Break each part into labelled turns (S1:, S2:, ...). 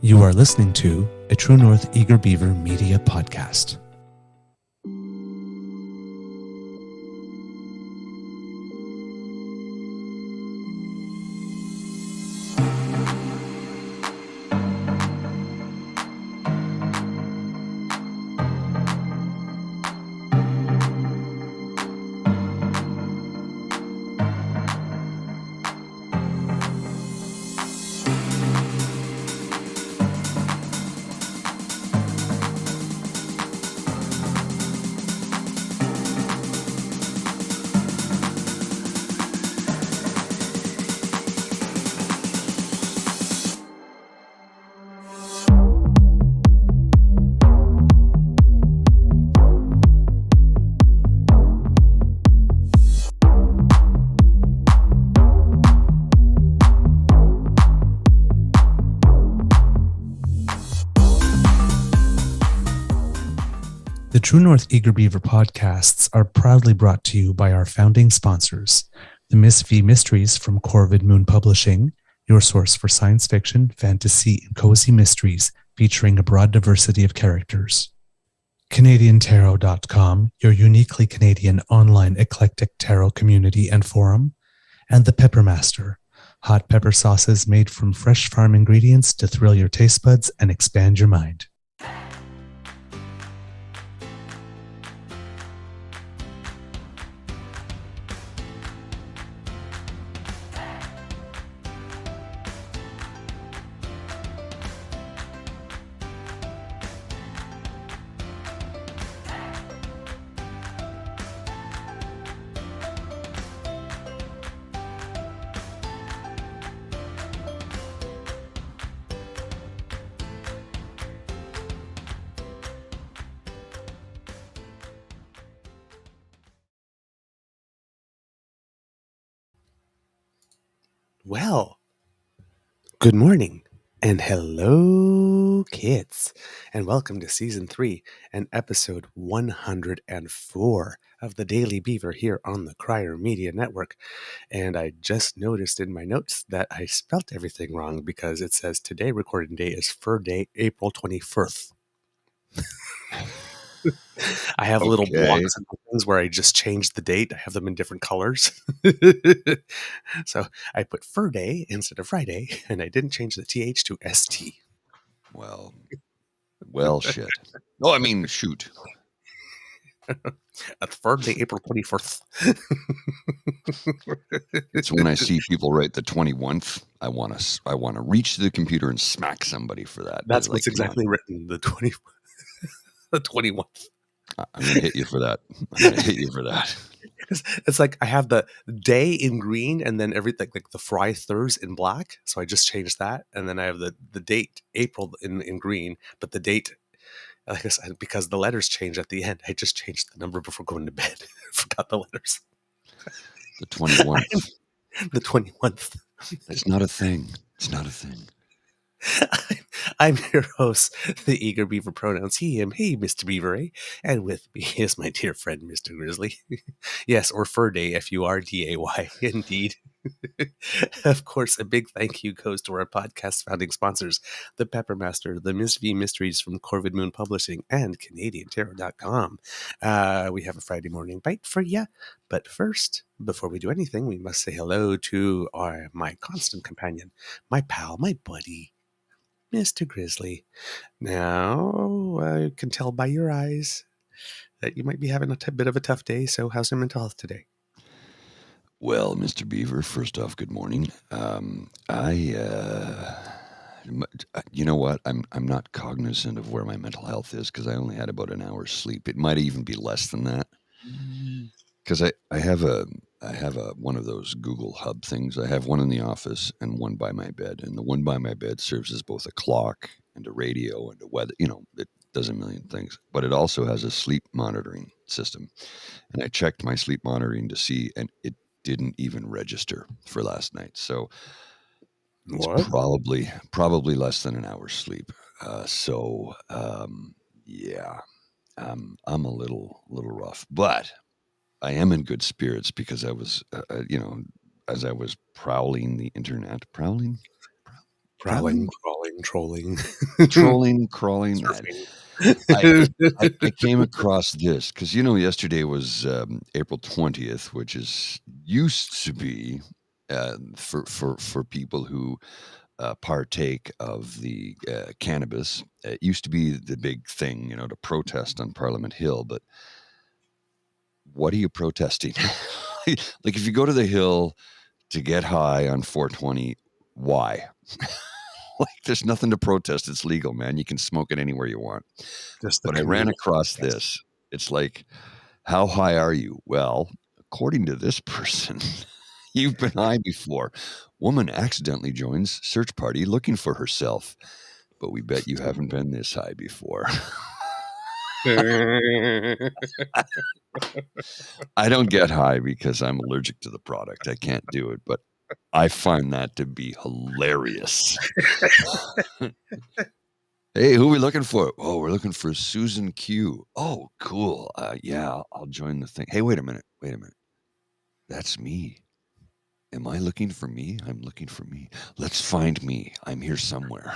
S1: You are listening to a True North Eager Beaver Media Podcast. The True North Eager Beaver podcasts are proudly brought to you by our founding sponsors, the Miss V Mysteries from Corvid Moon Publishing, your source for science fiction, fantasy, and cozy mysteries featuring a broad diversity of characters. CanadianTarot.com, your uniquely Canadian online eclectic tarot community and forum, and the Peppermaster, hot pepper sauces made from fresh farm ingredients to thrill your taste buds and expand your mind.
S2: Well, good morning and hello, kids, and welcome to Season 3 and Episode 104 of the Daily Beaver here on the Crier Media Network. And I just noticed in my notes that I spelt everything wrong because it says today recording day is Friday, April 21st. I have little blocks and things where I just changed the date. I have them in different colors. So I put Fur Day instead of Friday, and I didn't change the TH to ST.
S3: Well, shit. No, I mean, shoot.
S2: At Fur Day, April 21st.
S3: It's when I see people write the 21th, I want to reach to the computer and smack somebody for that.
S2: That's what's exactly written, the 21st.
S3: I'm going to hit you for that.
S2: It's like I have the day in green and then everything like the Fry Thurs in black. So I just changed that. And then I have the date April in green, but the date, like I said, because the letters change at the end, I just changed the number before going to bed. Forgot the letters.
S3: The 21st.
S2: The 21th.
S3: It's not a thing. It's not a thing.
S2: I'm your host, the Eager Beaver, pronouns he, him, hey, Mr. Beaver, eh? And with me is my dear friend, Mr. Grizzly. Yes, or Fur Day, F-U-R-D-A-Y, indeed. Of course, a big thank you goes to our podcast founding sponsors, the Peppermaster, the Miss V Mysteries from Corvid Moon Publishing, and CanadianTarot.com. We have a Friday morning bite for you. But first, before we do anything, we must say hello to my constant companion, my pal, my buddy, Mr. Grizzly. Now, I can tell by your eyes that you might be having a bit of a tough day, so how's your mental health today?
S3: Well, Mr. Beaver, first off, good morning. You know what? I'm not cognizant of where my mental health is because I only had about an hour's sleep. It might even be less than that. Because I have one of those Google Hub things. I have one in the office and one by my bed. And the one by my bed serves as both a clock and a radio and a weather. You know, it does a million things. But it also has a sleep monitoring system. And I checked my sleep monitoring to see, and it didn't even register for last night. So it's probably less than an hour's sleep. Yeah, I'm a little rough, but I am in good spirits because I was, as I was prowling the internet, prowling.
S2: Trolling.
S3: crawling.
S2: Surfing.
S3: I came across this because yesterday was April 20th, which used to be for people who partake of the cannabis. It used to be the big thing, to protest on Parliament Hill. But what are you protesting? Like if you go to the Hill to get high on 420, why? Like there's nothing to protest. It's legal, man. You can smoke it anywhere you want. But I ran across this. It's like, how high are you? Well, according to this person, you've been high before. Woman accidentally joins search party looking for herself. But we bet you haven't been this high before. I don't get high because I'm allergic to the product. I can't do it, but I find that to be hilarious. Hey, who are we looking for? Oh, we're looking for Susan Q. Oh, cool. Yeah, I'll join the thing. Hey, wait a minute. That's me. Am I looking for me? I'm looking for me. Let's find me. I'm here somewhere.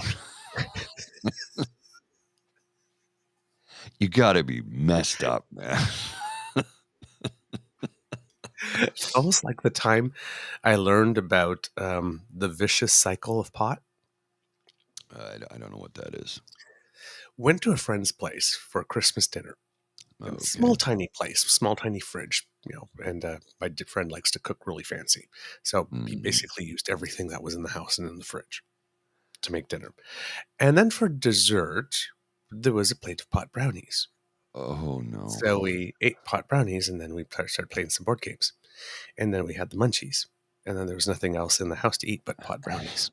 S3: You got to be messed up, man.
S2: It's almost like the time I learned about the vicious cycle of pot.
S3: I don't know what that is.
S2: Went to a friend's place for Christmas dinner. Okay. Small, tiny place, small, tiny fridge, and my friend likes to cook really fancy. So he basically used everything that was in the house and in the fridge to make dinner. And then for dessert, there was a plate of pot brownies.
S3: Oh, no.
S2: So we ate pot brownies, and then we started playing some board games. And then we had the munchies. And then there was nothing else in the house to eat but pot brownies.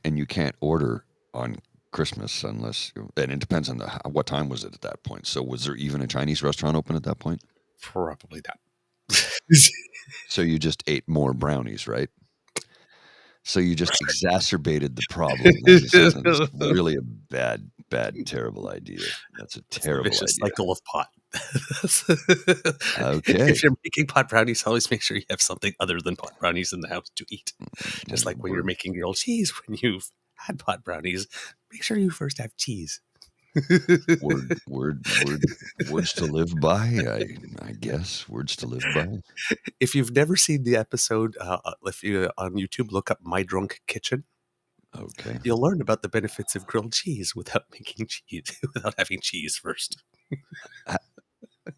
S3: And you can't order on Christmas unless, and it depends on what time was it at that point. So was there even a Chinese restaurant open at that point?
S2: Probably not.
S3: So you just ate more brownies, right? So you just exacerbated the problem. That's really a bad, terrible idea. That's a terrible idea.
S2: Cycle of pot.
S3: Okay.
S2: If you're making pot brownies, always make sure you have something other than pot brownies in the house to eat. Just like when you're making grilled cheese, when you've had pot brownies, make sure you first have cheese.
S3: Words to live by, I guess. Words to live by.
S2: If you've never seen the episode, if you on YouTube look up My Drunk Kitchen,
S3: okay,
S2: you'll learn about the benefits of grilled cheese without making cheese, without having cheese first.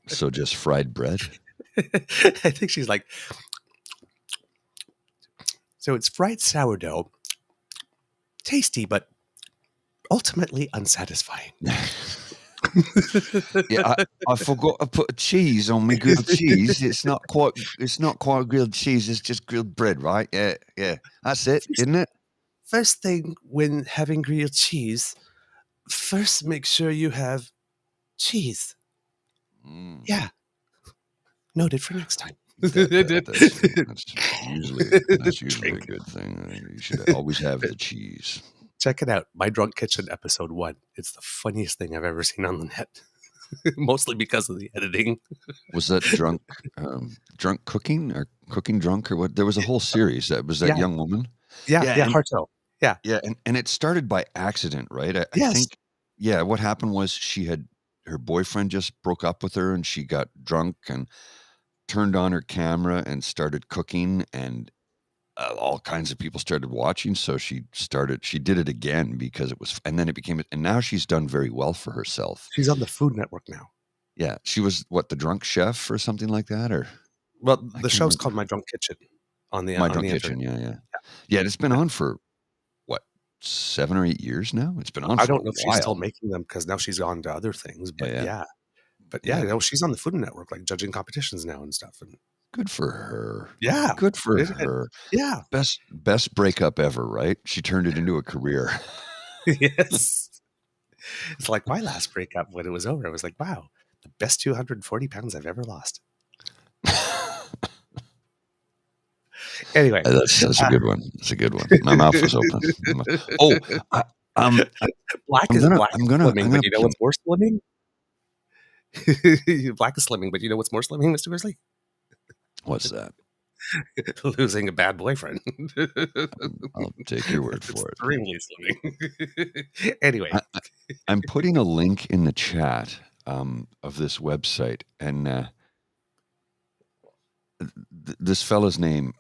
S3: So just fried bread?
S2: I think she's like, so it's fried sourdough, tasty, but ultimately unsatisfying.
S3: Yeah, I forgot to put cheese on my grilled cheese. It's not quite grilled cheese. It's just grilled bread, right? Yeah. That's it, isn't it?
S2: First thing when having grilled cheese, first make sure you have cheese. Yeah. Noted for next time.
S3: That's usually a good thing. You should always have the cheese.
S2: Check it out. My Drunk Kitchen episode 1. It's the funniest thing I've ever seen on the net. Mostly because of the editing.
S3: Was that drunk cooking or cooking drunk or what? There was a whole series that was that young woman.
S2: Yeah, Hartel. Yeah.
S3: Yeah, and it started by accident, right? I think, what happened was her boyfriend just broke up with her and she got drunk and turned on her camera and started cooking and all kinds of people started watching. So she did it again because it was, and then it became, and now she's done very well for herself.
S2: She's on the Food Network now.
S3: Yeah. She was the drunk chef or something like that, or?
S2: Well, the show's called My Drunk Kitchen on the
S3: Drunk Kitchen. Yeah. It's been on for 7 or 8 years now. It's been on.
S2: I don't know if she's still making them because now she's on to other things, but she's on the Food Network, like judging competitions now and stuff. And
S3: good for her.
S2: Yeah.
S3: Good for her.
S2: Yeah.
S3: Best breakup ever, right? She turned it into a career.
S2: Yes. It's like my last breakup when it was over. I was like, wow, the best 240 pounds I've ever lost. Anyway.
S3: That's a good one. That's a good one. My mouth was open.
S2: Black is slimming, but you know what's more slimming? Black is slimming, but you know what's more slimming, Mr. Grizzly?
S3: What's that?
S2: Losing a bad boyfriend.
S3: I'll take your word for it.
S2: Extremely slimming. Anyway.
S3: I'm putting a link in the chat of this website, and this fella's name,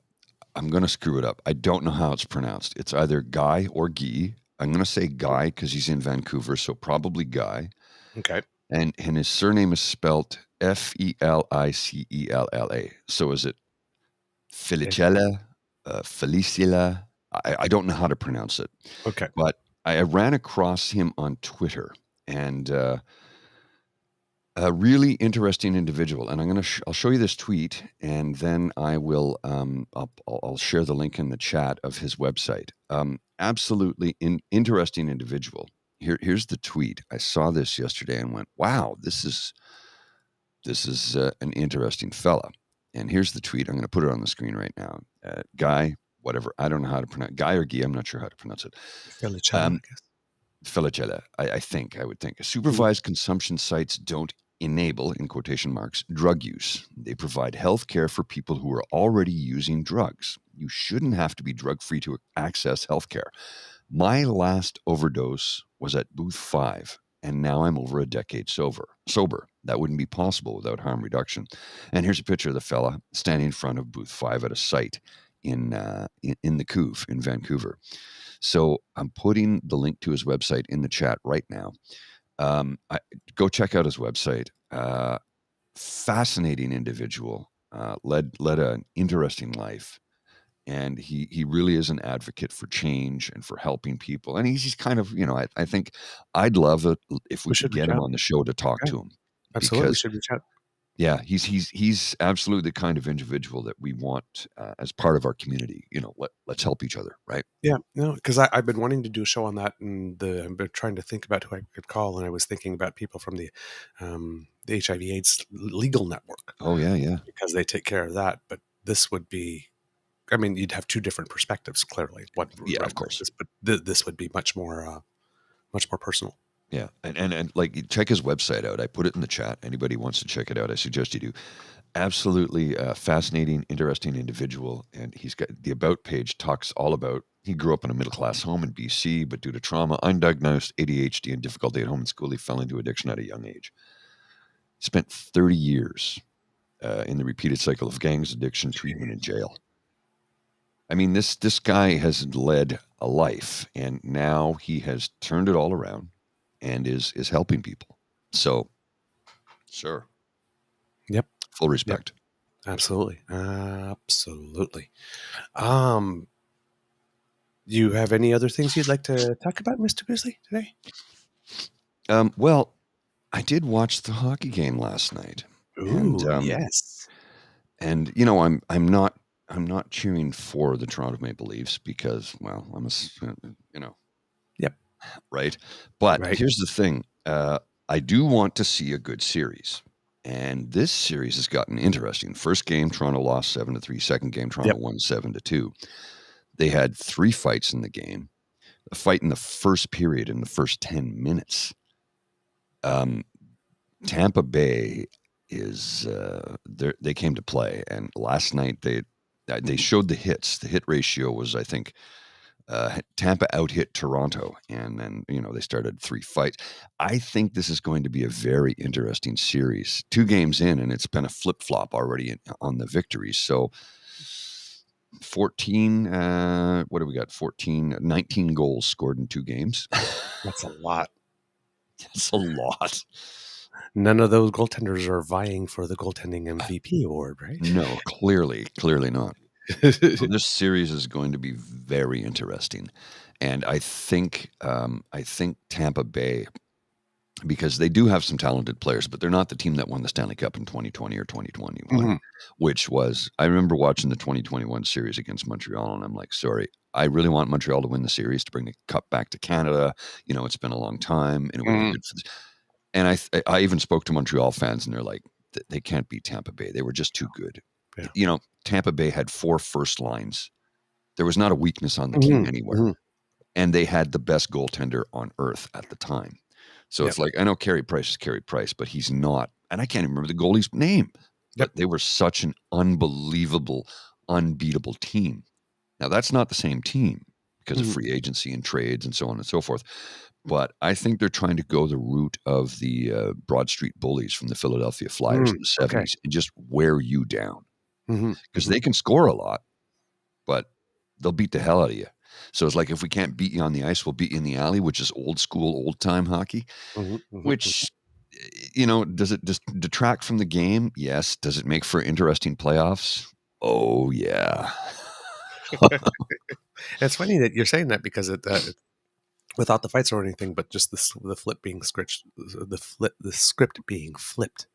S3: I'm going to screw it up. I don't know how it's pronounced. It's either Guy or Guy. I'm going to say Guy because he's in Vancouver, so probably Guy.
S2: Okay.
S3: And his surname is spelled Felicella. So is it Felicella, Felicilla? I don't know how to pronounce it.
S2: Okay.
S3: But I ran across him on Twitter, and a really interesting individual. And I'll show you this tweet, and then I will I'll share the link in the chat of his website. Absolutely interesting individual. Here's the tweet. I saw this yesterday and went, wow, this is an interesting fella. And here's the tweet. I'm going to put it on the screen right now. Guy, whatever. I don't know how to pronounce Guy or Guy. I'm not sure how to pronounce it.
S2: Felicella, I guess.
S3: Felicella, I would think. Supervised consumption sites don't enable, in quotation marks, drug use. They provide health care for people who are already using drugs. You shouldn't have to be drug-free to access health care. My last overdose was at booth 5, and now I'm over a decade sober. That wouldn't be possible without harm reduction. And here's a picture of the fella standing in front of booth 5 at a site in the Couve in Vancouver. So I'm putting the link to his website in the chat right now. Go check out his website. Fascinating individual, led an interesting life. And he really is an advocate for change and for helping people. And he's kind of, I think I'd love it if we could get him on the show to talk to him.
S2: Absolutely, we should reach out.
S3: Yeah, he's absolutely the kind of individual that we want as part of our community. Let's help each other, right?
S2: Yeah, no, because I've been wanting to do a show on that, and I've been trying to think about who I could call, and I was thinking about people from the HIV/AIDS legal network.
S3: Oh yeah,
S2: because they take care of that. But this would be, I mean, you'd have two different perspectives. Clearly,
S3: of course,
S2: but this would be much more personal.
S3: Yeah, and like check his website out. I put it in the chat. Anybody wants to check it out, I suggest you do. Absolutely fascinating, interesting individual, and he's got the about page talks all about. He grew up in a middle class home in BC, but due to trauma, undiagnosed ADHD and difficulty at home and school, he fell into addiction at a young age. Spent 30 years in the repeated cycle of gangs, addiction, treatment, and jail. I mean, this guy has led a life, and now he has turned it all around and is helping people. So, sure.
S2: Yep.
S3: Full respect.
S2: Yep. Absolutely. You have any other things you'd like to talk about, Mr. Grizzly, today?
S3: Well, I did watch the hockey game last night.
S2: Ooh, yes.
S3: And I'm not cheering for the Toronto Maple Leafs because, well,
S2: Yep.
S3: Right. But here's the thing. I do want to see a good series. And this series has gotten interesting. First game, Toronto lost 7-3. Second game, Toronto won 7-2. They had 3 fights in the game. A fight in the first period in the first 10 minutes. Tampa Bay is they came to play, and last night they showed the hits. The hit ratio was, I think, Tampa out-hit Toronto, and then they started 3 fights. I think this is going to be a very interesting series. 2 games in, and it's been a flip-flop already on the victories. So 14, what do we got? 19 goals scored in 2 games.
S2: That's a lot.
S3: That's a lot.
S2: None of those goaltenders are vying for the goaltending MVP award, right?
S3: No, clearly not. So this series is going to be very interesting, and I think Tampa Bay, because they do have some talented players, but they're not the team that won the Stanley Cup in 2020 or 2021, which was, I remember watching the 2021 series against Montreal, and I'm like, sorry, I really want Montreal to win the series to bring the cup back to Canada. It's been a long time, and it would be good for this. And I even spoke to Montreal fans, and they're like, they can't beat Tampa Bay. They were just too good. Yeah. Tampa Bay had 4 first lines. There was not a weakness on the team anywhere. And they had the best goaltender on earth at the time. So it's like, I know Carey Price is Carey Price, but he's not. And I can't even remember the goalie's name. But they were such an unbelievable, unbeatable team. Now, that's not the same team because of free agency and trades and so on and so forth. But I think they're trying to go the route of the Broad Street Bullies from the Philadelphia Flyers in the 70s and just wear you down. Because they can score a lot, but they'll beat the hell out of you. So it's like, if we can't beat you on the ice, we'll beat you in the alley, which is old school, old time hockey, which, does it just detract from the game? Yes. Does it make for interesting playoffs? Oh, yeah.
S2: It's funny that you're saying that, because without the fights or anything, but just the script being flipped.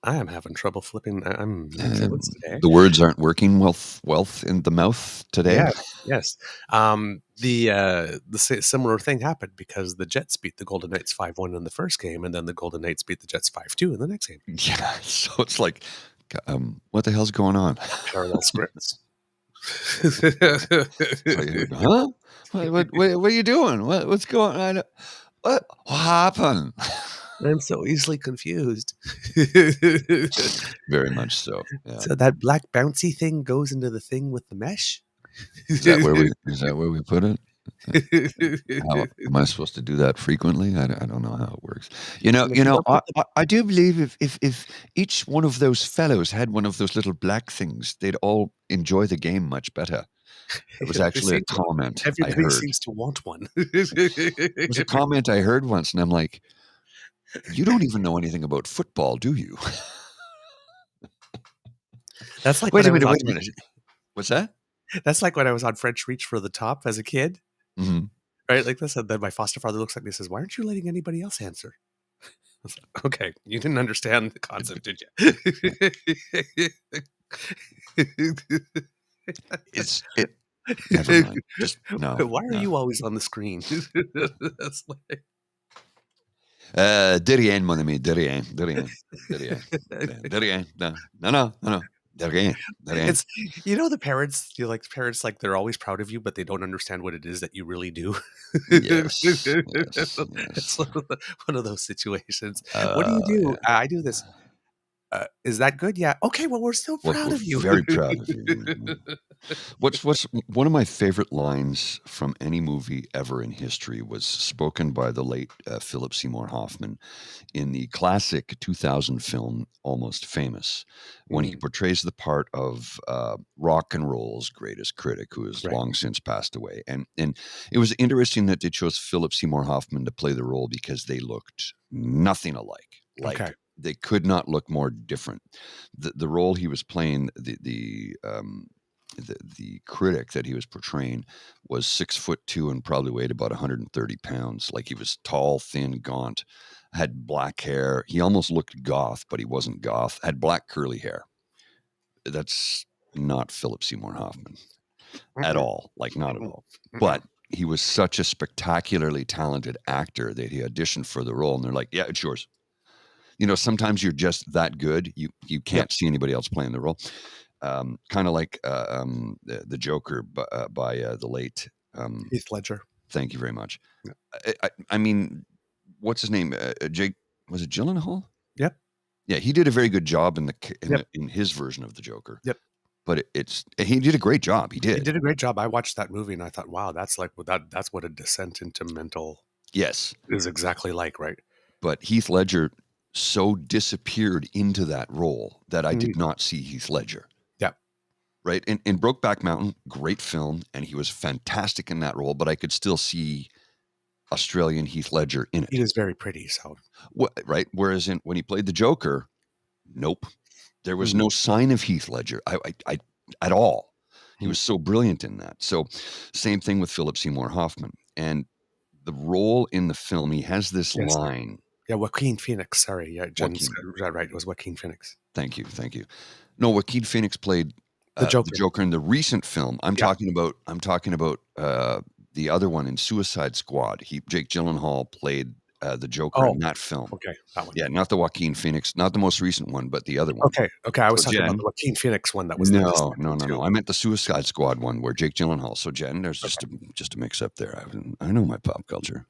S2: I am having trouble flipping. I'm today.
S3: The words aren't working. Wealth in the mouth today.
S2: Yes. The similar thing happened because the Jets beat the Golden Knights 5-1 in the first game, and then the Golden Knights beat the Jets 5-2 in the next game.
S3: Yeah. So it's like, what the hell's going on?
S2: Parallel scripts.
S3: Huh? What are you doing? What's going on? What happened?
S2: I'm so easily confused.
S3: Very much so. Yeah.
S2: So that black bouncy thing goes into the thing with the mesh?
S3: Is that where we put it? How am I supposed to do that frequently? I don't know how it works. I do believe if each one of those fellows had one of those little black things, they'd all enjoy the game much better. It was actually a comment
S2: Everybody
S3: I heard.
S2: seems to want one.
S3: It was a comment I heard once, and I'm like, you don't even know anything about football, do you?
S2: That's like
S3: wait a minute. What's that?
S2: That's like when I was on French Reach for the Top as a kid. Right? Like this. And then my foster father looks at me and says, "Why aren't you letting anybody else answer?" I was like, okay, you didn't understand the concept, did you?
S3: Never mind. Just no.
S2: Why are you always on the screen? That's like...
S3: de rien, mon ami, de rien. No. De rien.
S2: It's, the parents, parents, like, they're always proud of you, but they don't understand what it is that you really do.
S3: Yes.
S2: It's one of those situations. What do you do?
S3: Yeah.
S2: I do this. Is that good? Yeah. Okay. Well, we're still proud of you.
S3: Very proud of you. What's one of my favorite lines from any movie ever in history was spoken by the late Philip Seymour Hoffman in the classic 2000 film Almost Famous, when he portrays the part of rock and roll's greatest critic, who has long since passed away. And it was interesting that they chose Philip Seymour Hoffman to play the role because they looked nothing alike. They could not look more different. The role he was playing, the critic that he was portraying, was 6'2" and probably weighed about 130 pounds. Like, he was tall, thin, gaunt, had black hair. He almost looked goth, but he wasn't goth. Had black curly hair. That's not Philip Seymour Hoffman at all. Like, not at all. But he was such a spectacularly talented actor that he auditioned for the role, and they're like, "Yeah, it's yours." Sometimes you're just that good. You can't see anybody else playing the role. Kind of like the Joker by the late
S2: Heath Ledger.
S3: Thank you very much. I mean, what's his name? Jake, was it Gyllenhaal?
S2: Yep.
S3: Yeah, he did a very good job in his version of the Joker.
S2: Yep.
S3: But he did a great job. He did
S2: a great job. I watched that movie and I thought, wow, that's what a descent into mental is exactly like, right?
S3: But Heath Ledger so disappeared into that role that I did not see Heath Ledger.
S2: Yeah.
S3: Right. In Brokeback Mountain, great film, and he was fantastic in that role, but I could still see Australian Heath Ledger in it.
S2: He is very pretty, so.
S3: Right. Whereas when he played the Joker, nope. There was no sign of Heath Ledger I at all. He was so brilliant in that. So same thing with Philip Seymour Hoffman. And the role in the film, he has this line.
S2: Yeah, Joaquin Phoenix. Sorry, yeah, Jen's right. It was Joaquin Phoenix.
S3: Thank you. No, Joaquin Phoenix played the Joker in the recent film. I'm talking about the other one in Suicide Squad. Jake Gyllenhaal played the Joker in that film.
S2: Okay, that one.
S3: Yeah, not the Joaquin Phoenix, not the most recent one, but the other one.
S2: Okay. I was talking about the Joaquin Phoenix one that was
S3: no. I meant the Suicide Squad one where Jake Gyllenhaal. So Jen, there's just a mix up there. I know my pop culture.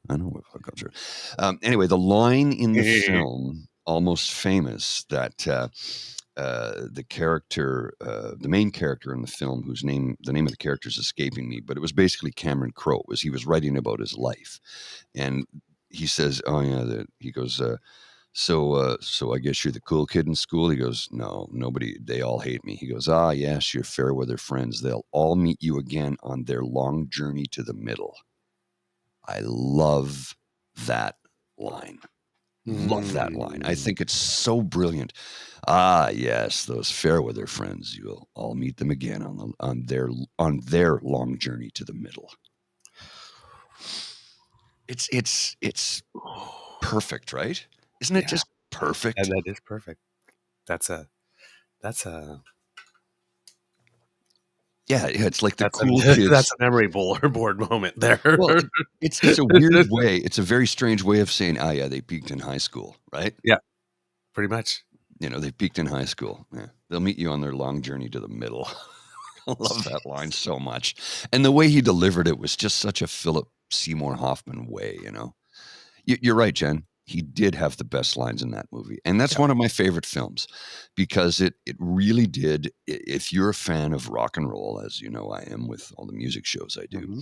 S3: Anyway, the line in the film, Almost Famous, that the character, the main character in the film, the name of the character is escaping me, but it was basically Cameron Crowe. He was writing about his life, and he says, "Oh yeah," he goes, so I guess you're the cool kid in school." He goes, "No, nobody. They all hate me." He goes, "Ah, yes, you're fair weather friends. They'll all meet you again on their long journey to the middle." I love that line. Love that line. I think it's so brilliant. Ah, yes, those fair weather friends. You'll all meet them again on their long journey to the middle. It's perfect, right? Isn't it just perfect?
S2: And that is perfect. That's a
S3: Yeah, it's like the
S2: that's
S3: cool
S2: a
S3: kids.
S2: that's a memory board moment there.
S3: Well, it's a weird way. It's a very strange way of saying, "Ah, yeah, they peaked in high school," right?
S2: Yeah, pretty much.
S3: You know, they peaked in high school. Yeah. They'll meet you on their long journey to the middle. I love that line so much. And the way he delivered it was just such a Philip Seymour Hoffman way, you know. You're right, Jen. He did have the best lines in that movie. And that's one of my favorite films because it really did. If you're a fan of rock and roll, as you know I am with all the music shows I do,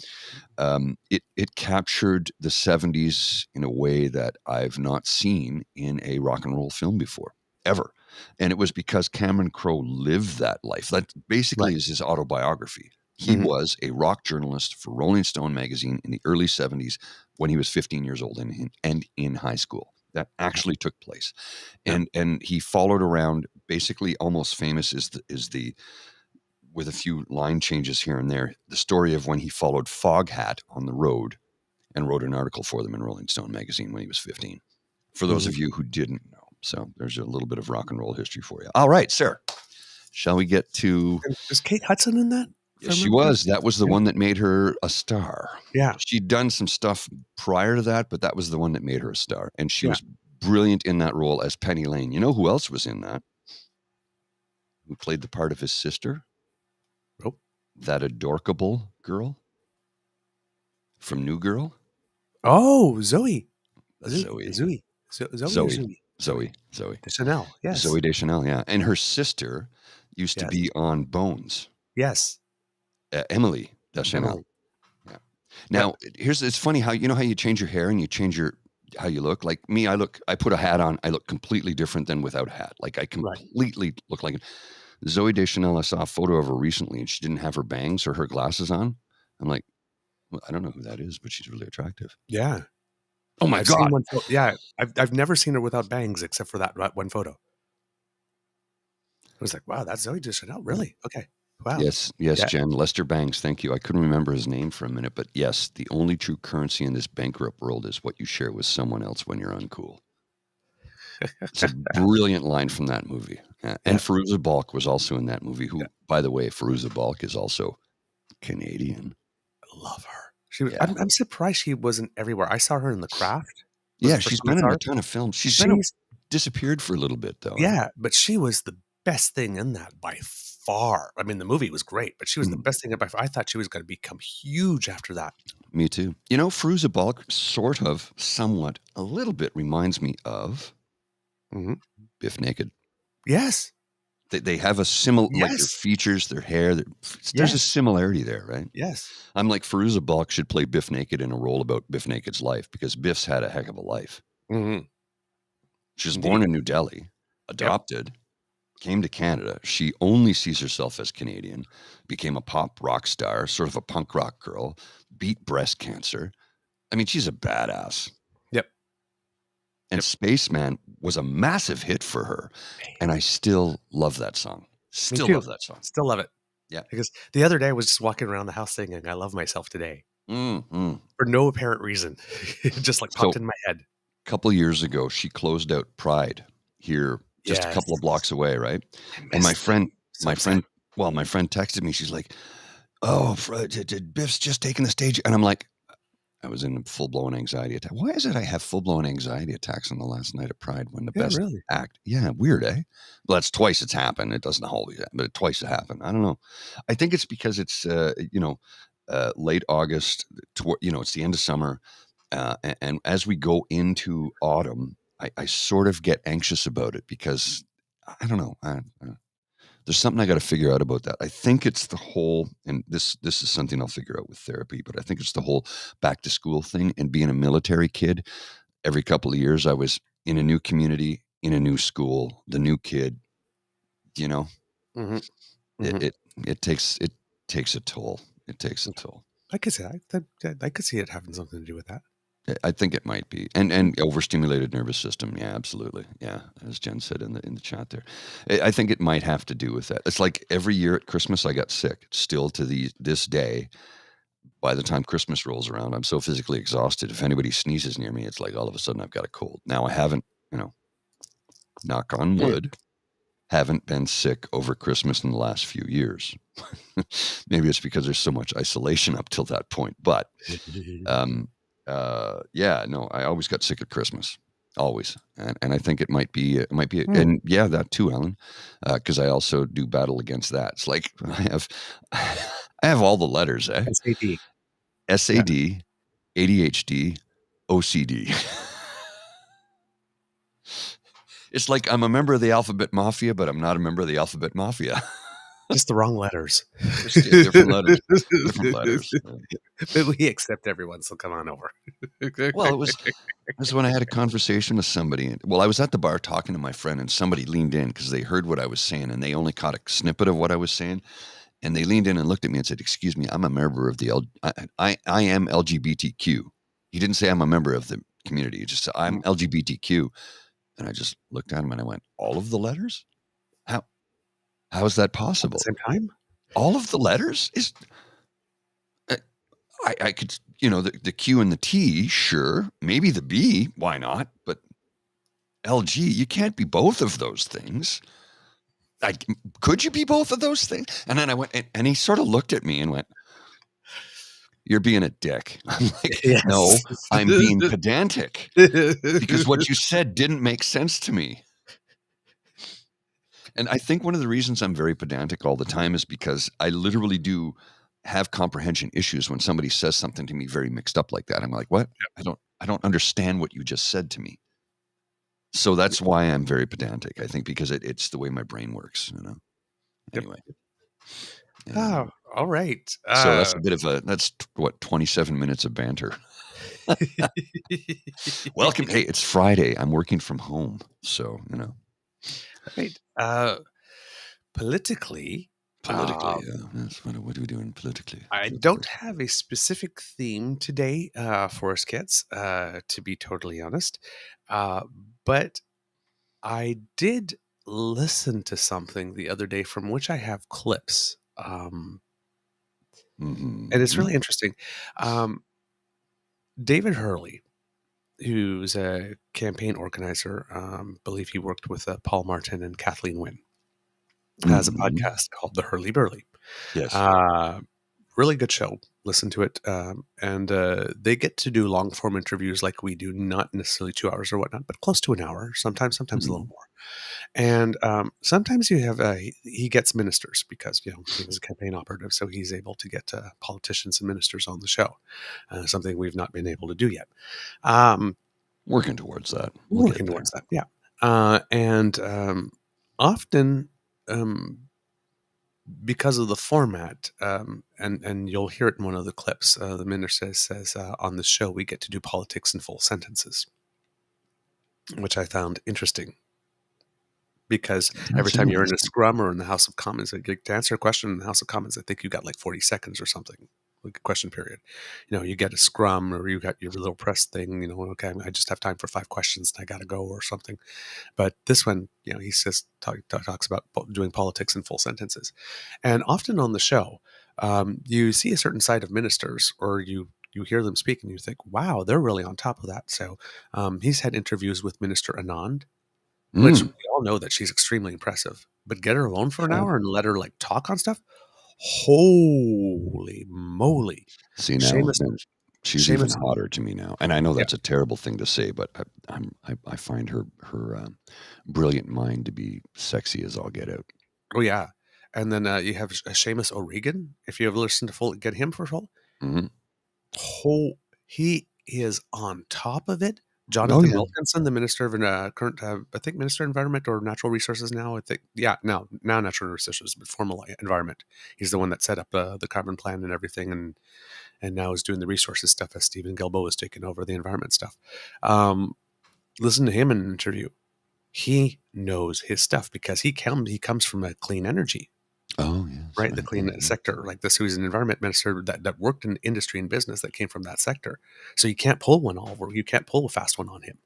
S3: it captured the 70s in a way that I've not seen in a rock and roll film before, ever. And it was because Cameron Crowe lived that life. That basically is his autobiography. He was a rock journalist for Rolling Stone magazine in the early 70s when he was 15 years old and in high school. That actually took place. And he followed around, basically Almost Famous is the with a few line changes here and there, the story of when he followed Foghat on the road and wrote an article for them in Rolling Stone magazine when he was 15. For those of you who didn't know. So there's a little bit of rock and roll history for you. All right, sir. Shall we get to...
S2: Is Kate Hudson in that?
S3: Yes, she was. That was the one that made her a star.
S2: Yeah.
S3: She'd done some stuff prior to that, but that was the one that made her a star. And she was brilliant in that role as Penny Lane. You know who else was in that? Who played the part of his sister?
S2: Oh.
S3: That adorkable girl from New Girl?
S2: Oh, Zoe.
S3: Zoe. Zoe.
S2: Deschanel, yes.
S3: Zoe Deschanel, yeah. And her sister used to be on Bones.
S2: Yes.
S3: Emily Deschanel. Yeah. Now, it's funny how you change your hair and you change how you look. Like me, I put a hat on, I look completely different than without a hat. Like I completely look like it. Zoe Deschanel, I saw a photo of her recently and she didn't have her bangs or her glasses on. I'm like, well, I don't know who that is, but she's really attractive.
S2: Yeah.
S3: Oh my God.
S2: I've never seen her without bangs except for that one photo. I was like, wow, that's Zoe Deschanel. Really? Okay. Wow.
S3: Yes, Jen. Lester Bangs, thank you. I couldn't remember his name for a minute, but yes, the only true currency in this bankrupt world is what you share with someone else when you're uncool. It's a brilliant line from that movie. And Fairuza Balk was also in that movie, who, by the way, Fairuza Balk is also Canadian.
S2: I love her. I'm surprised she wasn't everywhere. I saw her in The Craft.
S3: She's been in a ton of films. She's disappeared for a little bit, though.
S2: Yeah, but she was the best thing in that by far. I mean, the movie was great, but she was the best thing by far. I thought she was going to become huge after that.
S3: Me too. You know, Fairuza Balk sort of, somewhat, a little bit reminds me of Biff Naked.
S2: Yes.
S3: They have a similar, like their features, their hair. There's a similarity there, right?
S2: Yes.
S3: I'm like, Fairuza Balk should play Biff Naked in a role about Biff Naked's life because Biff's had a heck of a life. She was born in New Delhi, adopted, came to Canada. She only sees herself as Canadian, became a pop rock star, sort of a punk rock girl, beat breast cancer. I mean, she's a badass. And Spaceman was a massive hit for her. And I still love that song. Still love that song.
S2: Still love it.
S3: Yeah.
S2: Because the other day I was just walking around the house singing, I love myself today. For no apparent reason. It just like popped in my head.
S3: A couple of years ago, she closed out Pride here just a couple of blocks away, right? And my friend texted me. She's like, oh, Biff's just taking the stage. And I'm like, I was in a full-blown anxiety attack. Why is it I have full-blown anxiety attacks on the last night of Pride when the best act? Yeah, weird, eh? Well, that's twice it's happened. It doesn't always happen, but twice it happened. I don't know. I think it's because it's, late August. It's the end of summer. And as we go into autumn, I sort of get anxious about it because I don't know. There's something I got to figure out about that. I think it's the whole, and this is something I'll figure out with therapy, but I think it's the whole back to school thing and being a military kid. Every couple of years, I was in a new community, in a new school, the new kid. You know,
S2: Mm-hmm.
S3: it
S2: Mm-hmm.
S3: it, it takes a toll. It takes a toll.
S2: I could see that. I could see it having something to do with that.
S3: I think it might be, and overstimulated nervous system. Yeah, absolutely. Yeah, as Jen said in the chat there, I think it might have to do with that. It's like every year at Christmas, I got sick. Still to this day, by the time Christmas rolls around, I'm so physically exhausted. If anybody sneezes near me, it's like all of a sudden I've got a cold. Now I haven't, knock on wood, haven't been sick over Christmas in the last few years. Maybe it's because there's so much isolation up till that point, but. Yeah, no, I always got sick at Christmas, always, and I think it might be, and yeah, that too, Alan, because I also do battle against that. It's like I have all the letters,
S2: SAD.
S3: SAD, ADHD, OCD. It's like I'm a member of the alphabet mafia, but I'm not a member of the alphabet mafia.
S2: Just the wrong letters.
S3: Just different letters. Different letters.
S2: But we accept everyone, so come on over.
S3: Well, it was when I had a conversation with somebody. Well, I was at the bar talking to my friend, and somebody leaned in because they heard what I was saying, and they only caught a snippet of what I was saying. And they leaned in and looked at me and said, "Excuse me, I'm a member of the I am LGBTQ." He didn't say I'm a member of the community. He just said I'm LGBTQ. And I just looked at him and I went, "All of the letters? How is that
S2: At the
S3: possible?
S2: same time?
S3: All of the letters is." I could, the Q and the T, sure. Maybe the B, why not? But LG, you can't be both of those things. Could you be both of those things? And then I went, and he sort of looked at me and went, "You're being a dick." I'm like,
S2: Yes.
S3: "No, I'm being pedantic because what you said didn't make sense to me." And I think one of the reasons I'm very pedantic all the time is because I literally do have comprehension issues when somebody says something to me very mixed up like that. I'm like, "What? I don't understand what you just said to me." So that's why I'm very pedantic. I think because it's the way my brain works, Anyway.
S2: Oh, all right.
S3: So that's that's what, 27 minutes of banter. Welcome. Hey, it's Friday. I'm working from home. So,
S2: Right. Politically,
S3: yeah. That's what are we doing politically?
S2: I don't have a specific theme today for us kids, to be totally honest. But I did listen to something the other day from which I have clips. And it's really interesting. David Hurley, who's a campaign organizer, believe he worked with Paul Martin and Kathleen Wynne, has a podcast called The Hurley Burley.
S3: Yes.
S2: Really good show. Listen to it. And they get to do long form interviews like we do, not necessarily 2 hours or whatnot, but close to an hour, sometimes a little more. And sometimes you have he gets ministers because he was a campaign operative, so he's able to get politicians and ministers on the show, something we've not been able to do yet.
S3: Working towards that.
S2: Working towards that, yeah. And often, because of the format, and you'll hear it in one of the clips, the minister says on the show we get to do politics in full sentences, which I found interesting. Because every time you're in a scrum or in the House of Commons, to answer a question in the House of Commons, I think you got like 40 seconds or something, like a question period. You get a scrum or you got your little press thing, okay, I just have time for 5 questions and I got to go or something. But this one, he says, talks about doing politics in full sentences. And often on the show, you see a certain side of ministers or you hear them speak and you think, wow, they're really on top of that. So he's had interviews with Minister Anand, which we all know that she's extremely impressive, but get her alone for an hour and let her talk on stuff. Holy moly.
S3: See, now she's even hotter to me now. And I know that's a terrible thing to say, but I find her brilliant mind to be sexy as all get out.
S2: Oh yeah. And then you have Seamus O'Regan. If you ever listened to get him for full. He is on top of it, Jonathan
S3: yeah.
S2: Wilkinson, the minister of current, I think, minister of environment or natural resources now. I think, yeah, now natural resources, but formal environment. He's the one that set up the carbon plan and everything, and now is doing the resources stuff as Stephen Guilbeault has taken over the environment stuff. Listen to him in an interview. He knows his stuff because he comes from a clean energy.
S3: Oh, yes.
S2: Right, the clean sector, like this. He was an environment minister that worked in industry and business that came from that sector. So you can't pull one over. You can't pull a fast one on him.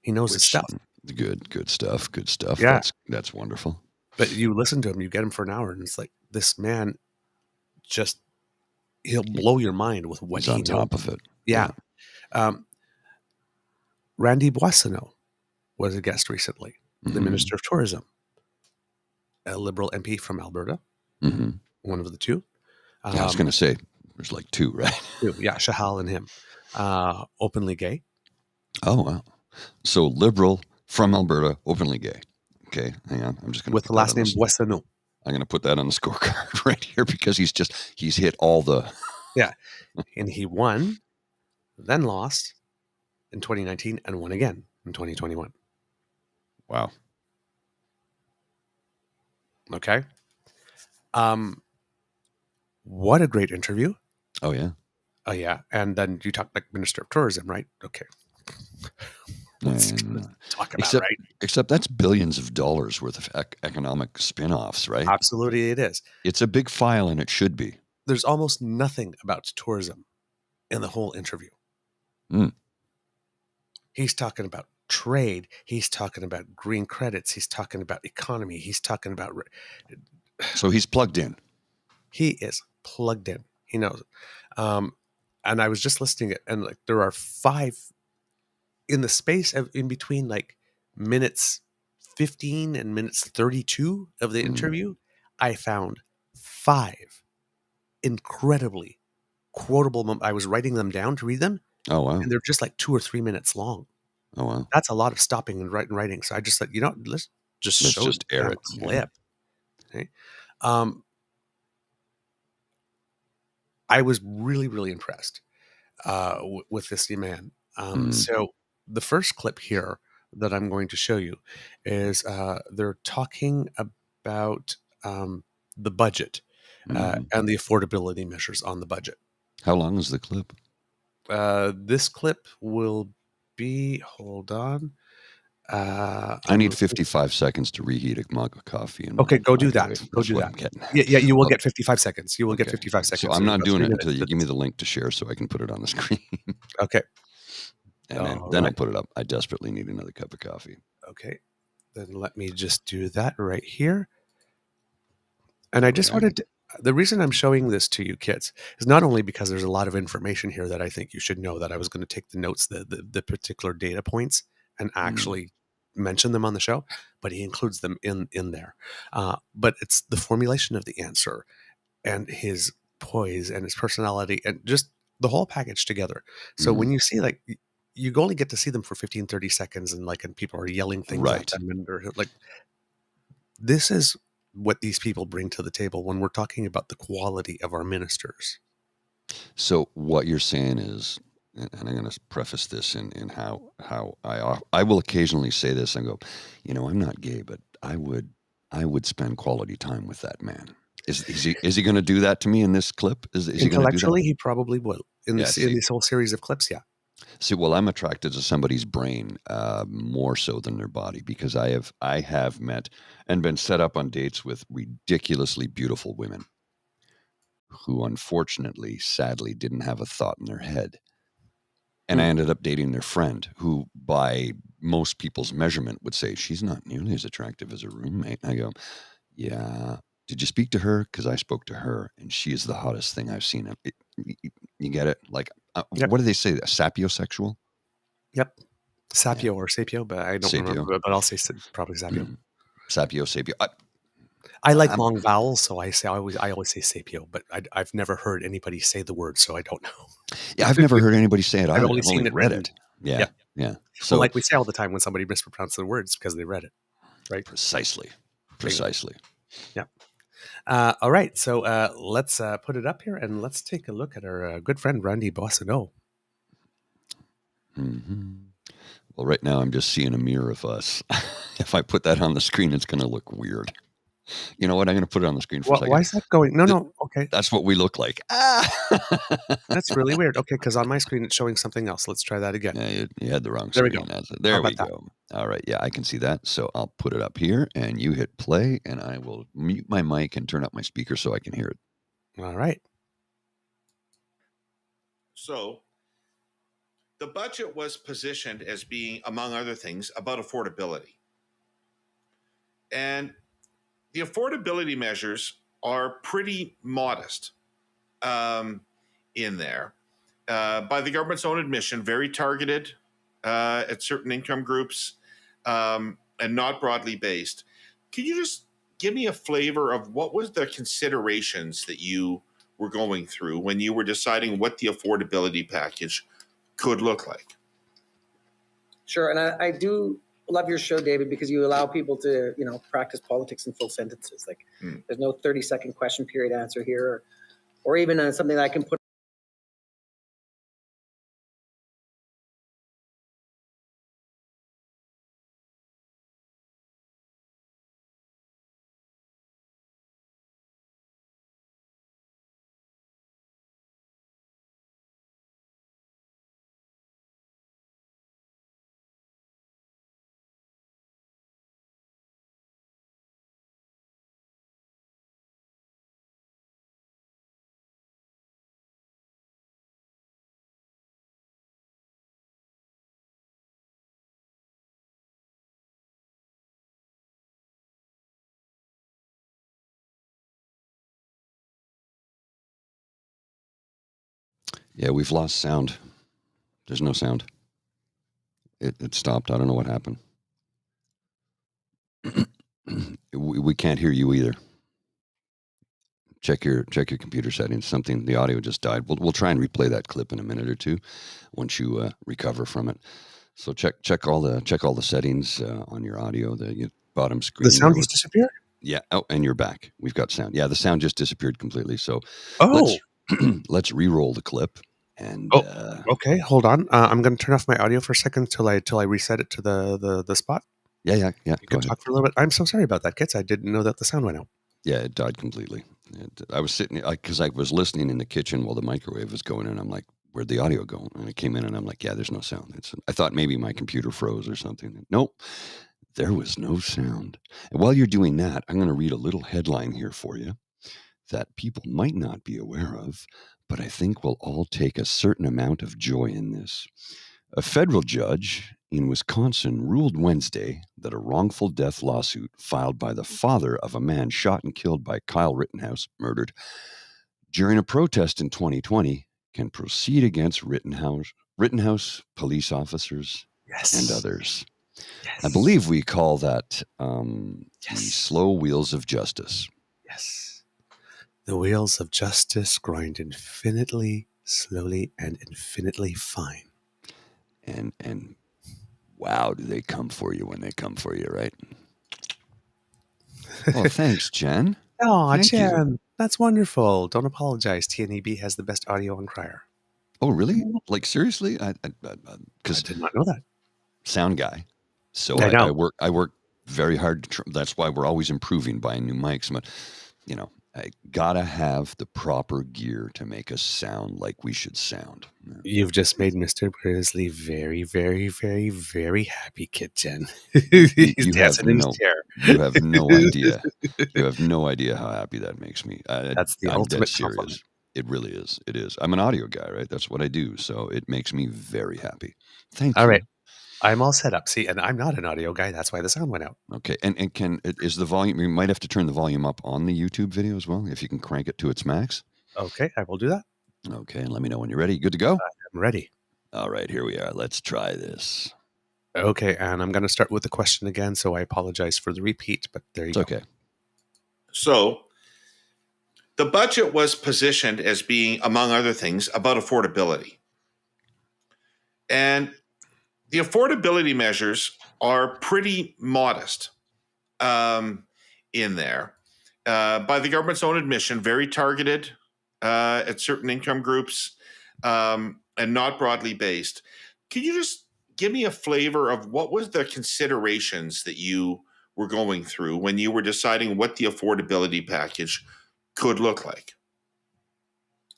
S2: He knows his stuff.
S3: Good stuff. Good stuff.
S2: Yeah.
S3: That's wonderful.
S2: But you listen to him, you get him for an hour, and it's like this man he'll blow your mind with what
S3: He's on top of it.
S2: Yeah. Randy Boissonneau was a guest recently, the Minister of Tourism, a Liberal MP from Alberta, one of the two.
S3: I was going to say, there's like two, right?
S2: Yeah, Shahal and him. Openly gay.
S3: Oh, wow. So Liberal from Alberta, openly gay. Okay, hang on. I'm just going to
S2: with the last name Boissonneau.
S3: I'm going to put that on the scorecard right here because he's hit all the.
S2: Yeah, and he won, then lost in 2019, and won again in 2021.
S3: Wow.
S2: Okay. What a great interview.
S3: Oh, yeah.
S2: Oh, yeah. And then you talk like Minister of Tourism, right? Okay. Let's talk about it, right?
S3: Except that's billions of dollars worth of economic spin-offs, right?
S2: Absolutely it is.
S3: It's a big file, and it should be.
S2: There's almost nothing about tourism in the whole interview. He's talking about trade. He's talking about green credits. He's talking about economy. He's talking about...
S3: So he's plugged in.
S2: He is plugged in. He knows. And I was just listening it, and like there are 5 in the space of in between like minutes 15 and minutes 32 of the interview. I found 5 incredibly quotable. I was writing them down to read them.
S3: Oh, wow.
S2: And they're just like 2 or 3 minutes long.
S3: Oh, wow.
S2: That's a lot of stopping and writing. So I just said, let's just air it. Clip. Yeah. Okay. I was really, really impressed with this man. So the first clip here that I'm going to show you is they're talking about the budget and the affordability measures on the budget.
S3: How long is the clip?
S2: This clip will be, hold on.
S3: I need 55 seconds to reheat a mug of coffee.
S2: Okay, go do that. Go do that. Yeah, you will get 55 seconds. You will get 55 seconds.
S3: So I'm not doing it until you give me the link to share so I can put it on the screen.
S2: Okay.
S3: And then I'll put it up. I desperately need another cup of coffee.
S2: Okay. Then let me just do that right here. And I just wanted to, the reason I'm showing this to you kids is not only because there's a lot of information here that I think you should know, that I was going to take the notes, the particular data points and actually mention them on the show, but he includes them in there. But it's the formulation of the answer and his poise and his personality and just the whole package together. So when you see like, you only get to see them for 15, 30 seconds and people are yelling things at them and they're like, this is what these people bring to the table when we're talking about the quality of our ministers.
S3: So what you're saying is, and I'm going to preface this in how I will occasionally say this and go, I'm not gay, but I would spend quality time with that man. Is he going to do that to me in this clip? Is he going to do that?
S2: He probably will in this whole series of clips. Yeah.
S3: See, well, I'm attracted to somebody's brain more so than their body because I have met and been set up on dates with ridiculously beautiful women who unfortunately, sadly, didn't have a thought in their head. And I ended up dating their friend who, by most people's measurement, would say, she's not nearly as attractive as her roommate. And I go, yeah. Did you speak to her? Because I spoke to her, and she is the hottest thing I've seen. You get it? Like, what do they say? Sapiosexual?
S2: Yep. Sapio or sapio, but I don't remember. But I'll say probably sapio.
S3: Sapio.
S2: I like long vowels, so I always say sapio, but I've never heard anybody say the word, so I don't know.
S3: Yeah, I've never heard anybody say it.
S2: I've only seen it
S3: read it. Yeah.
S2: So, like we say all the time when somebody mispronounces the words because they read it, right?
S3: Precisely.
S2: Yeah. All right, so let's put it up here and let's take a look at our good friend Randy Boissonneau.
S3: Well, right now I'm just seeing a mirror of us. If I put that on the screen, it's going to look weird. You know what? I'm going to put it on the screen for a second.
S2: Why is that going? No. Okay.
S3: That's what we look like.
S2: That's really weird. Okay, because on my screen it's showing something else. Let's try that again.
S3: Yeah, you had the wrong
S2: There we
S3: screen.
S2: go.
S3: There we
S2: that?
S3: go. All right. Yeah, I can see that. So I'll put it up here and you hit play and I will mute my mic and turn up my speaker so I can hear it.
S2: All right.
S4: So the budget was positioned as being, among other things, about affordability. And the affordability measures are pretty modest in there. By the government's own admission, very targeted at certain income groups and not broadly based. Can you just give me a flavor of what was the considerations that you were going through when you were deciding what the affordability package could look like?
S5: Sure, and I do love your show, David, because you allow people to, practice politics in full sentences. Like, there's no 30-second question period answer here, or even something that I can put.
S3: Yeah, we've lost sound. There's no sound. It stopped. I don't know what happened. We can't hear you either. Check your computer settings. The audio just died. We'll try and replay that clip in a minute or two once you recover from it. So check all the settings on your audio. The bottom screen.
S2: The sound just disappeared?
S3: Yeah. Oh, and you're back. We've got sound. Yeah, the sound just disappeared completely. So let's re-roll the clip. And
S2: okay. Hold on. I'm going to turn off my audio for a second till I reset it to the spot.
S3: Yeah.
S2: You can talk for a little bit. I'm so sorry about that, kids. I didn't know that the sound went out.
S3: Yeah, it died completely. I was sitting because I was listening in the kitchen while the microwave was going, and I'm like, "Where'd the audio go?" And I came in, and I'm like, "Yeah, there's no sound." I thought maybe my computer froze or something. Nope, there was no sound. And while you're doing that, I'm going to read a little headline here for you that people might not be aware of, but I think we'll all take a certain amount of joy in this. A federal judge in Wisconsin ruled Wednesday that a wrongful death lawsuit filed by the father of a man shot and killed by Kyle Rittenhouse, murdered, during a protest in 2020 can proceed against Rittenhouse police officers and others.
S2: Yes.
S3: I believe we call that the slow wheels of justice.
S2: Yes. The wheels of justice grind infinitely slowly and infinitely fine.
S3: And wow, do they come for you when they come for you, right? Well, thanks, Jen.
S2: Oh,
S3: Thank
S2: Jen,
S3: you.
S2: that's wonderful. Don't apologize. TNEB has the best audio on Crier.
S3: Oh, really? Like, seriously?
S2: I did not know that.
S3: Sound guy. So
S2: I know.
S3: I work very hard. That's why we're always improving, buying new mics. But, I gotta have the proper gear to make us sound like we should sound.
S2: You've just made Mr. Grizzly very, very, very, very happy, Kid Jen. He's dancing in his chair.
S3: You have no idea. You have no idea how happy that makes me.
S2: That's the
S3: I'm
S2: ultimate
S3: dead
S2: compliment.
S3: serious. It really is. It is. I'm an audio guy, right? That's what I do. So it makes me very happy. Thank you.
S2: All right. I'm all set up. See, and I'm not an audio guy. That's why the sound went out.
S3: Okay. And is the volume, you might have to turn the volume up on the YouTube video as well, if you can crank it to its max.
S2: Okay, I will do that.
S3: Okay. And let me know when you're ready. Good to go?
S2: I'm ready.
S3: All right. Here we are. Let's try this.
S2: Okay. And I'm going to start with the question again. So I apologize for the repeat, but there you go.
S3: Okay.
S4: So the budget was positioned as being, among other things, about affordability. And the affordability measures are pretty modest in there. By the government's own admission, very targeted at certain income groups and not broadly based. Can you just give me a flavor of what was the considerations that you were going through when you were deciding what the affordability package could look like?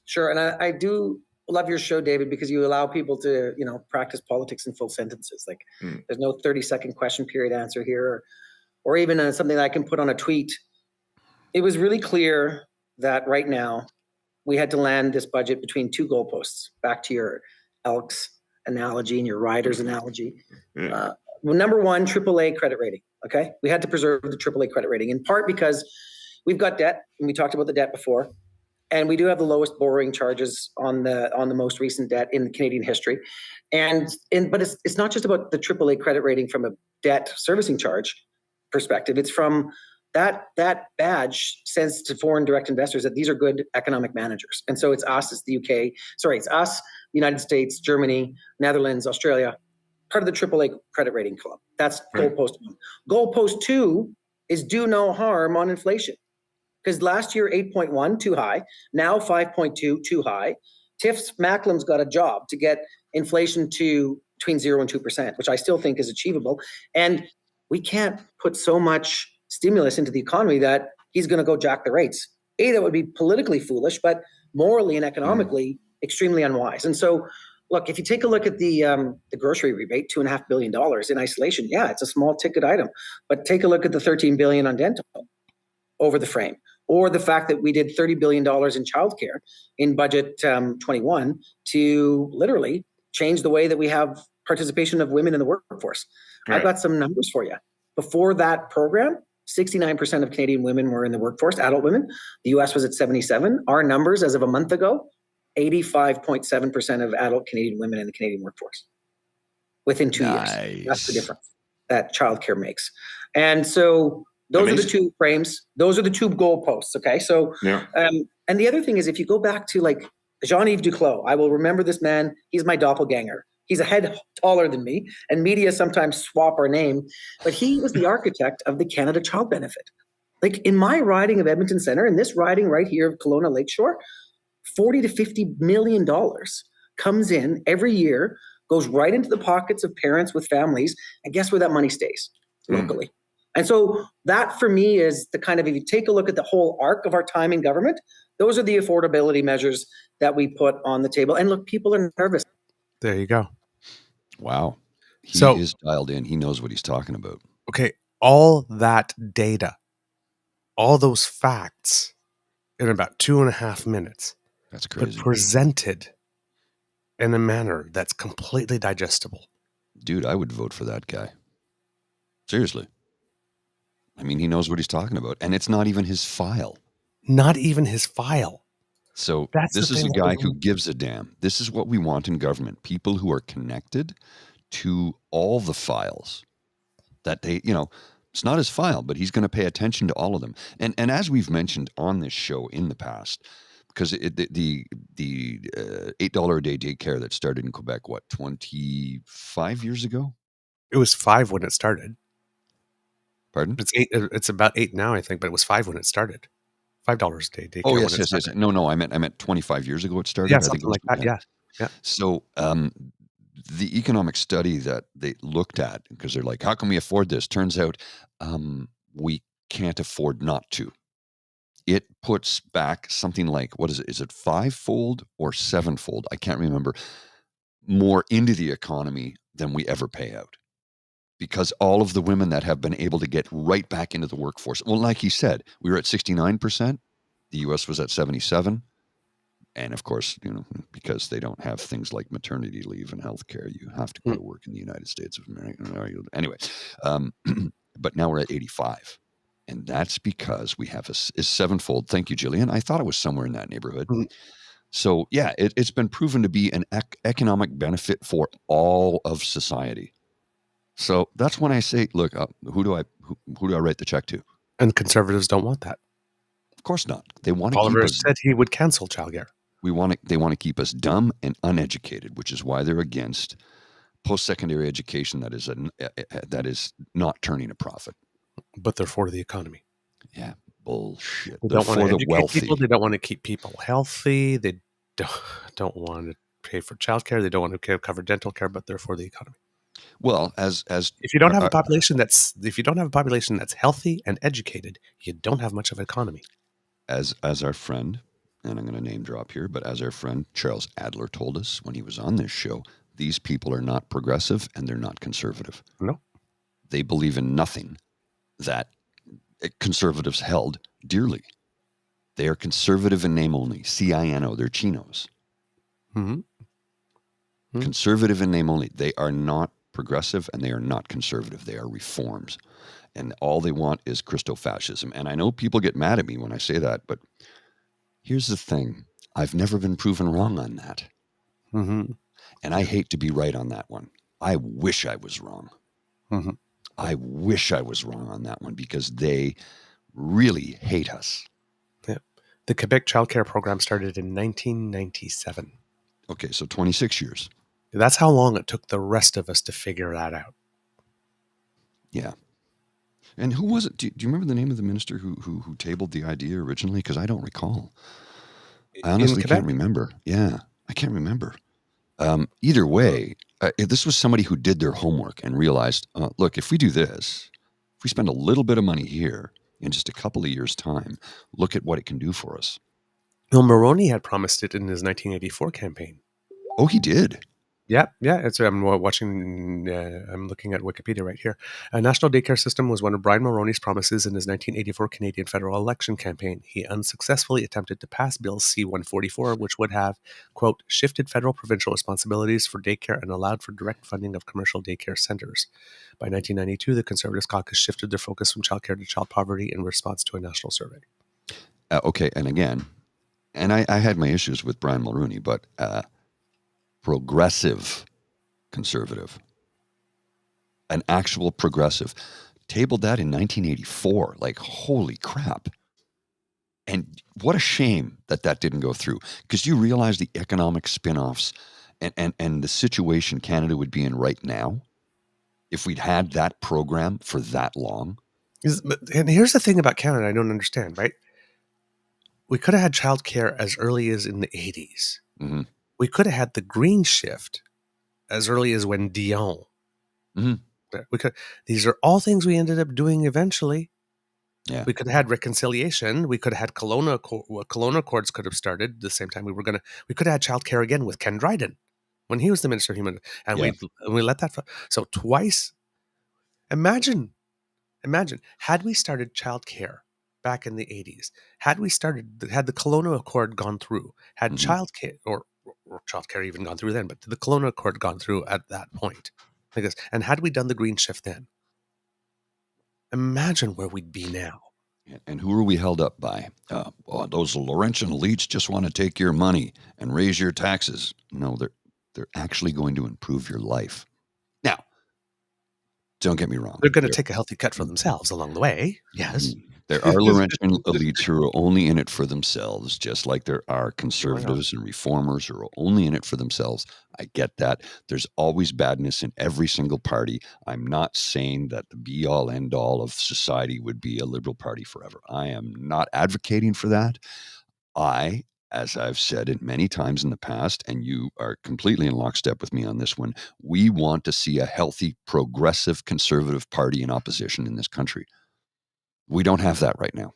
S5: Sure. And I do love your show, David, because you allow people to, practice politics in full sentences. Like there's no 30-second question period answer here, or even something that I can put on a tweet. It was really clear that right now we had to land this budget between two goalposts, back to your Elks analogy and your Riders analogy. Well, number one, AAA credit rating. Okay. We had to preserve the AAA credit rating, in part because we've got debt, and we talked about the debt before. And we do have the lowest borrowing charges on the most recent debt in Canadian history. But it's not just about the AAA credit rating from a debt servicing charge perspective. It's from that badge says to foreign direct investors that these are good economic managers. And so it's us, it's the UK, it's us, United States, Germany, Netherlands, Australia, part of the AAA credit rating club. That's goalpost one. Goalpost two is do no harm on inflation. Because last year, 8.1, too high. Now 5.2, too high. Tiff's Macklem's got a job to get inflation to between 0 and 2%, which I still think is achievable. And we can't put so much stimulus into the economy that he's going to go jack the rates. That would be politically foolish, but morally and economically extremely unwise. And so, look, if you take a look at the grocery rebate, $2.5 billion in isolation, yeah, it's a small ticket item. But take a look at the $13 billion on dental over the frame, or the fact that we did $30 billion in childcare in budget 21 to literally change the way that we have participation of women in the workforce. Right. I've got some numbers for you. Before that program, 69% of Canadian women were in the workforce, adult women. The US was at 77. Our numbers as of a month ago, 85.7% of adult Canadian women in the Canadian workforce within 2 years. That's the difference that childcare makes. And so those are the two frames. Those are the two goalposts. Okay. So, and the other thing is, if you go back to like Jean-Yves Duclos, I will remember this man. He's my doppelganger. He's a head taller than me, and media sometimes swap our name, but he was the architect of the Canada Child Benefit. Like in my riding of Edmonton Center, in this riding right here of Kelowna Lakeshore, $40 to $50 million comes in every year, goes right into the pockets of parents with families, and guess where that money stays? Locally. And so that for me is the kind of, if you take a look at the whole arc of our time in government, those are the affordability measures that we put on the table. And look, people are nervous.
S2: There you go.
S3: Wow. He is dialed in. He knows what he's talking about.
S2: Okay. All that data, all those facts in about 2.5 minutes.
S3: That's crazy.
S2: But presented in a manner that's completely digestible.
S3: Dude, I would vote for that guy. Seriously. I mean, he knows what he's talking about. And it's not even his file.
S2: Not even his file.
S3: So this is a guy who gives a damn. This is what we want in government. People who are connected to all the files. That they, it's not his file, but he's going to pay attention to all of them. And as we've mentioned on this show in the past, because the $8 a day daycare that started in Quebec, 25 years ago?
S2: It was 5 when it started.
S3: Pardon?
S2: It's 8. It's about 8 now, I think, but it was 5 when it started. $5 a day daycare.
S3: Oh yes. No, I meant 25 years ago it started.
S2: Yeah, something like that. Yeah.
S3: So the economic study that they looked at, because they're like, how can we afford this? Turns out we can't afford not to. It puts back something like, what is it? Is it 5-fold or 7-fold? I can't remember. More into the economy than we ever pay out. Because all of the women that have been able to get right back into the workforce. Well, like he said, we were at 69%. The US was at 77%. And of course, because they don't have things like maternity leave and healthcare, you have to go to work in the United States of America. Anyway, but now we're at 85%. And that's because we have a 7-fold. Thank you, Jillian. I thought it was somewhere in that neighborhood. So yeah, it's been proven to be an economic benefit for all of society. So that's when I say, look, who do I write the check to?
S2: And conservatives don't want that.
S3: Of course not. They want to
S2: Oliver
S3: keep us.
S2: Said he would cancel childcare.
S3: They want to keep us dumb and uneducated, which is why they're against post-secondary education that is not turning a profit.
S2: But they're for the economy.
S3: Yeah, bullshit.
S2: They don't want to educate people. They don't want to keep people healthy. They don't want to pay for childcare. They don't want to cover dental care, but they're for the economy.
S3: Well, as
S2: If you don't have a population that's healthy and educated, you don't have much of an economy.
S3: as our friend, and I'm going to name drop here, but as our friend Charles Adler told us when he was on this show, these people are not progressive and they're not conservative.
S2: No.
S3: They believe in nothing that conservatives held dearly. They are conservative in name only. CINO, they're chinos.
S2: Mm-hmm.
S3: Conservative in name only. They are not progressive and they are not conservative. They are reforms. And all they want is Christo-fascism. And I know people get mad at me when I say that, but here's the thing. I've never been proven wrong on that.
S2: Mm-hmm.
S3: And I hate to be right on that one. I wish I was wrong.
S2: Mm-hmm.
S3: I wish I was wrong on that one because they really hate us.
S2: Yeah. The Quebec child care program started in 1997.
S3: Okay, so 26 years.
S2: That's how long it took the rest of us to figure that out.
S3: Yeah. And who was it? Do you remember the name of the minister who tabled the idea originally? Because I don't recall. I honestly can't remember. Yeah, I can't remember. Either way, this was somebody who did their homework and realized, look, if we do this, if we spend a little bit of money here in just a couple of years' time, look at what it can do for us.
S2: Well, Mulroney had promised it in his 1984 campaign.
S3: Oh, he did?
S2: Yeah. I'm watching. I'm looking at Wikipedia right here. A national daycare system was one of Brian Mulroney's promises in his 1984 Canadian federal election campaign. He unsuccessfully attempted to pass Bill C-144, which would have, quote, shifted federal provincial responsibilities for daycare and allowed for direct funding of commercial daycare centers. By 1992, the Conservatives caucus shifted their focus from childcare to child poverty in response to a national survey.
S3: Okay, and again, and I had my issues with Brian Mulroney, but progressive conservative, an actual progressive, tabled that in 1984. Like, holy crap. And what a shame that didn't go through, because you realize the economic spin-offs and the situation Canada would be in right now if we'd had that program for that long.
S2: And here's the thing about Canada I don't understand, right? We could have had childcare as early as in the 80s.
S3: Mm-hmm.
S2: We could have had the green shift as early as when Dion.
S3: Mm-hmm.
S2: These are all things we ended up doing eventually.
S3: Yeah.
S2: We could have had reconciliation. We could have had Kelowna Accords could have started the same time we could have had childcare again with Ken Dryden when he was the Minister of Human, and we let that. So twice. Imagine, had we started childcare back in the 80s, had the Kelowna Accord gone through, had childcare or childcare even gone through then, but the Kelowna Accord gone through at that point, and had we done the green shift then, imagine where we'd be now.
S3: And who are we held up by? Those Laurentian elites just want to take your money and raise your taxes. No, they're actually going to improve your life. Now, don't get me wrong.
S2: They're going to take a healthy cut for themselves along the way. Yes.
S3: There are Laurentian elites who are only in it for themselves, just like there are conservatives and reformers who are only in it for themselves. I get that. There's always badness in every single party. I'm not saying that the be-all, end-all of society would be a Liberal Party forever. I am not advocating for that. As I've said it many times in the past, and you are completely in lockstep with me on this one, we want to see a healthy, progressive, conservative party in opposition in this country. We don't have that right now.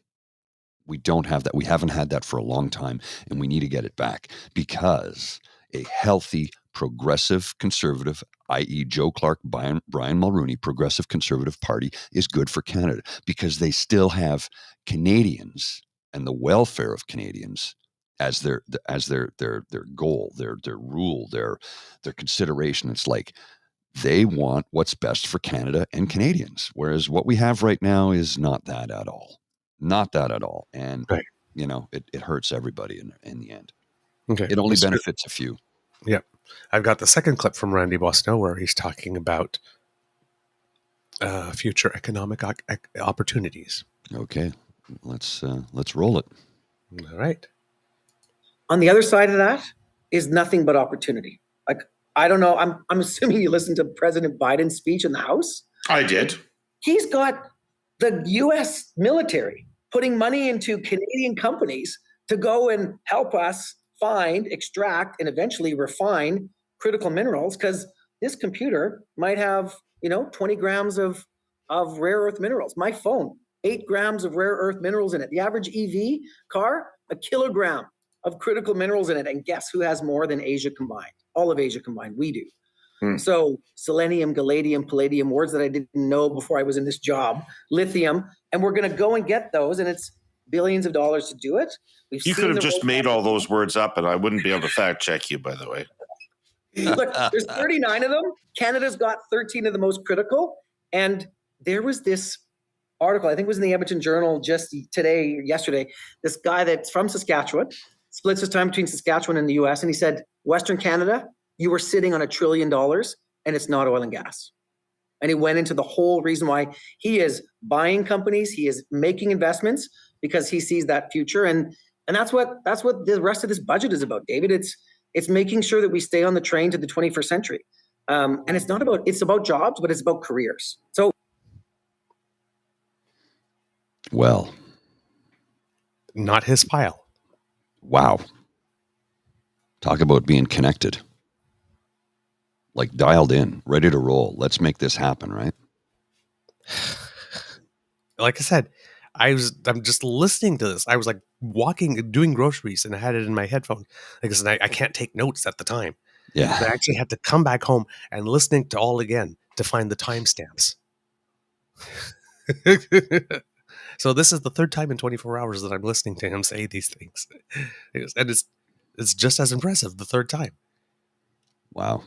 S3: We don't have that. We haven't had that for a long time, and we need to get it back, because a healthy, progressive, conservative, i.e. Joe Clark, Brian Mulroney, progressive conservative party is good for Canada, because they still have Canadians and the welfare of Canadians as their goal, their rule, their consideration. It's like they want what's best for Canada and Canadians, whereas what we have right now is not that at all. Not that at all. And,
S2: right.
S3: It hurts everybody in the end.
S2: Okay.
S3: It only benefits a few.
S2: Yeah. I've got the second clip from Randy Bosno where he's talking about future economic opportunities.
S3: Okay. Let's roll it.
S2: All right.
S5: On the other side of that is nothing but opportunity. Like, I don't know. I'm assuming you listened to President Biden's speech in the House.
S4: I did.
S5: He's got the U.S. military putting money into Canadian companies to go and help us find, extract, and eventually refine critical minerals, because this computer might have, 20 grams of rare earth minerals. My phone, 8 grams of rare earth minerals in it. The average EV car, a kilogram of critical minerals in it. And guess who has more than Asia combined? All of Asia combined, we do. So selenium, palladium, words that I didn't know before I was in this job, lithium, and we're going to go and get those, and it's billions of dollars to do it.
S4: You could have just made all those words up, and I wouldn't be able to fact check you, by the way.
S5: Look, there's 39 of them. Canada's got 13 of the most critical, and there was this article, I think it was in the Edmonton Journal just yesterday, this guy that's from Saskatchewan, splits his time between Saskatchewan and the US, and he said, Western Canada, you were sitting on $1 trillion and it's not oil and gas. And he went into the whole reason why he is buying companies, he is making investments because he sees that future. And that's what the rest of this budget is about, David. It's making sure that we stay on the train to the 21st century. And it's about jobs, but it's about careers. So,
S3: well,
S2: not his file.
S3: Wow. Talk about being connected. Like dialed in, ready to roll. Let's make this happen, right?
S2: Like I said, I'm just listening to this. I was like doing groceries, and I had it in my headphones. Like I said, I can't take notes at the time.
S3: Yeah.
S2: I actually had to come back home and listening to all again to find the timestamps. So this is the third time in 24 hours that I'm listening to him say these things. And it's just as impressive the third time.
S3: Wow.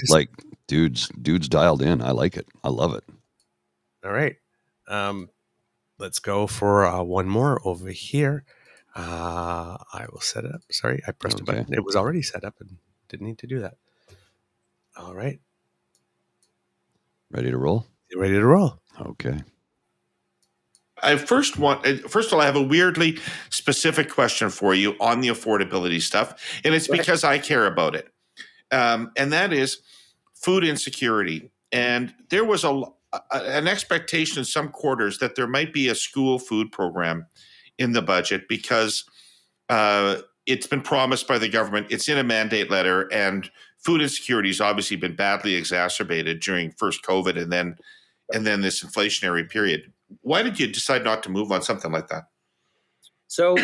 S3: Like dudes dialed in. I like it. I love it.
S2: All right. Let's go for one more over here. I will set it up. Sorry, I pressed a button. It was already set up and didn't need to do that. All right.
S3: Ready to roll?
S2: You ready to roll?
S3: Okay.
S4: First of all, I have a weirdly specific question for you on the affordability stuff, and it's because I care about it. And that is food insecurity. And there was an expectation in some quarters that there might be a school food program in the budget because it's been promised by the government. It's in a mandate letter, and food insecurity has obviously been badly exacerbated during first COVID and then this inflationary period. Why did you decide not to move on something like that?
S5: So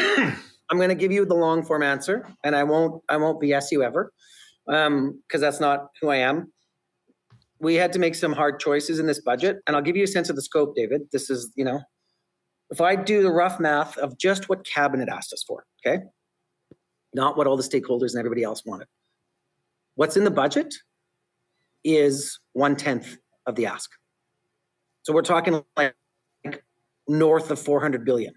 S5: I'm going to give you the long form answer, and I won't BS you ever. Because that's not who I am. We had to make some hard choices in this budget, and I'll give you a sense of the scope, David. This is, if I do the rough math of just what cabinet asked us for, okay, not what all the stakeholders and everybody else wanted. What's in the budget is 1/10 of the ask. So we're talking like north of 400 billion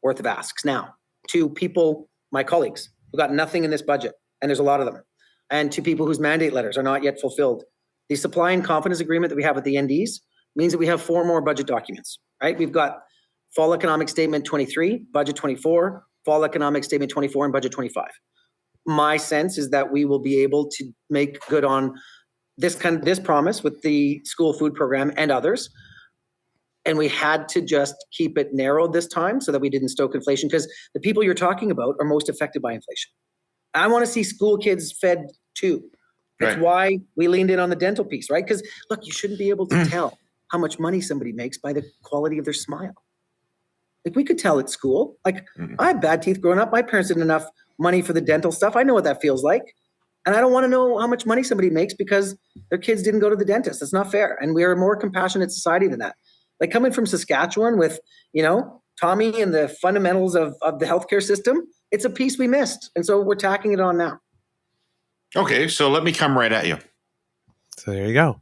S5: worth of asks now to people, my colleagues, who got nothing in this budget, and there's a lot of them. And to people whose mandate letters are not yet fulfilled. The supply and confidence agreement that we have with the NDs means that we have 4 more budget documents, right? We've got fall economic statement 23, budget 24, fall economic statement 24, and budget 25. My sense is that we will be able to make good on this promise with the school food program and others. And we had to just keep it narrowed this time so that we didn't stoke inflation, because the people you're talking about are most affected by inflation. I want to see school kids fed too. That's why we leaned in on the dental piece, right? Because look, you shouldn't be able to tell how much money somebody makes by the quality of their smile. Like we could tell at school. Like I had bad teeth growing up. My parents didn't have enough money for the dental stuff. I know what that feels like. And I don't want to know how much money somebody makes because their kids didn't go to the dentist. That's not fair. And we are a more compassionate society than that. Like coming from Saskatchewan with, Tommy and the fundamentals of the healthcare system, it's a piece we missed. And so we're tacking it on now.
S4: Okay, so let me come right at you.
S2: So there you go.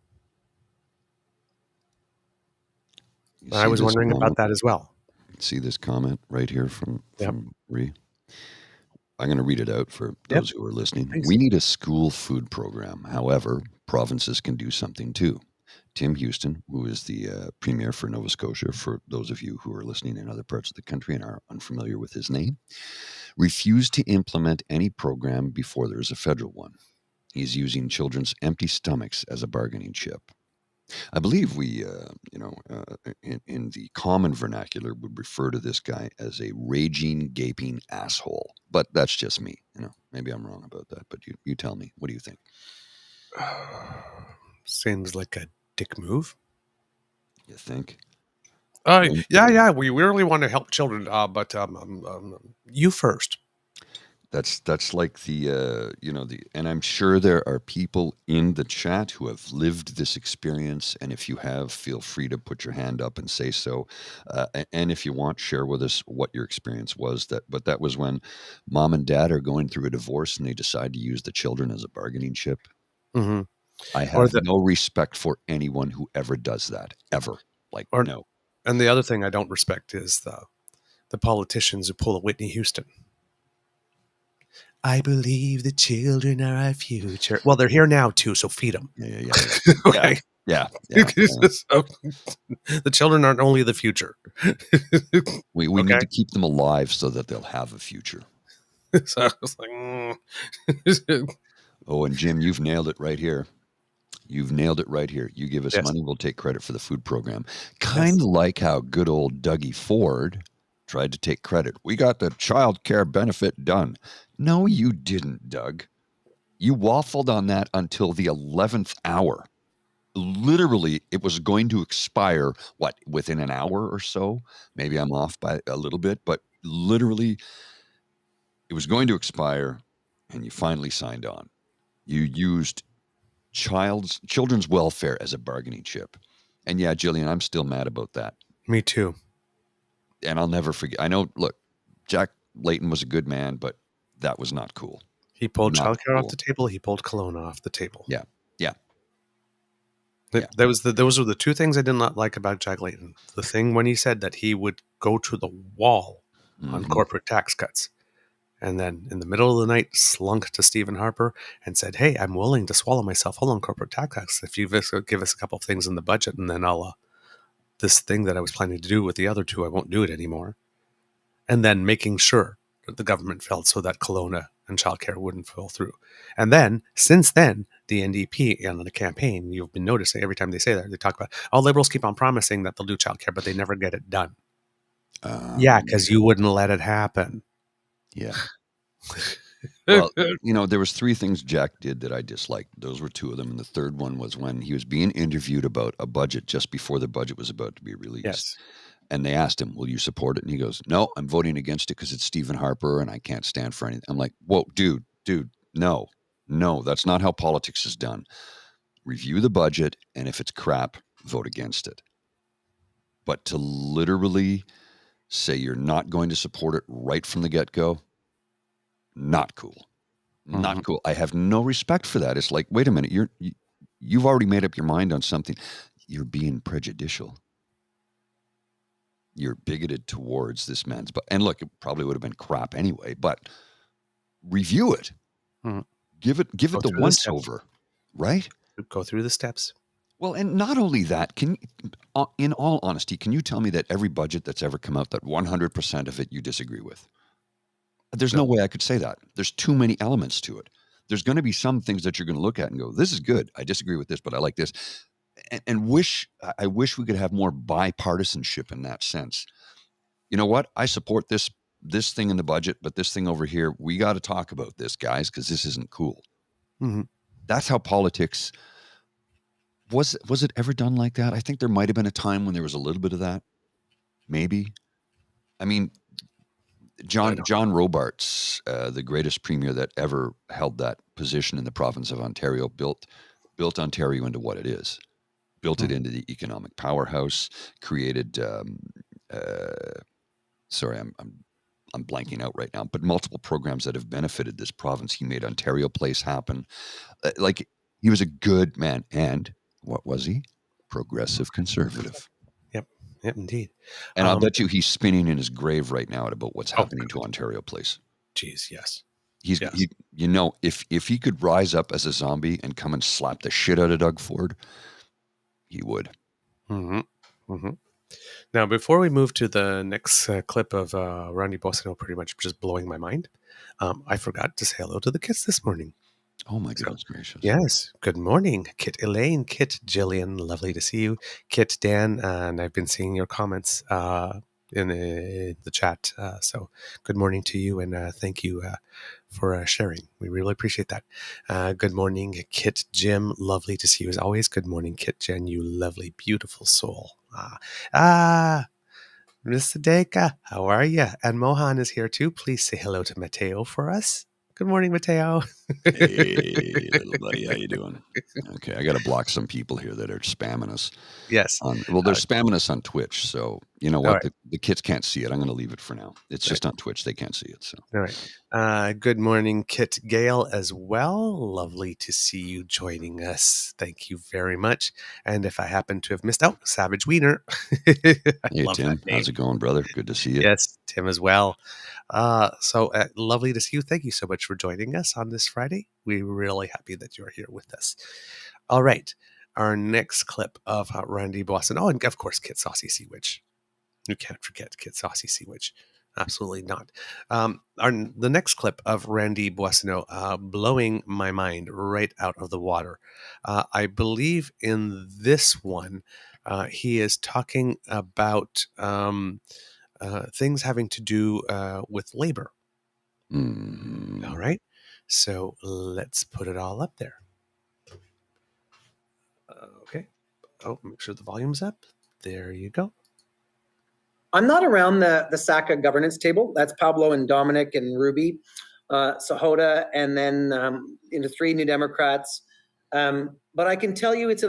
S2: I was wondering about that as well.
S3: See this comment right here from Ree? I'm going to read it out for those who are listening. Thanks. We need a school food program. However, provinces can do something too. Tim Houston, who is the premier for Nova Scotia, for those of you who are listening in other parts of the country and are unfamiliar with his name, refused to implement any program before there is a federal one. He's using children's empty stomachs as a bargaining chip. I believe we, in the common vernacular, would refer to this guy as a raging, gaping asshole. But that's just me. Maybe I'm wrong about that. But you tell me. What do you think?
S2: Seems like a dick move.
S3: You think?
S2: Yeah. We really want to help children, but you first.
S3: That's like the and I'm sure there are people in the chat who have lived this experience, and if you have, feel free to put your hand up and say so, and if you want, share with us what your experience was. That was when mom and dad are going through a divorce and they decide to use the children as a bargaining chip.
S2: Mm-hmm.
S3: I have no respect for anyone who ever does that, ever. No.
S2: And the other thing I don't respect is the politicians who pull a Whitney Houston. I believe the children are our future. Well, they're here now too, so feed them.
S3: Yeah.
S2: Okay.
S3: Yeah.
S2: So, the children aren't only the future.
S3: We need to keep them alive so that they'll have a future.
S2: So I was like,
S3: oh, and Jim, you've nailed it right here. You give us money, we'll take credit for the food program. Kind of like how good old Dougie Ford tried to take credit. We got the child care benefit done. No, you didn't, Doug. You waffled on that until the 11th hour. Literally, it was going to expire, within an hour or so? Maybe I'm off by a little bit, but literally, it was going to expire, and you finally signed on. You used children's welfare as a bargaining chip. And yeah, Jillian, I'm still mad about that.
S2: Me too.
S3: And I'll never forget. I know, look, Jack Layton was a good man, but that was not cool.
S2: He pulled childcare off the table. He pulled Kelowna off the table.
S3: Yeah.
S2: Those were the two things I did not like about Jack Layton. The thing when he said that he would go to the wall on corporate tax cuts. And then in the middle of the night, slunk to Stephen Harper and said, hey, I'm willing to swallow myself whole on corporate tax cuts if you give us a couple of things in the budget, and then I'll, this thing that I was planning to do with the other two, I won't do it anymore. And then making sure that the government fell so that Kelowna and childcare wouldn't fall through. And then, since then, the NDP on the campaign, you've been noticing every time they say that, they talk about, liberals keep on promising that they'll do childcare, but they never get it done. Because you wouldn't let it happen.
S3: Yeah. Well, there was three things Jack did that I disliked. Those were two of them. And the third one was when he was being interviewed about a budget just before the budget was about to be released.
S2: Yes.
S3: And they asked him, will you support it? And he goes, no, I'm voting against it because it's Stephen Harper and I can't stand for anything. I'm like, whoa, dude, no, that's not how politics is done. Review the budget, and if it's crap, vote against it. But to literally say you're not going to support it right from the get-go, not cool. Not cool. I have no respect for that. It's like, wait a minute, you've already made up your mind on something. You're being prejudicial. You're bigoted towards this man's, and look, it probably would have been crap anyway, but review it. Give it the once over, right?
S2: Go through the steps.
S3: Well, and not only that, in all honesty, can you tell me that every budget that's ever come out, that 100% of it you disagree with? There's no way I could say that. There's too many elements to it. There's going to be some things that you're going to look at and go, this is good. I disagree with this, but I like this. And I wish we could have more bipartisanship in that sense. You know what? I support this thing in the budget, but this thing over here, we got to talk about this, guys, because this isn't cool. That's how politics was it ever done like that? I think there might have been a time when there was a little bit of that. Maybe. I mean, John Robarts, the greatest premier that ever held that position in the province of Ontario, built Ontario into what it is. Built it into the economic powerhouse, created, sorry, I'm blanking out right now, but multiple programs that have benefited this province. He made Ontario Place happen. Like, he was a good man. And what was he? Progressive conservative.
S2: Yep, indeed.
S3: And I'll bet you he's spinning in his grave right now at about what's happening to Ontario Place.
S2: Jeez, yes.
S3: If he could rise up as a zombie and come and slap the shit out of Doug Ford, he would.
S2: Now, before we move to the next clip of Randy Bongino pretty much just blowing my mind, I forgot to say hello to the kids this morning.
S3: Oh, my goodness gracious.
S2: Yes. Good morning, Kit Elaine, Kit Jillian. Lovely to see you. Kit Dan, and I've been seeing your comments in the chat. So good morning to you, and thank you for sharing. We really appreciate that. Good morning, Kit Jim. Lovely to see you as always. Good morning, Kit Jen, you lovely, beautiful soul. Miss Sadeka, how are you? And Mohan is here too. Please say hello to Mateo for us. Good morning, Mateo.
S3: Hey, little buddy, how you doing? Okay, I got to block some people here that are spamming us.
S2: Yes.
S3: They're spamming us on Twitch, so you know
S2: All
S3: what?
S2: right.
S3: The kids can't see it. I'm going to leave it for now. It's just on Twitch; they can't see it. So,
S2: All right. Good morning, Kit Gale, as well. Lovely to see you joining us. Thank you very much. And if I happen to have missed out, Savage Wiener. I
S3: hey
S2: love
S3: Tim,
S2: that name.
S3: how's it going, brother? Good to see you.
S2: Yes, Tim as well. So lovely to see you. Thank you so much for joining us on this Friday. We're really happy that you're here with us. All right. Our next clip of Randy Boston. Oh, and of course, Kit Saucy Sea Witch. You can't forget Kit Saucy Sea Witch. Absolutely not. The next clip of Randy Boissonneau blowing my mind right out of the water. I believe in this one, he is talking about things having to do with labor.
S3: Mm-hmm.
S2: All right. So let's put it all up there. Okay. Oh, make sure the volume's up. There you go.
S5: I'm not around the SACA governance table. That's Pablo and Dominic and Ruby, Sahota, and then into 3 New Democrats. But I can tell you it's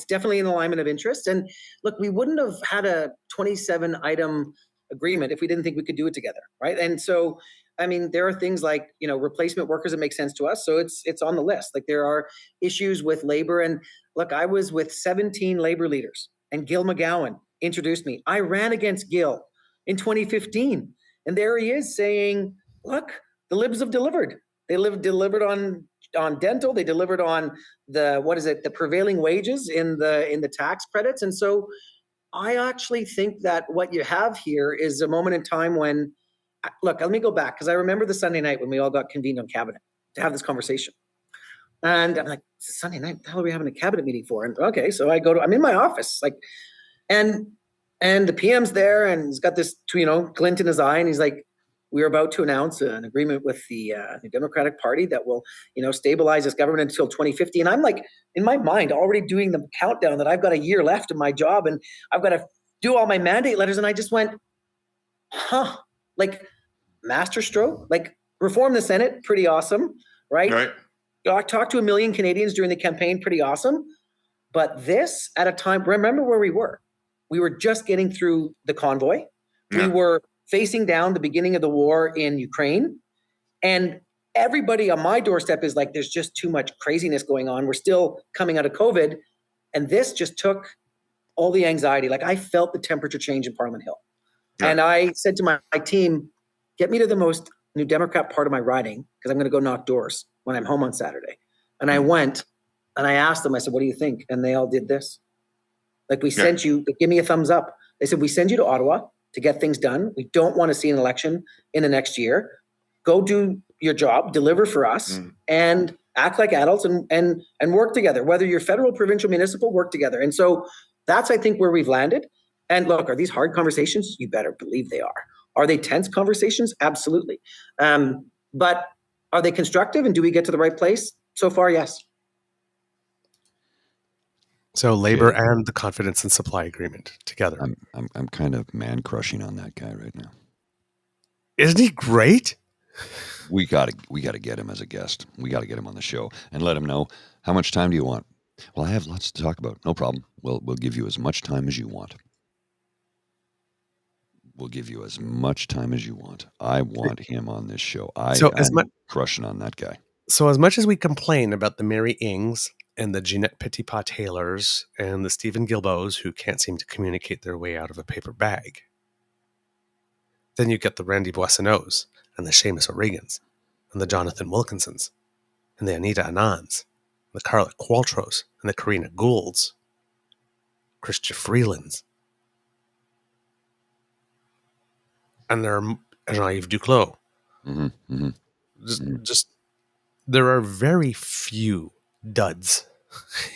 S5: definitely an alignment of interest. And look, we wouldn't have had a 27 item agreement if we didn't think we could do it together, right? And so, I mean, there are things like, replacement workers that make sense to us. So it's on the list. Like there are issues with labor. And look, I was with 17 labor leaders, and Gil McGowan introduced me. I ran against Gil in 2015. And there he is saying, look, the libs have delivered. They delivered on dental. They delivered on the prevailing wages in the tax credits. And so I actually think that what you have here is a moment in time when, look, let me go back, because I remember the Sunday night when we all got convened on cabinet to have this conversation. And I'm like, it's a Sunday night. What the hell are we having a cabinet meeting for? And okay, so I'm in my office, and the PM's there, and he's got this, glint in his eye, and he's like, we're about to announce an agreement with the Democratic Party that will, stabilize this government until 2050. And I'm like, in my mind, already doing the countdown that I've got a year left in my job, and I've got to do all my mandate letters. And I just went, like masterstroke, like reform the Senate, pretty awesome, right?
S4: Right.
S5: I talked to 1 million Canadians during the campaign, pretty awesome. But this at a time, remember where we were. We were just getting through the convoy.
S4: Yeah.
S5: We were facing down the beginning of the war in Ukraine. And everybody on my doorstep is like, there's just too much craziness going on. We're still coming out of COVID. And this just took all the anxiety. Like I felt the temperature change in Parliament Hill. Yeah. And I said to my team, get me to the most New Democrat part of my riding, because I'm going to go knock doors when I'm home on Saturday. And I went and I asked them, I said, what do you think? And they all did this. Like, we sent you, give me a thumbs up. They said, we send you to Ottawa to get things done. We don't want to see an election in the next year. Go do your job, deliver for us, and act like adults and work together. Whether you're federal, provincial, municipal, work together. And so that's, I think, where we've landed. And look, are these hard conversations? You better believe they are. Are they tense conversations? Absolutely. But are they constructive, and do we get to the right place? So far, yes.
S2: So labor and the confidence and supply agreement together.
S3: I'm kind of man crushing on that guy right now.
S2: Isn't he great?
S3: We gotta get him as a guest. We gotta get him on the show and let him know, how much time do you want? Well, I have lots to talk about. No problem. We'll give you as much time as you want. We'll give you as much time as you want. I want him on this show. I'm crushing on that guy.
S2: So as much as we complain about the Mary Ings and the Jeanette Petitpas Taylors and the Stephen Guilbeaus who can't seem to communicate their way out of a paper bag, then you get the Randy Boissonneaus and the Seamus O'Regans and the Jonathan Wilkinsons and the Anita Anans, the Carla Qualtros and the Karina Goulds, Chrystia Freelands, and there are Jean-Yves Duclos. Just there are very few duds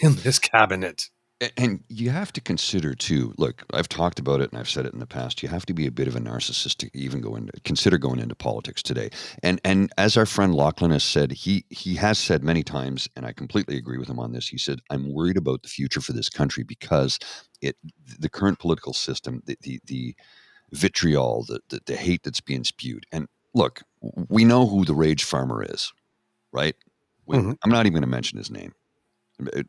S2: in this cabinet.
S3: And you have to consider too, look, I've talked about it and I've said it in the past, you have to be a bit of a narcissist to even consider going into politics today. And as our friend Lachlan has said, he has said many times, and I completely agree with him on this, he said, I'm worried about the future for this country because the current political system, the vitriol, the hate that's being spewed. And look, we know who the rage farmer is, right? I'm not even going to mention his name.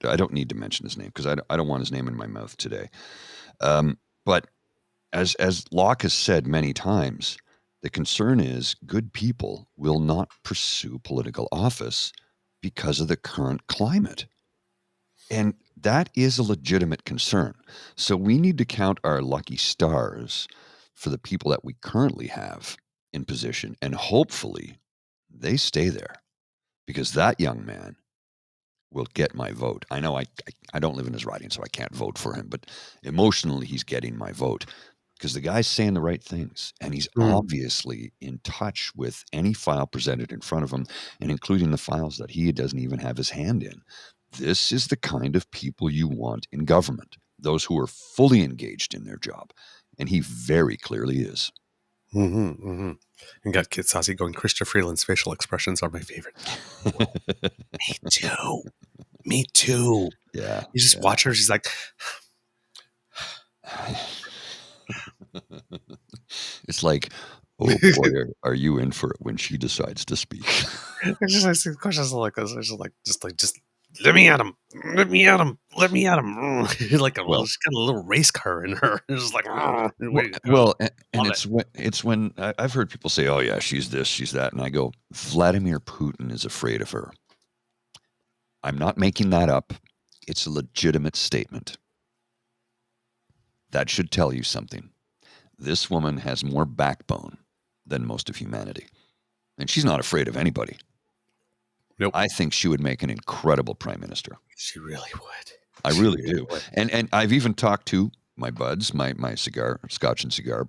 S3: I don't need to mention his name because I don't want his name in my mouth today. But as Locke has said many times, the concern is good people will not pursue political office because of the current climate. And that is a legitimate concern. So we need to count our lucky stars for the people that we currently have in position. And hopefully they stay there because that young man will get my vote. I know I don't live in his riding, so I can't vote for him, but emotionally he's getting my vote because the guy's saying the right things and he's obviously in touch with any file presented in front of him, and including the files that he doesn't even have his hand in. This is the kind of people you want in government, those who are fully engaged in their job, and he very clearly is.
S2: And got Kid Saucy going, Christopher Freeland's facial expressions are my favorite. Me too. Me too.
S3: Yeah.
S2: You just watch her. She's like,
S3: it's like, oh boy, are you in for it when she decides to speak?
S2: it's just like questions like this. It's just let me at him. Let me at him. Let me at him. Like she's got a little race car in her. It's just like,
S3: it's when I've heard people say, oh yeah, she's this, she's that. And I go, Vladimir Putin is afraid of her. I'm not making that up. It's a legitimate statement. That should tell you something. This woman has more backbone than most of humanity. And she's not afraid of anybody.
S2: Nope.
S3: I think she would make an incredible prime minister.
S2: She really would.
S3: I really do. And I've even talked to my buds, my Scotch and Cigar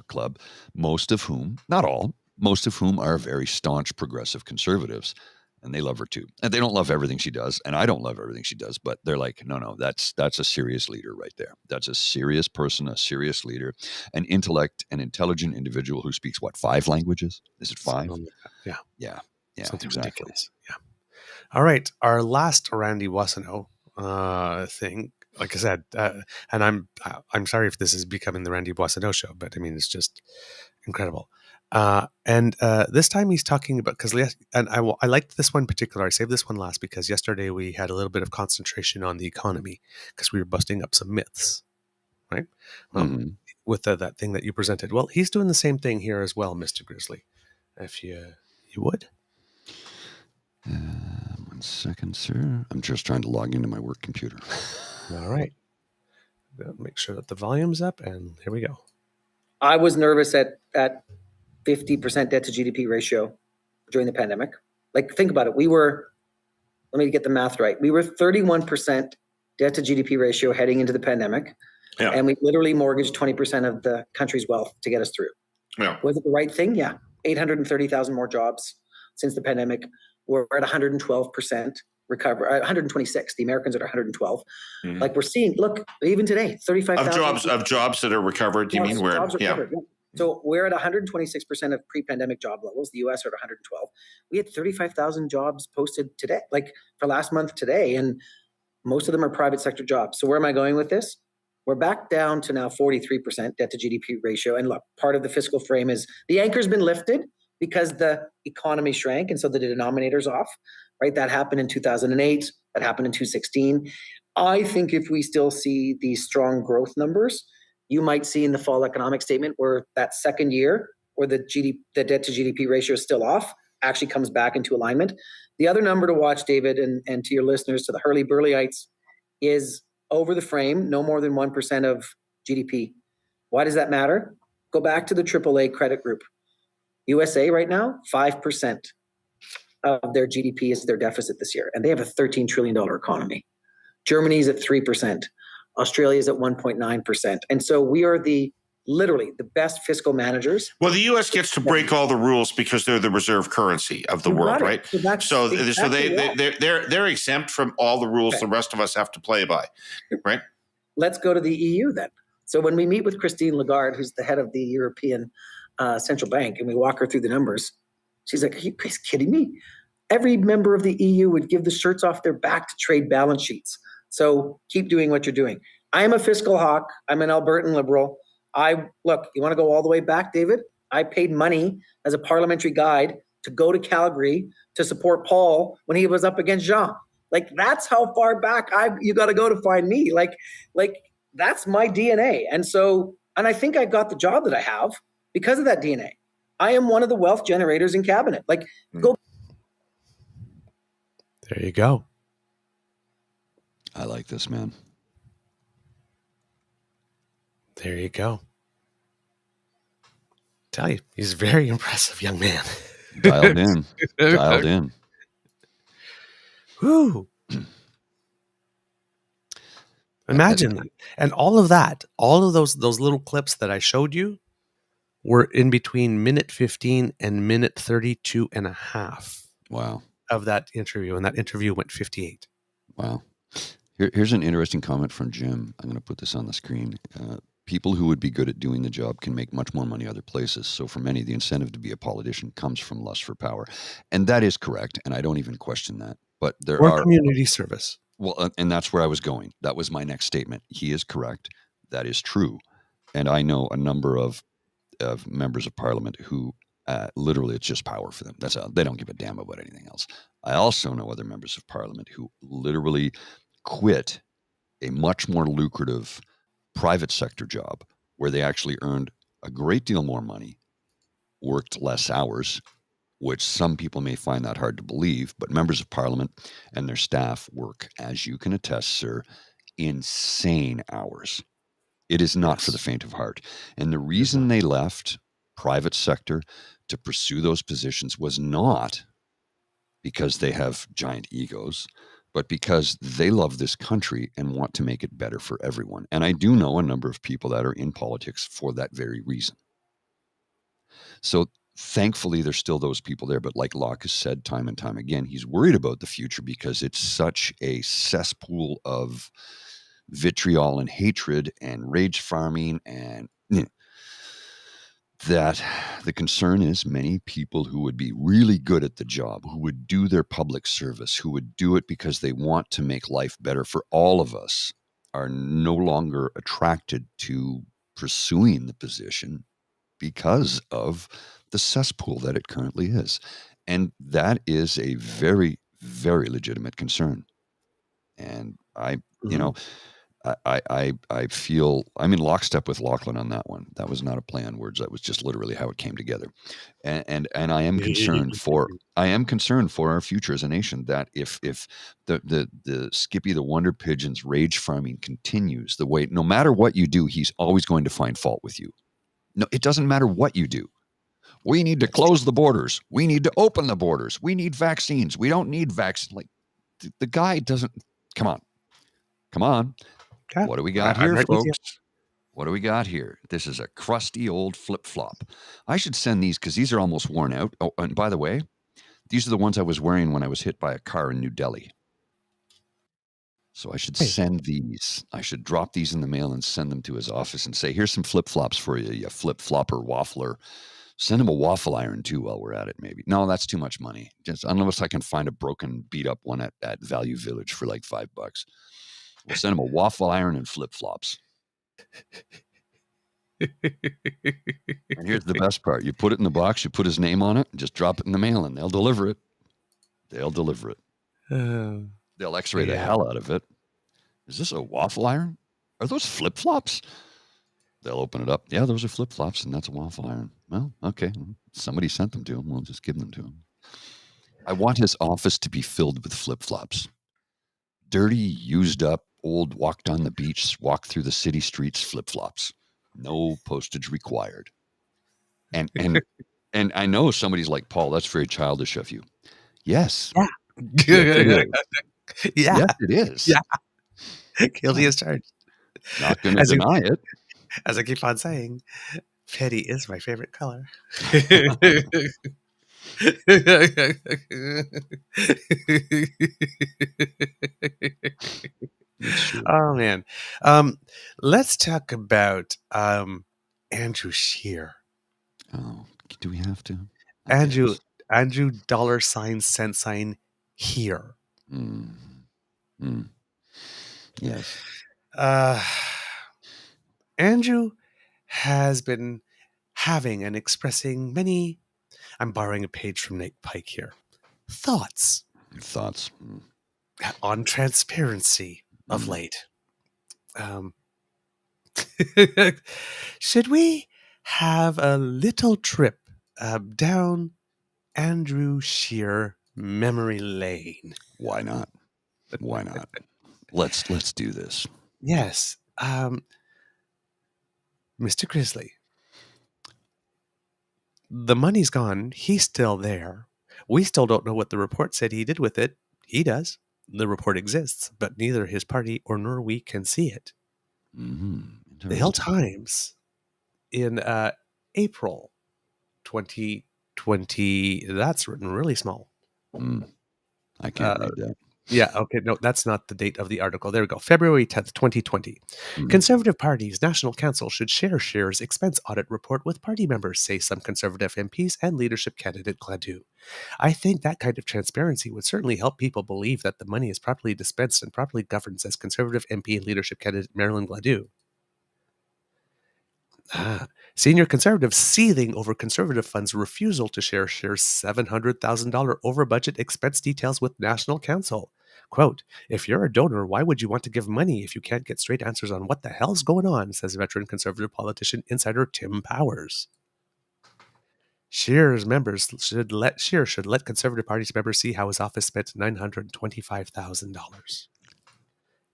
S3: club, most of whom, not all, most of whom are very staunch progressive conservatives. And they love her too. And they don't love everything she does. And I don't love everything she does. But they're like, no, that's a serious leader right there. That's a serious person, a serious leader, an intelligent individual who speaks, 5 languages? Is it 5? Yeah.
S2: Something
S3: exactly.
S2: ridiculous. Yeah. All right. Our last Randy Boissonneau thing, like I said, and I'm sorry if this is becoming the Randy Boissonneau show, but I mean, it's just incredible. And this time he's talking about, I liked this one in particular. I saved this one last because yesterday we had a little bit of concentration on the economy because we were busting up some myths, right? With that thing that you presented. Well, he's doing the same thing here as well, Mr. Grizzly. If you would.
S3: 1 second, sir. I'm just trying to log into my work computer.
S2: All right. Make sure that the volume's up, and here we go.
S5: I was nervous at 50% debt to GDP ratio during the pandemic. Like, think about it. Let me get the math right. We were 31% debt to GDP ratio heading into the pandemic. Yeah. And we literally mortgaged 20% of the country's wealth to get us through. Yeah. Was it the right thing? Yeah. 830,000 more jobs since the pandemic. We're at 112% recovery, 126. The Americans are at 112. Like, we're seeing, look, even today, 35,000
S4: of jobs that are recovered. You mean where? Yeah.
S5: So we're at 126% of pre-pandemic job levels. The US are at 112. We had 35,000 jobs posted today, like for last month today, and most of them are private sector jobs. So where am I going with this? We're back down to now 43% debt to GDP ratio. And look, part of the fiscal frame is the anchor's been lifted because the economy shrank, and so the denominator's off, right? That happened in 2008. That happened in 2016. I think if we still see these strong growth numbers, you might see in the fall economic statement where that second year where the debt to GDP ratio is still off actually comes back into alignment. The other number to watch, David, and to your listeners, to the Hurley-Burleyites, is over the frame, no more than 1% of GDP. Why does that matter? Go back to the AAA credit group. USA right now, 5% of their GDP is their deficit this year, and they have a $13 trillion economy. Germany's at 3%. Australia is at 1.9%. And so we are the literally the best fiscal managers.
S4: Well, the U.S. gets to break all the rules because they're the reserve currency of the
S5: You
S4: world,
S5: got it.
S4: right?
S5: So that's
S4: So
S5: exactly right.
S4: they're exempt from all the rules
S5: Okay.
S4: the rest of us have to play by, right?
S5: Let's go to the EU then. So when we meet with Christine Lagarde, who's the head of the European Central Bank, and we walk her through the numbers, she's like, "Are you guys kidding me? Every member of the EU would give the shirts off their back to trade balance sheets. So keep doing what you're doing." I am a fiscal hawk. I'm an Albertan liberal. Look, you want to go all the way back, David? I paid money as a parliamentary guide to go to Calgary to support Paul when he was up against Jean. Like, that's how far back you got to go to find me. Like that's my DNA. And I think I got the job that I have because of that DNA. I am one of the wealth generators in cabinet. Like, go.
S2: There you go.
S3: I like this, man.
S2: There you go. Tell you, he's a very impressive young man.
S3: Dialed in. Dialed in.
S2: Whew. Imagine that. And all of that, all of those little clips that I showed you were in between minute 15 and minute 32 and a half.
S3: Wow.
S2: Of that interview. And that interview went 58.
S3: Wow. Here's an interesting comment from Jim. I'm going to put this on the screen. People who would be good at doing the job can make much more money other places. So for many, the incentive to be a politician comes from lust for power. And that is correct. And I don't even question that. But there are
S2: community service.
S3: Well, and that's where I was going. That was my next statement. He is correct. That is true. And I know a number of members of parliament who literally it's just power for them. That's how they don't give a damn about anything else. I also know other members of parliament who literally quit a much more lucrative private sector job where they actually earned a great deal more money, worked less hours, which some people may find that hard to believe, but members of parliament and their staff work, as you can attest, sir, insane hours. It is not for the faint of heart. And the reason they left private sector to pursue those positions was not because they have giant egos, but because they love this country and want to make it better for everyone. And I do know a number of people that are in politics for that very reason. So thankfully, there's still those people there. But like Locke has said time and time again, he's worried about the future because it's such a cesspool of vitriol and hatred and rage farming and that the concern is many people who would be really good at the job, who would do their public service, who would do it because they want to make life better for all of us, are no longer attracted to pursuing the position because of the cesspool that it currently is. And that is a very, very legitimate concern. And I feel I'm in lockstep with Lachlan on that one. That was not a play on words. That was just literally how it came together. And I am concerned for our future as a nation. That if the Skippy the Wonder Pigeon's rage farming continues the way, no matter what you do, he's always going to find fault with you. No, it doesn't matter what you do. We need to close the borders. We need to open the borders. We need vaccines. We don't need vaccines. Like the guy doesn't. Come on. Okay. What do we got here, folks? What do we got here? This is a crusty old flip-flop. I should send these because these are almost worn out. Oh, and by the way, these are the ones I was wearing when I was hit by a car in New Delhi. So I should send these. I should drop these in the mail and send them to his office and say, here's some flip-flops for you, you flip-flopper waffler. Send him a waffle iron, too, while we're at it, maybe. No, that's too much money. Just unless I can find a broken, beat-up one at Value Village for like $5. We'll send him a waffle iron and flip-flops. And here's the best part. You put it in the box, you put his name on it, and just drop it in the mail, and they'll deliver it. They'll x-ray the hell out of it. Is this a waffle iron? Are those flip-flops? They'll open it up. Yeah, those are flip-flops, and that's a waffle iron. Well, okay. Somebody sent them to him. We'll just give them to him. I want his office to be filled with flip-flops. Dirty, used up, old, walked on the beach, walk through the city streets, flip-flops. No postage required. And I know somebody's like, Paul, that's very childish of you. Yes.
S2: Yeah.
S3: Yes, it is.
S2: Yeah.
S3: Yes, it is.
S2: Yeah. Guilty as charged.
S3: Not going to deny it.
S2: As I keep on saying, petty is my favorite color.
S3: It's true.
S2: Oh man. Let's talk about Andrew Scheer.
S3: Oh, do we have to? I
S2: Andrew
S3: guess.
S2: Andrew $cent here.
S3: Mm. Mm. Yes.
S2: Andrew has been having and expressing many, I'm borrowing a page from Nate Pike here, thoughts
S3: Thoughts? Mm.
S2: on transparency of
S3: Mm.
S2: late. Should we have a little trip down Andrew Scheer memory lane?
S3: Why not? Why not? Let's do this.
S2: Yes. Mr. Grizzly, the money's gone. He's still there. We still don't know what the report said he did with it. He does. The report exists, but neither his party or nor we can see it.
S3: Mm-hmm.
S2: The Hill Times in April 2020, that's written really small.
S3: I can't read that.
S2: Yeah, okay, no, that's not the date of the article. There we go. February 10th, 2020. Conservative Party's National Council should share Scheer's expense audit report with party members, say some Conservative MPs and leadership candidate Gladue. I think that kind of transparency would certainly help people believe that the money is properly dispensed and properly governed, says Conservative MP and leadership candidate Marilyn Gladue. Senior Conservatives seething over Conservative Fund's refusal to share Scheer's $700,000 over-budget expense details with National Council. Quote, if you're a donor, why would you want to give money if you can't get straight answers on what the hell's going on, says veteran Conservative politician insider Tim Powers. Scheer should let Conservative Party's members see how his office spent $925,000.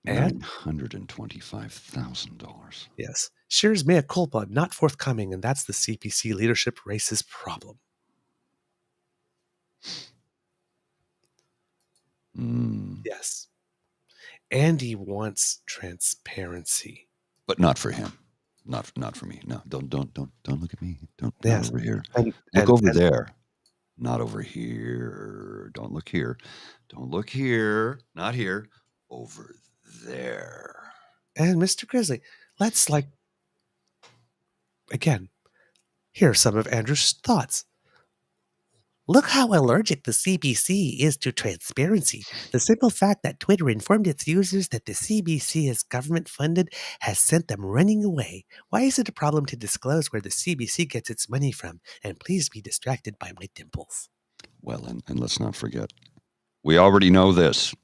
S2: And
S3: $925,000.
S2: Yes. Scheer's mea culpa not forthcoming, and that's the CPC leadership race's problem. Yes. Andy wants transparency.
S3: But not for him. Not for me. No, don't look at me. Don't
S2: Yes.
S3: Not over here.
S2: Look
S3: over there. Not over here. Don't look here. Don't look here. Not here. Over there.
S2: And Mr. Grizzly, let's again, here are some of Andrew's thoughts. Look how allergic the CBC is to transparency. The simple fact that Twitter informed its users that the CBC is government funded has sent them running away. Why is it a problem to disclose where the CBC gets its money from? And please be distracted by my dimples.
S3: Well, and let's not forget, we already know this.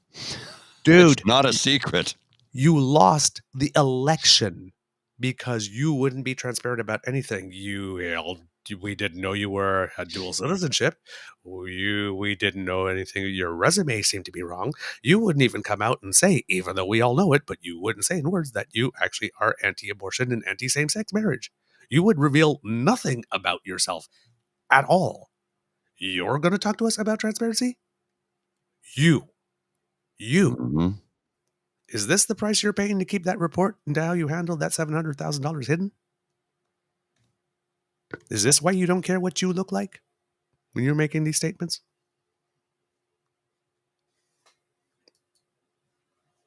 S2: Dude.
S3: It's not a secret.
S2: You lost the election because you wouldn't be transparent about anything. We didn't know you had dual citizenship. We didn't know anything. Your resume seemed to be wrong. You wouldn't even come out and say, even though we all know it, but you wouldn't say in words that you actually are anti-abortion and anti-same-sex marriage. You would reveal nothing about yourself at all. You're going to talk to us about transparency? You.
S3: Mm-hmm.
S2: Is this the price you're paying to keep that report and how you handled that $700,000 hidden? Is this why you don't care what you look like when you're making these statements?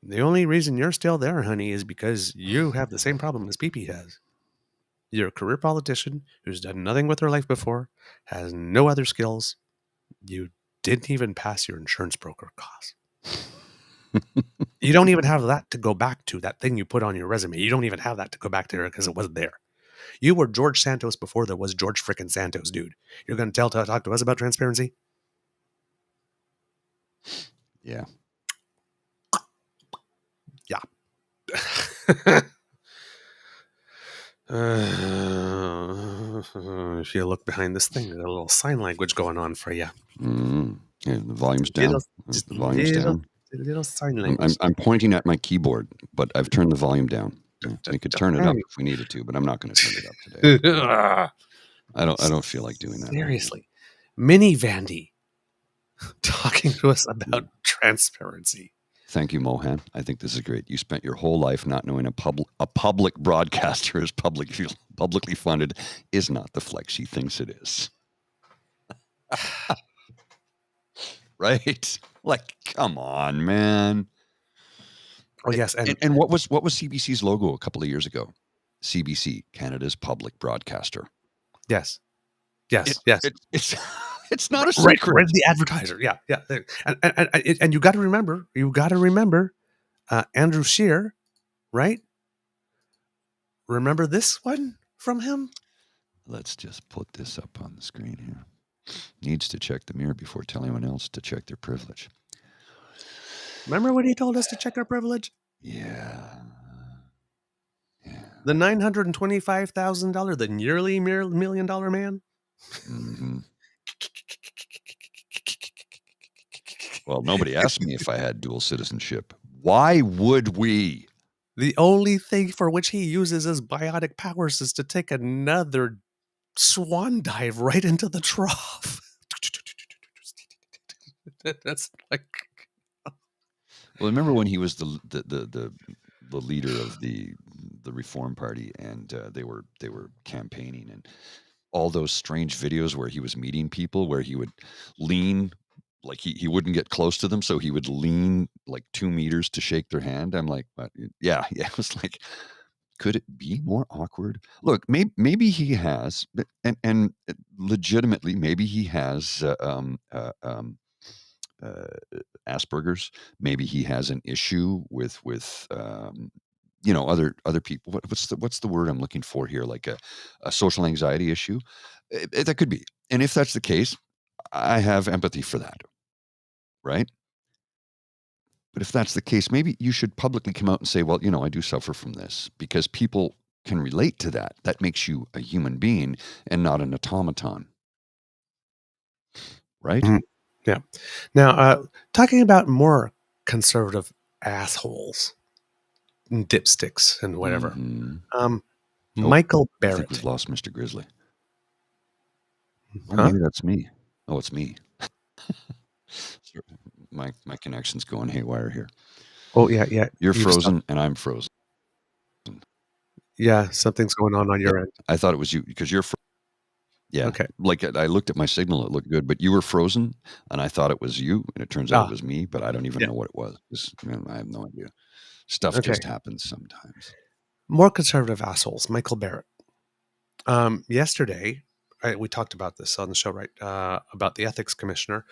S2: The only reason you're still there, honey, is because you have the same problem as PP has. You're a career politician who's done nothing with her life before, has no other skills. You didn't even pass your insurance broker class. You don't even have that to go back to, that thing you put on your resume. You don't even have that to go back to because it wasn't there. You were George Santos before there was George frickin' Santos, dude. You're going to talk to us about transparency?
S3: Yeah.
S2: Yeah. If you look behind this thing, there's a little sign language going on for you.
S3: Mm-hmm. Yeah, the volume's down.
S2: Just
S3: the volume's down.
S2: Little sign language.
S3: I'm pointing at my keyboard, but I've turned the volume down. Yeah, we could turn it up if we needed to, but I'm not going to turn it up today. I don't feel like doing that.
S2: Seriously. Mini Vandy talking to us about transparency.
S3: Thank you, Mohan. I think this is great. You spent your whole life not knowing a public broadcaster is publicly funded is not the flex she thinks it is. Right? Like, come on, man.
S2: Oh yes,
S3: And what was CBC's logo a couple of years ago? CBC, Canada's public broadcaster.
S2: yes.
S3: It's not a
S2: Right,
S3: secret.
S2: right. The advertiser, yeah. And you got to remember, Andrew Scheer, right? Remember this one from him?
S3: Let's just put this up on the screen here. Needs to check the mirror before telling anyone else to check their privilege.
S2: Remember when he told us to check our privilege?
S3: Yeah.
S2: The $925,000, the nearly $1 million man.
S3: Mm-hmm. Well, nobody asked me if I had dual citizenship. Why would we?
S2: The only thing for which he uses his biotic powers is to take another swan dive right into the trough. That's like.
S3: Well, remember when he was the leader of the Reform Party, and they were campaigning, and all those strange videos where he was meeting people, where he would lean, like he wouldn't get close to them, so he would lean like 2 meters to shake their hand. I'm like, what? Yeah, it was like, could it be more awkward? Look, maybe he has, and legitimately, maybe he has Asperger's. Maybe he has an issue with other people. What's the word I'm looking for here? Like a social anxiety issue. That could be. And if that's the case, I have empathy for that, right? But if that's the case, maybe you should publicly come out and say, well, I do suffer from this, because people can relate to that. That makes you a human being and not an automaton. Right?
S2: Mm-hmm. Yeah. Now, talking about more conservative assholes, and dipsticks, and whatever.
S3: Mm-hmm.
S2: Michael
S3: I think
S2: Barrett.
S3: we've lost Mr. Grizzly. Oh,
S2: Huh?
S3: maybe that's me. Oh, it's me. My connection's going haywire here.
S2: Oh, yeah.
S3: You're frozen and I'm frozen.
S2: Yeah, something's going on your end.
S3: I thought it was you because you're yeah.
S2: Okay.
S3: Like I looked at my signal, it looked good, but you were frozen and I thought it was you, and it turns out it was me, but I don't even know what it was. I have no idea. Stuff just happens sometimes. More
S2: conservative assholes. Michael Barrett. Yesterday, we talked about this on the show, right? About the ethics commissioner.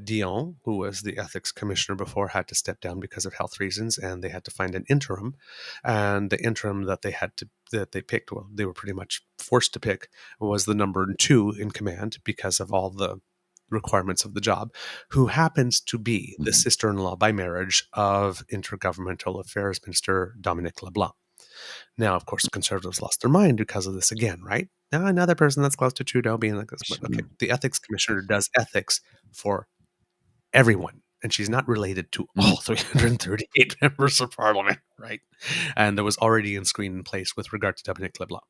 S2: Dion, who was the ethics commissioner before, had to step down because of health reasons, and they had to find an interim. And the interim that they picked, well, they were pretty much forced to pick, was the number 2 in command because of all the requirements of the job, who happens to be the sister-in-law by marriage of Intergovernmental Affairs Minister Dominic LeBlanc. Now, of course, conservatives lost their mind because of this again, right? Now, another person that's close to Trudeau being like this. But okay, the ethics commissioner does ethics for everyone, and she's not related to all 338 members of parliament, right? And there was already a screen in place with regard to Dominic LeBlanc.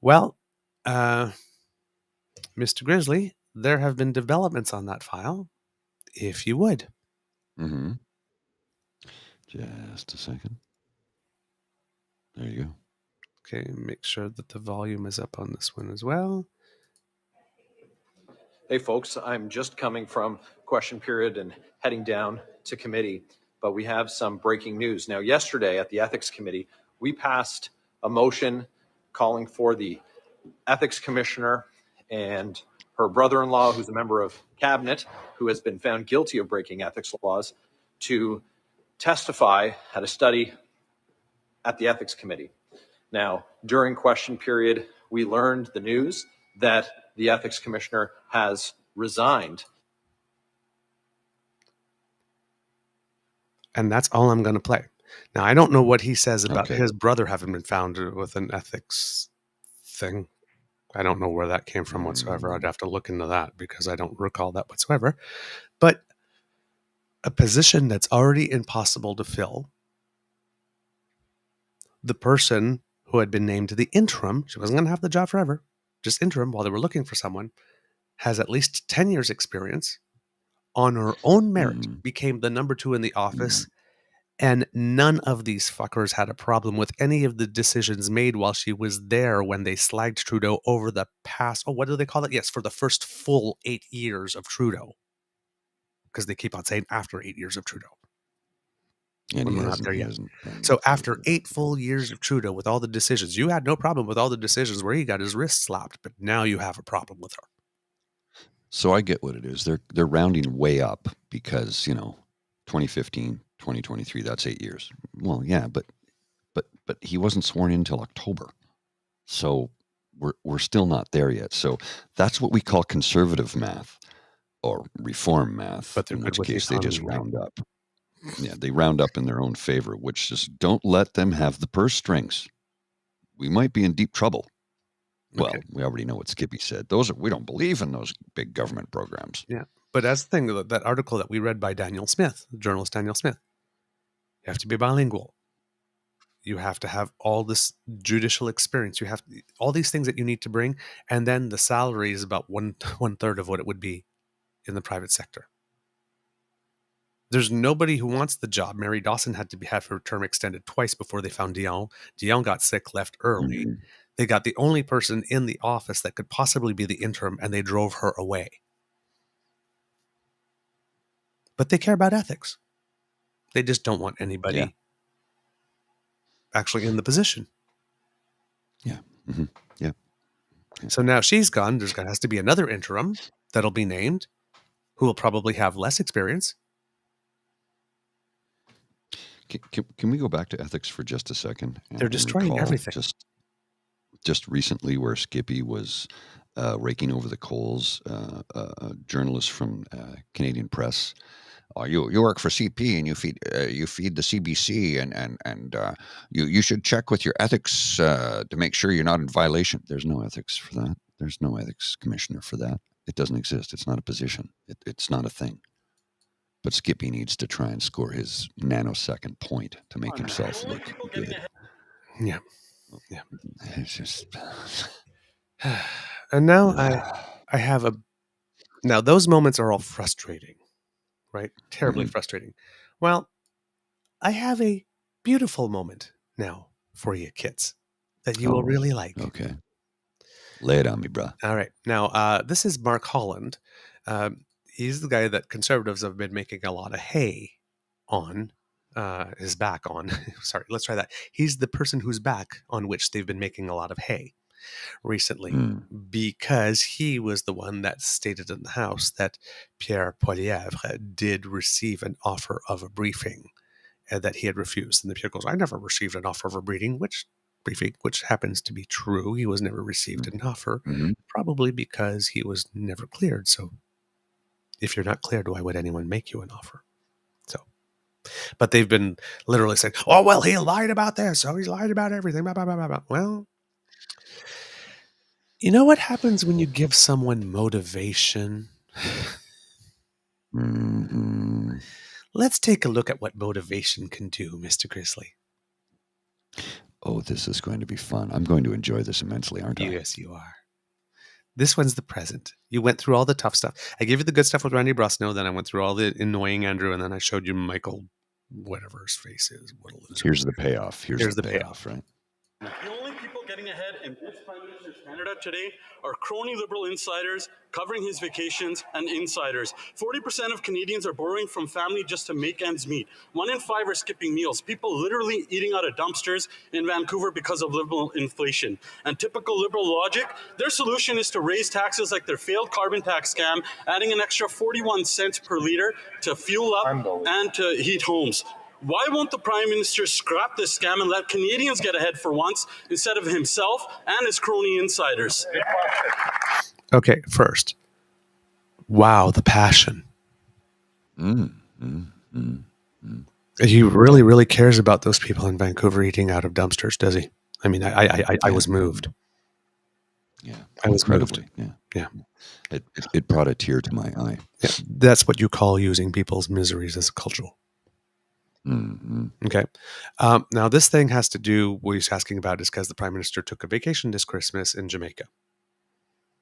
S2: Well, Mr. Grizzly, there have been developments on that file, if you would.
S3: Mm-hmm. Just a second. There you go.
S2: Okay, make sure that the volume is up on this one as well.
S6: Hey, folks, I'm just coming from question period and heading down to committee, but we have some breaking news. Now, yesterday at the Ethics Committee, we passed a motion calling for the Ethics Commissioner and her brother-in-law, who's a member of Cabinet, who has been found guilty of breaking ethics laws, to testify at a study at the Ethics Committee. Now, during question period, we learned the news that the Ethics Commissioner has resigned.
S2: And that's all I'm going to play. Now, I don't know what he says about his brother having been found with an ethics thing. I don't know where that came from whatsoever. I'd have to look into that because I don't recall that whatsoever. But a position that's already impossible to fill, the person who had been named to the interim, she wasn't going to have the job forever, just interim while they were looking for someone, has at least 10 years experience, on her own merit,
S3: Mhm.
S2: became the number 2 in the office, and none of these fuckers had a problem with any of the decisions made while she was there when they slagged Trudeau over the past, what do they call it? Yes, for the first full 8 years of Trudeau. Because they keep on saying after 8 years of Trudeau.
S3: And
S2: When
S3: he
S2: we're not there yet.
S3: hasn't been
S2: So
S3: in
S2: after
S3: favor.
S2: 8 full years of Trudeau with all the decisions, you had no problem with all the decisions where he got his wrist slapped, but now you have a problem with her.
S3: So I get what it is. They're rounding way up because, 2015, 2023, that's 8 years. Well, yeah, but he wasn't sworn in until October. So we're still not there yet. So that's what we call conservative math or reform math,
S2: But they're
S3: in
S2: good
S3: which
S2: with the
S3: case they just
S2: economy, right?
S3: round up. Yeah, they round up in their own favor, which just don't let them have the purse strings. We might be in deep trouble. Well,
S2: Okay.
S3: we already know what Skippy said. We don't believe in those big government programs.
S2: Yeah. But that's the thing, that article that we read by Daniel Smith, journalist Daniel Smith, you have to be bilingual. You have to have all this judicial experience. You have all these things that you need to bring. And then the salary is about one third of what it would be in the private sector. There's nobody who wants the job. Mary Dawson had to have her term extended twice before they found Dion. Dion got sick, left early.
S3: Mhm.
S2: They got the only person in the office that could possibly be the interim, and they drove her away. But they care about ethics. They just don't want anybody actually in the position.
S3: Yeah. Mm-hmm. Yeah.
S2: So now she's gone. Has to be another interim that'll be named, who will probably have less experience.
S3: Can we go back to ethics for just a second?
S2: They're destroying
S3: recall
S2: everything.
S3: Just recently, where Skippy was raking over the coals, a journalist from Canadian Press. You work for CP and you feed the CBC and you should check with your ethics to make sure you're not in violation. There's no ethics for that. There's no ethics commissioner for that. It doesn't exist. It's not a position. It's not a thing. But Skippy needs to try and score his nanosecond point to make himself look good.
S2: Yeah.
S3: It's just.
S2: And now I have now those moments are all frustrating, right? Terribly frustrating. Well, I have a beautiful moment now for you kids that you will really like.
S3: Okay. Lay it on me, bro.
S2: All right. Now, this is Mark Holland. He's the guy that conservatives have been making a lot of hay on, his back on. Sorry, let's try that. He's the person whose back on which they've been making a lot of hay recently, because he was the one that stated in the House that Pierre Poilievre did receive an offer of a briefing that he had refused. And the Pierre goes, I never received an offer of a briefing, which happens to be true. He was never received an offer, probably because he was never cleared. So if you're not cleared, why would anyone make you an offer? So, but they've been literally saying, oh, well, he lied about this. Oh, he's lied about everything. Blah, blah, blah, blah, blah. Well, you know what happens when you give someone motivation? Let's take a look at what motivation can do, Mr. Grizzly.
S3: Oh, this is going to be fun. I'm going to enjoy this immensely, aren't I?
S2: Yes, you are. This one's the present. You went through all the tough stuff. I gave you the good stuff with Randy Brosno, then I went through all the annoying Andrew, and then I showed you Michael, whatever his face is.
S3: Here's the payoff. Here's the payoff, right?
S7: The only people getting ahead in this Prime Minister's Canada today are crony liberal insiders covering his vacations and insiders. 40% of Canadians are borrowing from family just to make ends meet. 1 in 5 are skipping meals. People literally eating out of dumpsters in Vancouver because of liberal inflation. And typical liberal logic, their solution is to raise taxes like their failed carbon tax scam, adding an extra 41 cents per litre to fuel up and to heat homes. Why won't the Prime Minister scrap this scam and let Canadians get ahead for once instead of himself and his crony insiders?
S2: Okay, first, wow, the passion. He really, really cares about those people in Vancouver eating out of dumpsters, does he? I mean, I was moved.
S3: Yeah,
S2: I was
S3: incredibly.
S2: moved.
S3: Yeah. It brought a tear to my eye.
S2: Yeah, that's what you call using people's miseries as a cultural. Okay. Now, this thing has to do, what he's asking about is because the Prime Minister took a vacation this Christmas in Jamaica.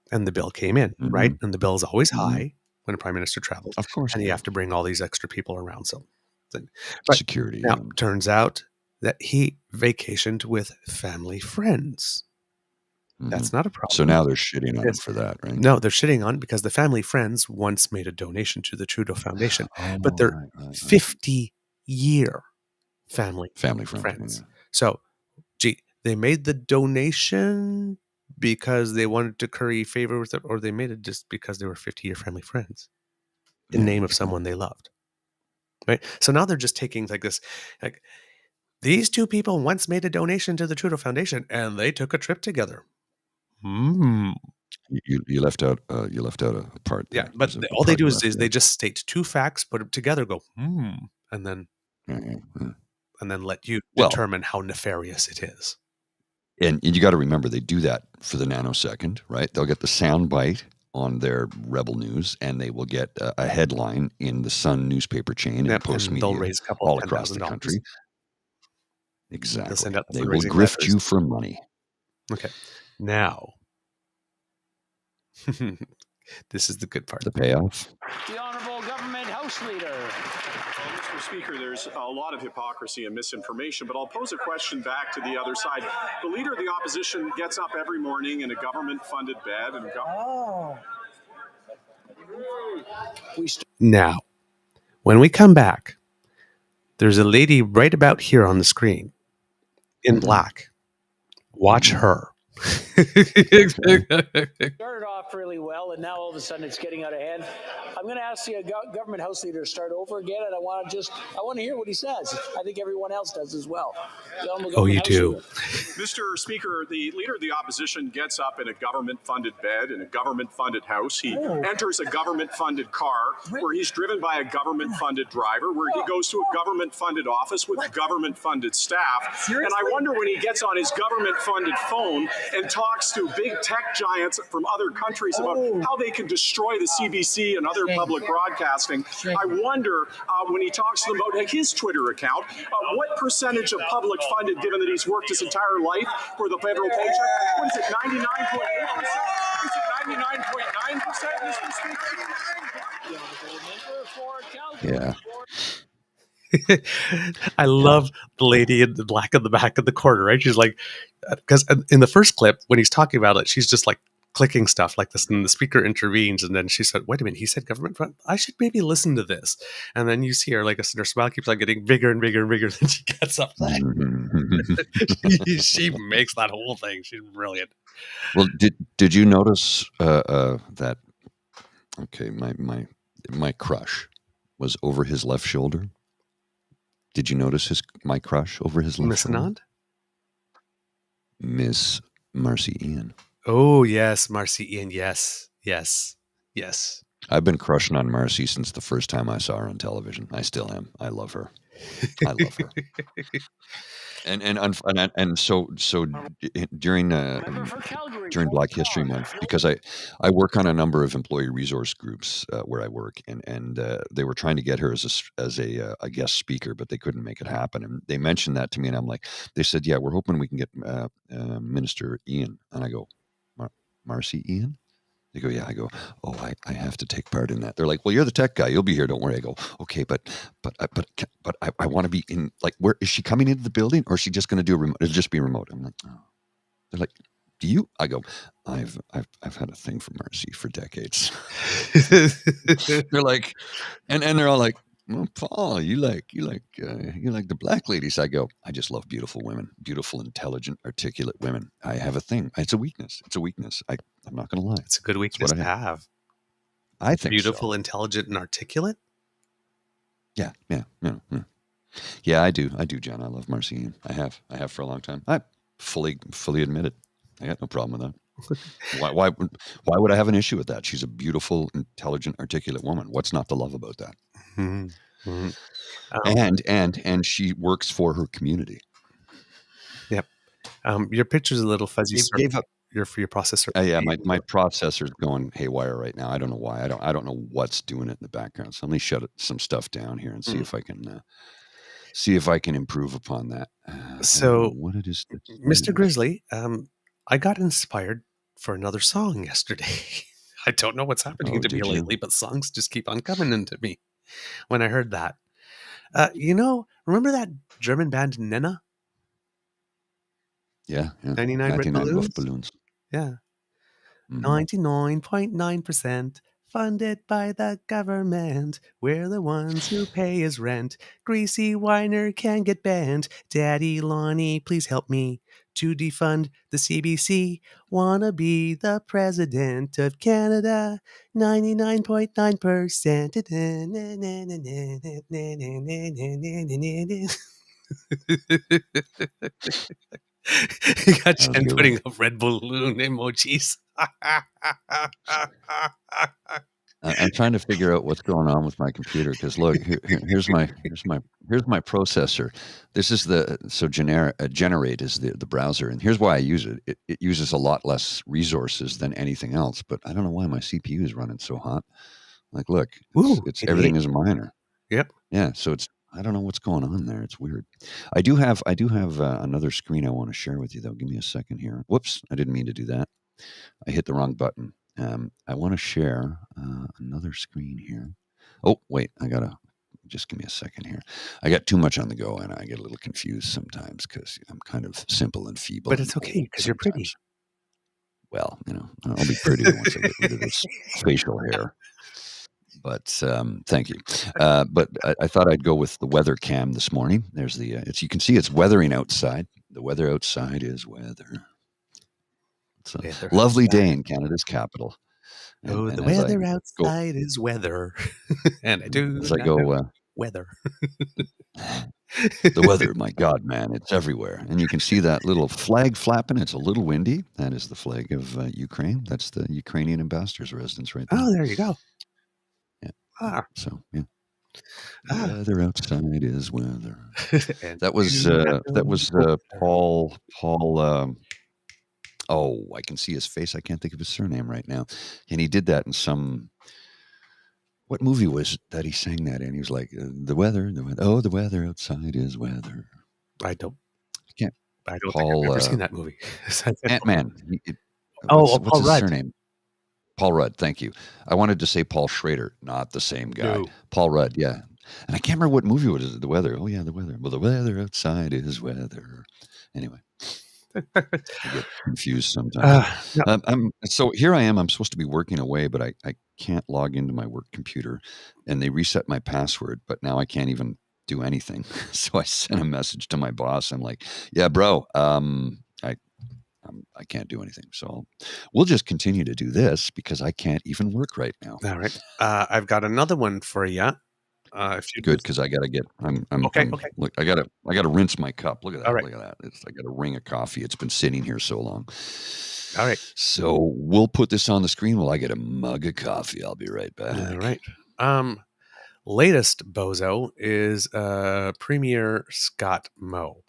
S2: And the bill came in, right? And the bill is always high. when a prime minister travels.
S3: Of course.
S2: And you
S3: not.
S2: have to bring all these extra people around. So, but
S3: Security.
S2: now turns out that he vacationed with family friends. That's not a problem.
S3: So now they're shitting on him for that, right?
S2: No, they're shitting on because the family friends once made a donation to the Trudeau Foundation, but they're 50-year family friends.
S3: Yeah.
S2: So, they made the donation because they wanted to curry favor with it, or they made it just because they were 50-year family friends in name of someone they loved. Right? So now they're just taking like this, like these two people once made a donation to the Trudeau Foundation and they took a trip together.
S3: You left out a part.
S2: Yeah, but all they do is they just state two facts, put them together, go and then let you determine how nefarious it is.
S3: And you got to remember, they do that for the nanosecond, right? They'll get the sound bite on their Rebel News, and they will get a headline in the Sun newspaper chain and Post Media
S2: they'll raise a couple
S3: all across the country. Exactly. They will grift you for money.
S2: Okay. Now, this is the good part.
S3: The payoff.
S8: The Honourable Government House Leader.
S6: Mr. Speaker, there's a lot of hypocrisy and misinformation, but I'll pose a question back to the other side. The Leader of the Opposition gets up every morning in a government-funded bed and
S2: Now, when we come back, there's a lady right about here on the screen in black. Watch her.
S8: Started off really well, and now all of a sudden it's getting out of hand. I'm going to ask the government house leader to start over again, and I want to hear what he says. I think everyone else does as well.
S2: Oh, you do.
S6: Mr. Speaker, the Leader of the Opposition gets up in a government-funded bed in a government-funded house. He enters a government-funded car where he's driven by a government-funded driver, where he goes to a government-funded office with government-funded staff. And I wonder when he gets on his government-funded phone and talks to big tech giants from other countries about how they can destroy the CBC and other public broadcasting. I wonder when he talks to them about his Twitter account, what percentage of public funded, given that he's worked his entire life for the federal paycheck? What is it, 99.8%? Is it 99.9%, Mr. Speaker?
S3: Yeah.
S2: I love the lady in the black in the back of the corner, right? She's like, because in the first clip, when he's talking about it, she's just like clicking stuff like this, and the speaker intervenes, and then she said, wait a minute, he said government front? I should maybe listen to this. And then you see her, like, her smile keeps on getting bigger and bigger and bigger, then she gets up. She makes that whole thing. She's brilliant.
S3: Well, did you notice that, okay, my crush was over his left shoulder? Did you notice my crush over his left shoulder?
S2: Miss Anand?
S3: Miss Marcy Ian.
S2: Oh, yes, Marcy Ian. Yes.
S3: I've been crushing on Marcy since the first time I saw her on television. I still am. I love her. And so during Black History Month, because I work on a number of employee resource groups where I work, and they were trying to get her as a guest speaker, but they couldn't make it happen. And they mentioned that to me, and I'm like, they said, yeah, we're hoping we can get Minister Ian. And I go, Marcy Ian? They go, yeah. I go, oh, I have to take part in that. They're like, well, you're the tech guy. You'll be here. Don't worry. I go, okay, but I want to be in, like, where is she coming into the building, or is she just going to do a remote? It'll just be remote. I'm like, oh. They're like, do you? I go, I've had a thing for Marcy for decades. They're like, and they're all like, well, Paul, you like the black ladies. I go, I just love beautiful women, beautiful, intelligent, articulate women. I have a thing. It's a weakness. I'm not going to lie.
S2: It's a good weakness to have.
S3: I think
S2: beautiful,
S3: so.
S2: Intelligent, and articulate.
S3: Yeah. Yeah, I do, Jen. I love Marcy Ian. I have for a long time. I fully admit it. I got no problem with that. Why would I have an issue with that? She's a beautiful, intelligent, articulate woman. What's not to love about that?
S2: Mm-hmm. Mm-hmm.
S3: And she works for her community.
S2: Yep. Your picture's a little fuzzy.
S3: Gave up
S2: for your processor.
S3: Yeah, my processor's going haywire right now. I don't know why. I don't know what's doing it in the background. So let me shut some stuff down here and see if I can improve upon that.
S2: So
S3: what it is,
S2: Mr. Grizzly, I got inspired for another song yesterday. I don't know what's happening
S3: Oh,
S2: to me
S3: did you?
S2: lately, but songs just keep on coming into me when I heard that. Remember that German band Nena?
S3: Yeah.
S2: 99 Red
S3: 99
S2: Balloons?
S3: Luftballons.
S2: Yeah.
S3: Mhm.
S2: 99.9% funded by the government. We're the ones who pay his rent. Greasy Weiner can get banned. Daddy Lonnie, please help me to defund the CBC. Wanna be the president of Canada. 99.9%. You got
S3: That was a
S2: Jen
S3: good
S2: putting
S3: one.
S2: up red balloon emojis.
S3: I'm trying to figure out what's going on with my computer because look, here's my processor. This is Generate is the browser, and here's why I use it. It uses a lot less resources than anything else, but I don't know why my CPU is running so hot. Like, look,
S2: Ooh,
S3: it's
S2: 88.
S3: everything is minor.
S2: Yep.
S3: Yeah, so I don't know what's going on there. It's weird. I do have another screen I want to share with you though. Give me a second here. Whoops, I didn't mean to do that. I hit the wrong button. I want to share another screen here. Oh, wait, just give me a second here. I got too much on the go and I get a little confused sometimes because I'm kind of simple and feeble.
S2: But
S3: and
S2: it's okay
S3: old
S2: because you're pretty.
S3: sometimes. Well, I'll be prettier once I get rid of this facial hair. But thank you. But I thought I'd go with the weather cam this morning. There's you can see it's weathering outside. The weather outside is weather. It's a
S2: Weather
S3: lovely day
S2: outside.
S3: in Canada's capital.
S2: Oh,
S3: And
S2: the
S3: as I
S2: weather
S3: go,
S2: outside is weather. And I do
S3: as I
S2: not know
S3: go,
S2: weather.
S3: the weather, my God, man, it's everywhere. And you can see that little flag flapping. It's a little windy. That is the flag of Ukraine. That's the Ukrainian ambassador's residence right there.
S2: Oh, there you go.
S3: Yeah.
S2: Ah.
S3: So, yeah. The weather outside is weather.
S2: And
S3: That was
S2: do not know weather.
S3: Paul. Oh, I can see his face. I can't think of his surname right now. And he did that in some. What movie was that he sang that in? He was like, the weather. Oh, the weather outside is weather.
S2: I don't
S3: Can't.
S2: think I've
S3: Paul
S2: ever seen that movie.
S3: Ant-Man.
S2: Oh,
S3: What's
S2: Paul
S3: his
S2: Rudd.
S3: surname? Paul Rudd. Thank you. I wanted to say Paul Schrader, not the same guy.
S2: No.
S3: Paul Rudd. Yeah. And I can't remember what movie it was. The weather. Oh yeah, the weather. Well, the weather outside is weather. Anyway. I get confused sometimes.
S2: No.
S3: So here I am. I'm supposed to be working away, but I can't log into my work computer, and they reset my password. But now I can't even do anything. So I sent a message to my boss. I'm like, "Yeah, bro, I can't do anything. So we'll just continue to do this because I can't even work right now."
S2: All right. I've got another one for you. If you
S3: Good,
S2: just
S3: because I got to get.
S2: okay.
S3: Look, I gotta rinse my cup. Look at that.
S2: All right.
S3: Look at that. I got a ring of coffee. It's been sitting here so long.
S2: All right.
S3: So we'll put this on the screen while I get a mug of coffee. I'll be right back.
S2: All right. Latest bozo is Premier Scott Moe.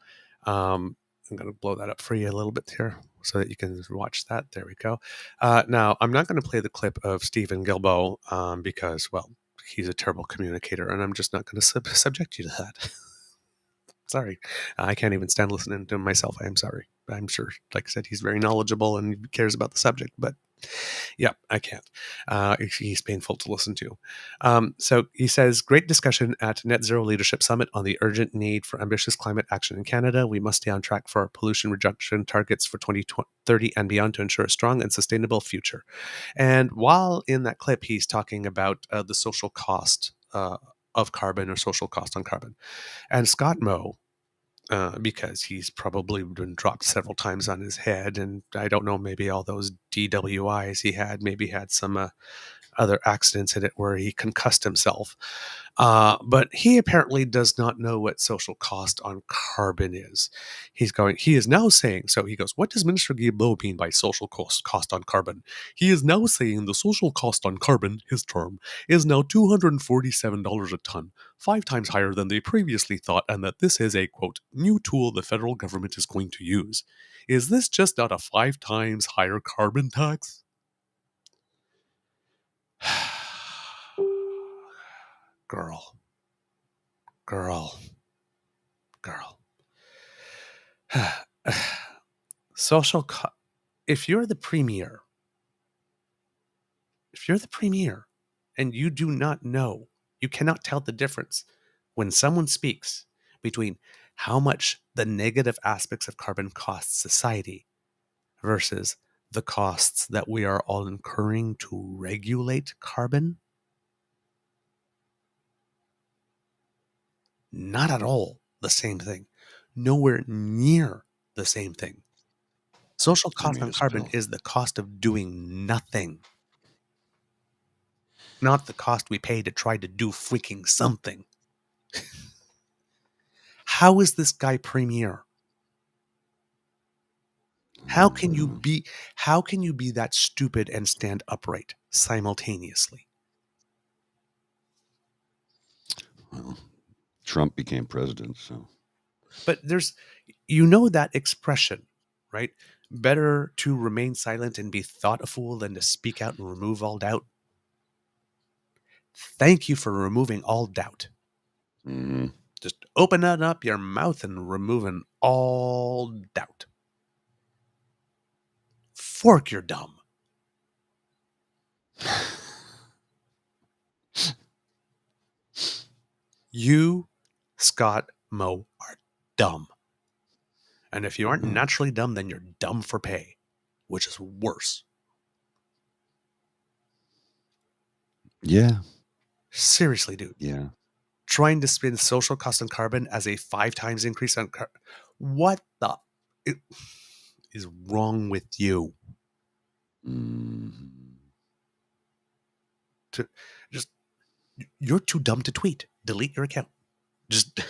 S2: I'm going to blow that up for you a little bit here so that you can watch that. There we go. Now, I'm not going to play the clip of Stephen Guilbeault because, well, he's a terrible communicator, and I'm just not going to subject you to that. Sorry. I can't even stand listening to him myself. I am sorry. I'm sure, like I said, he's very knowledgeable and cares about the subject, but yeah, I can't. He's painful to listen to. So he says, great discussion at Net Zero Leadership Summit on the urgent need for ambitious climate action in Canada. We must stay on track for our pollution reduction targets for 2030 and beyond to ensure a strong and sustainable future. And while in that clip, he's talking about the social cost of carbon or social cost on carbon. And Scott Moe, because he's probably been dropped several times on his head, and I don't know, maybe all those DWIs he had, maybe had some other accidents in it where he concussed himself. But he apparently does not know what social cost on carbon is. He is now saying, so he goes, what does Minister Guilbeault mean by social cost on carbon? He is now saying the social cost on carbon, his term, is now $247 a ton, 5 times higher than they previously thought, and that this is a, quote, new tool the federal government is going to use. Is this just not a 5 times higher carbon tax? Girl. If you're the premier, if you're the premier and you do not know, you cannot tell the difference when someone speaks between how much the negative aspects of carbon cost society versus the costs that we are all incurring to regulate carbon. Not at all the same thing. Nowhere near the same thing. Social cost on carbon is the cost of doing nothing, not the cost we pay to try to do freaking something. How is this guy premier? How can you be that stupid and stand upright simultaneously?
S3: Well, Trump became president, so.
S2: But there's, that expression, right? Better to remain silent and be thought a fool than to speak out and remove all doubt. Thank you for removing all doubt.
S3: Mm-hmm.
S2: Just opening up your mouth and removing all doubt. Fork your dumb. You, Scott Moe, are dumb. And if you aren't naturally dumb, then you're dumb for pay, which is worse.
S3: Yeah.
S2: Seriously, dude.
S3: Yeah.
S2: Trying to spin social cost on carbon as a 5 times increase on carbon. What the is wrong with you?
S3: Mm-hmm.
S2: You're too dumb to tweet. Delete your account. Just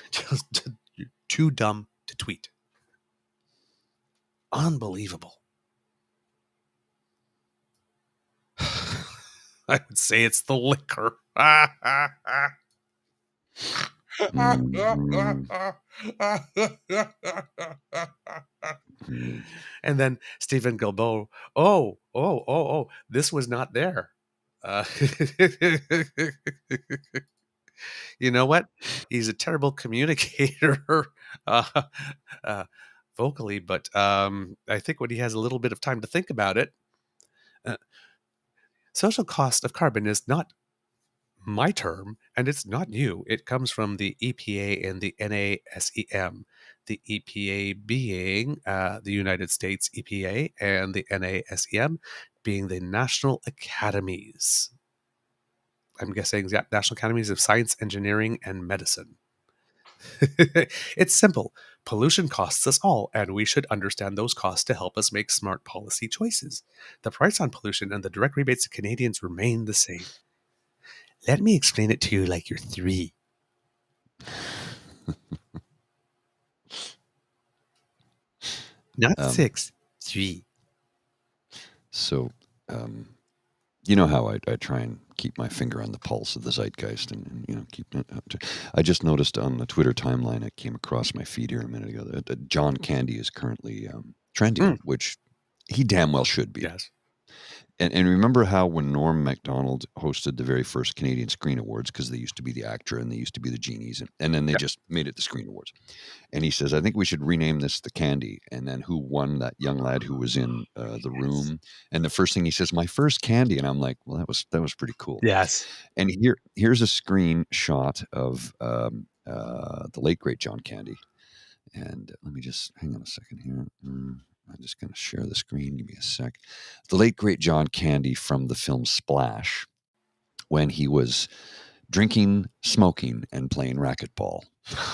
S2: you're too dumb to tweet. Unbelievable. I would say it's the liquor. And then Stephen Gilboa, this was not there. You know what? He's a terrible communicator vocally, but I think when he has a little bit of time to think about it, social cost of carbon is not my term, and it's not new. It comes from the EPA and the NASEM. The EPA being the United States EPA, and the NASEM being the National Academies. I'm guessing National Academies of Science, Engineering, and Medicine. It's simple. Pollution costs us all, and we should understand those costs to help us make smart policy choices. The price on pollution and the direct rebates to Canadians remain the same. Let me explain it to you like you're 3. Not 6, 3.
S3: So, you know how I try and keep my finger on the pulse of the zeitgeist and keep it up to. I just noticed on the Twitter timeline, I came across my feed here a minute ago that John Candy is currently trending, which he damn well should be.
S2: Yes.
S3: And remember how when Norm Macdonald hosted the very first Canadian Screen Awards, because they used to be the ACTRA and they used to be the Genies, and then they just made it the Screen Awards. And he says, I think we should rename this the Candy. And then who won? That young lad who was in the room. And the first thing he says, my first Candy. And I'm like, well, that was pretty cool.
S2: Yes.
S3: And here's a screenshot of the late, great John Candy. And let me just hang on a second here. I'm just going to share the screen. Give me a sec. The late, great John Candy from the film Splash, when he was drinking, smoking, and playing racquetball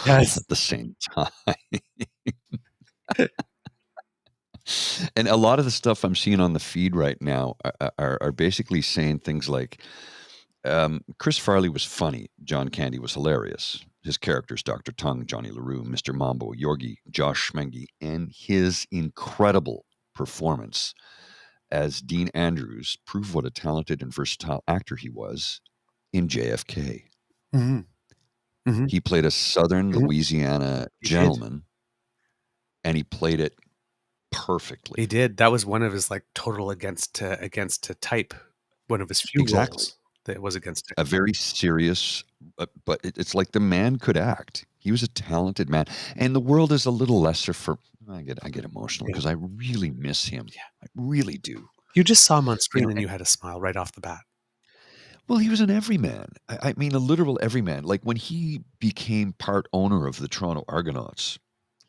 S3: at the same time. And a lot of the stuff I'm seeing on the feed right now are basically saying things like, Chris Farley was funny. John Candy was hilarious. His characters, Dr. Tongue, Johnny LaRue, Mr. Mambo, Yorgi, Josh Schmengi, and his incredible performance as Dean Andrews prove what a talented and versatile actor he was in JFK.
S2: Mm-hmm. Mm-hmm.
S3: He played a Southern Louisiana gentleman, and he played it perfectly.
S2: He did. That was one of his total against to type. One of his few roles that was against
S3: a very serious, but it's like the man could act. He was a talented man, and the world is a little lesser for. I get emotional because I really miss him. Yeah, I really do.
S2: You just saw him on screen and you had a smile right off the bat.
S3: Well, he was an everyman. I mean, a literal everyman. Like when he became part owner of the Toronto Argonauts,